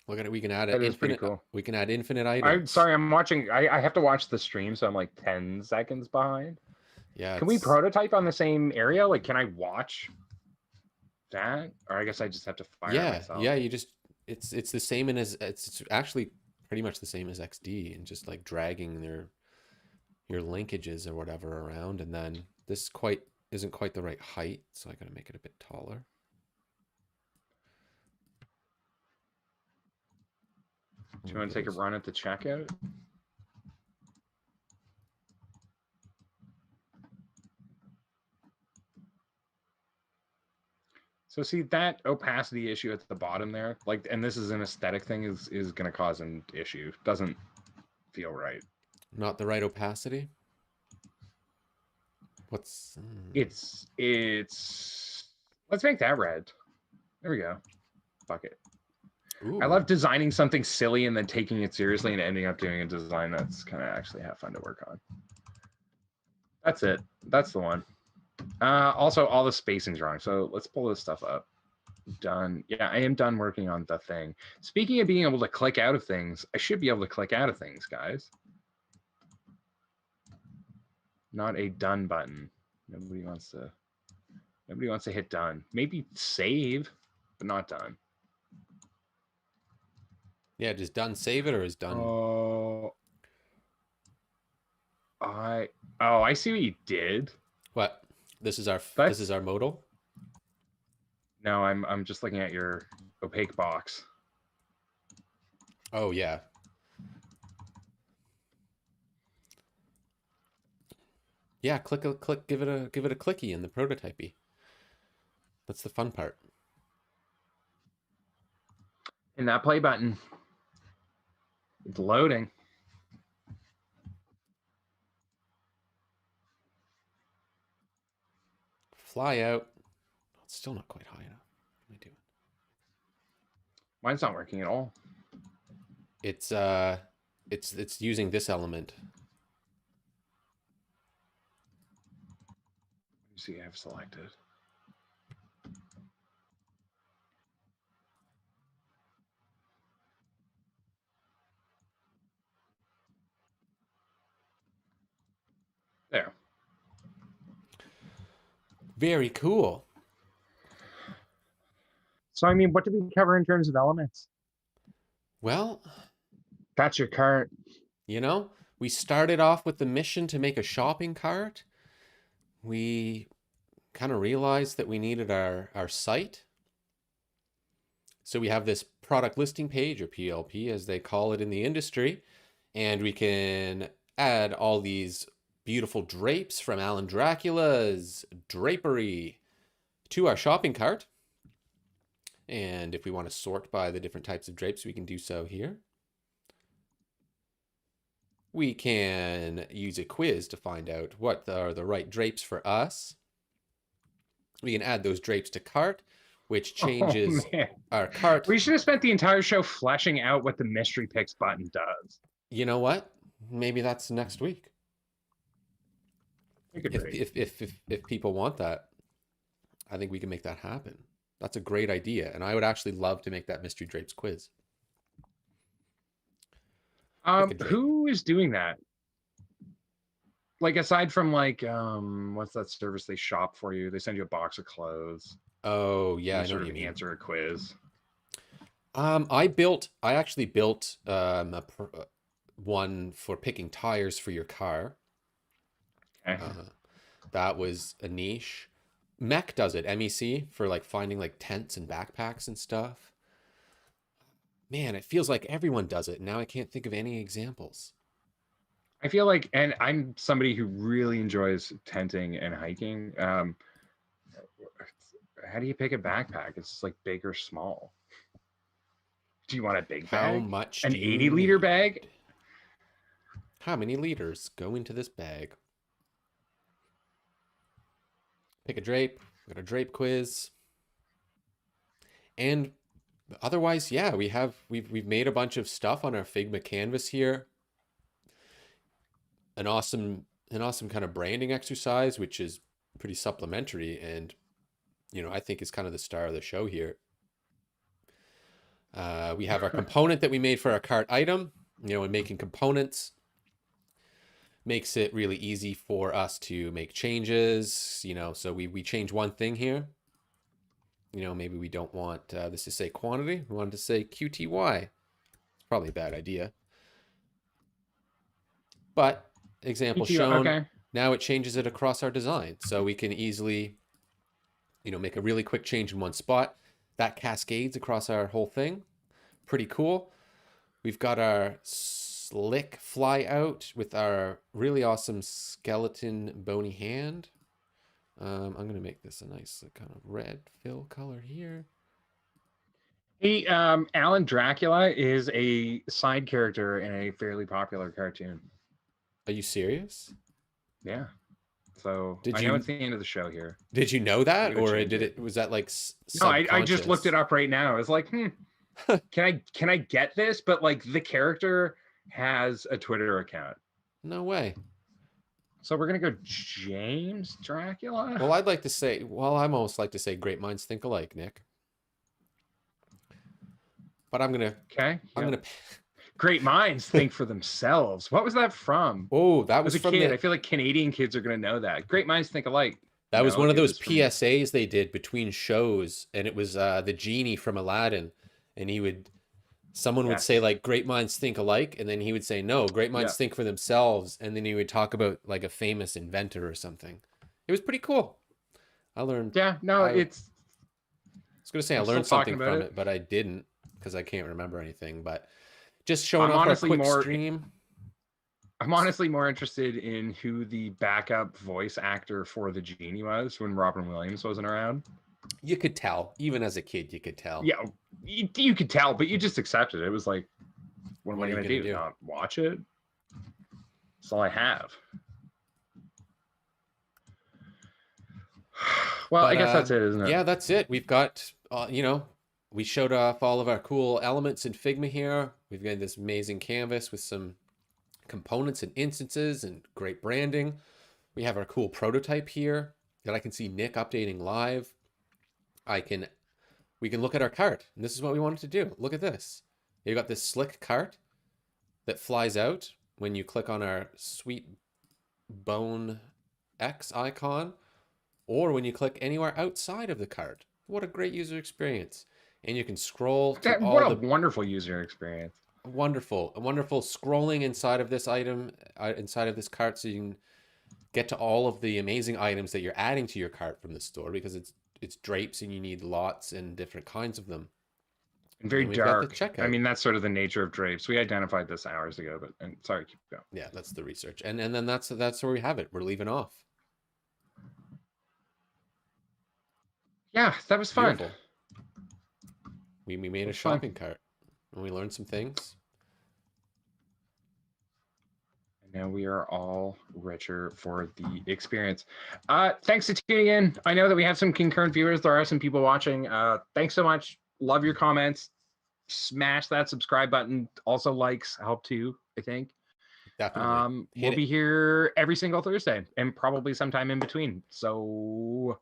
Speaker 1: Look at it. We can add infinite. Cool. We can add infinite items.
Speaker 2: I'm sorry, I'm watching. I have to watch the stream, so I'm like 10 seconds behind.
Speaker 1: Yeah.
Speaker 2: Can we prototype on the same area? Like, can I watch that? Or I guess I just have to fire it myself.
Speaker 1: Yeah. You just it's the same as it's actually pretty much the same as XD, and just like dragging your linkages or whatever around, and then this isn't quite the right height, so I gotta make it a bit taller.
Speaker 2: Do you want to take a run at the checkout? So see that opacity issue at the bottom there, like, and this is an aesthetic thing, is going to cause an issue. Doesn't feel right.
Speaker 1: Not the right opacity. What's
Speaker 2: it's let's make that red. There we go. Fuck it. Ooh. I love designing something silly and then taking it seriously and ending up doing a design that's kind of actually have fun to work on. That's it. That's the one. Also, all the spacing's wrong, so let's pull this stuff up. Done. Yeah, I am done working on the thing. Speaking of being able to click out of things, I should be able to click out of things, guys. Not a done button. Nobody wants to hit done. Maybe save, but not done.
Speaker 1: Yeah, does done save it or is done?
Speaker 2: I see what you did.
Speaker 1: What? This is our modal?
Speaker 2: No, I'm just looking at your opaque box.
Speaker 1: Oh yeah. Yeah, click, give it a clicky in the prototypey. That's the fun part.
Speaker 2: And that play button. It's loading.
Speaker 1: Fly out. It's still not quite high enough. What am I doing?
Speaker 2: Mine's not working at all.
Speaker 1: It's using this element.
Speaker 2: See, I've selected. There.
Speaker 1: Very cool.
Speaker 2: So, I mean, what did we cover in terms of elements?
Speaker 1: Well,
Speaker 2: that's your cart.
Speaker 1: You know, we started off with the mission to make a shopping cart. We kind of realized that we needed our site. So we have this product listing page, or PLP as they call it in the industry, and we can add all these beautiful drapes from Alan Dracula's drapery to our shopping cart. And if we want to sort by the different types of drapes, we can do so here. We can use a quiz to find out what are the right drapes for us. We can add those drapes to cart, which changes our cart.
Speaker 2: We should have spent the entire show fleshing out what the mystery picks button does.
Speaker 1: You know what? Maybe that's next week. If people want that, I think we can make that happen. That's a great idea, and I would actually love to make that mystery drapes quiz.
Speaker 2: Who is doing that? Like, aside from like, what's that service they shop for you? They send you a box of clothes.
Speaker 1: Oh yeah,
Speaker 2: I know what you mean. Answer a quiz.
Speaker 1: I actually built one for picking tires for your car.
Speaker 2: Okay.
Speaker 1: That was a niche. MEC does it, MEC, for like finding like tents and backpacks and stuff. Man, it feels like everyone does it. Now I can't think of any examples.
Speaker 2: I feel like, and I'm somebody who really enjoys tenting and hiking. How do you pick a backpack? It's like big or small. Do you want a big bag?
Speaker 1: How much?
Speaker 2: An 80-liter bag?
Speaker 1: How many liters go into this bag? Pick a drape. We got a drape quiz. And otherwise, yeah, we've made a bunch of stuff on our Figma canvas here. An awesome kind of branding exercise, which is pretty supplementary, and I think is kind of the star of the show here. We have our component that we made for our cart item. And making components makes it really easy for us to make changes. So we change one thing here. Maybe we don't want this to say quantity. We want it to say QTY. It's probably a bad idea. But example shown. Okay. Now it changes it across our design. So we can easily, make a really quick change in one spot. That cascades across our whole thing. Pretty cool. We've got our slick fly out with our really awesome skeleton bony hand. I'm going to make this a nice kind of red fill color here.
Speaker 2: Hey, Alan Dracula is a side character in a fairly popular cartoon.
Speaker 1: Are you serious?
Speaker 2: Yeah. So I know it's the end of the show here.
Speaker 1: Did you know that, or was that like?
Speaker 2: No, I just looked it up right now. I was like, can I get this? But like the character has a Twitter account.
Speaker 1: No way.
Speaker 2: So we're gonna go James Dracula.
Speaker 1: Well, I'd almost like to say great minds think alike, Nick. But I'm gonna.
Speaker 2: Okay. I'm gonna. Great minds think for themselves. What was that from?
Speaker 1: Oh, that was from
Speaker 2: kid. I feel like Canadian kids are going to know that. Great minds think alike.
Speaker 1: That was one of those PSAs they did between shows, and it was the genie from Aladdin, and someone would say like great minds think alike, and then he would say no, great minds think for themselves, and then he would talk about like a famous inventor or something. It was pretty cool. I learned.
Speaker 2: Yeah, no, I was
Speaker 1: going to say I learned something from it, but I didn't because I can't remember anything, but. Just showing off our quick stream.
Speaker 2: I'm honestly more interested in who the backup voice actor for the genie was when Robin Williams wasn't around.
Speaker 1: You could tell, even as a kid, you could tell.
Speaker 2: Yeah, you could tell, but you just accepted it. It was like, what am I going to do? Not watch it? That's all I have. Well, I guess that's it, isn't it?
Speaker 1: Yeah, that's it. We've got, we showed off all of our cool elements in Figma here. We've got this amazing canvas with some components and instances and great branding. We have our cool prototype here that I can see Nick updating live. We can look at our cart, and this is what we wanted to do. Look at this. You've got this slick cart that flies out when you click on our sweet bone X icon, or when you click anywhere outside of the cart. What a great user experience. And you can scroll to
Speaker 2: what a wonderful user experience.
Speaker 1: Wonderful. A wonderful scrolling inside of this item, inside of this cart, so you can get to all of the amazing items that you're adding to your cart from the store, because it's drapes and you need lots and different kinds of them.
Speaker 2: And very
Speaker 1: And we've got the
Speaker 2: dark. I
Speaker 1: checkout.
Speaker 2: mean, that's sort of the nature of drapes. We identified this hours ago, but and sorry, keep going.
Speaker 1: Yeah, that's the research. And then that's where we have it. We're leaving off.
Speaker 2: Yeah, that was fun.
Speaker 1: Beautiful. We made a
Speaker 2: Fun.
Speaker 1: shopping cart and we learned some things.
Speaker 2: And now we are all richer for the experience. Thanks for tuning in. I know that we have some concurrent viewers. There are some people watching. Thanks so much. Love your comments. Smash that subscribe button. Also, likes help too, I think.
Speaker 1: Definitely.
Speaker 2: We'll be here every single Thursday and probably sometime in between. So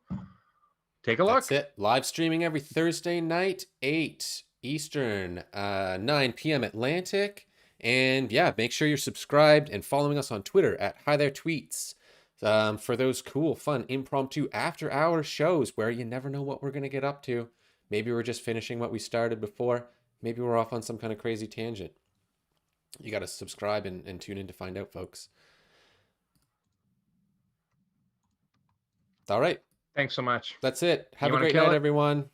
Speaker 2: take a look.
Speaker 1: That's it. Live streaming every Thursday night, 8 Eastern, 9 p.m. Atlantic. And yeah, make sure you're subscribed and following us on Twitter at Hi There Tweets for those cool, fun, impromptu after-hour shows where you never know what we're going to get up to. Maybe we're just finishing what we started before. Maybe we're off on some kind of crazy tangent. You got to subscribe and tune in to find out, folks. All right.
Speaker 2: Thanks so much.
Speaker 1: That's it. Have a great night, everyone.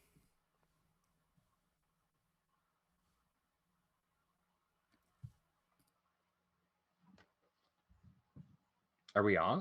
Speaker 2: Are we on?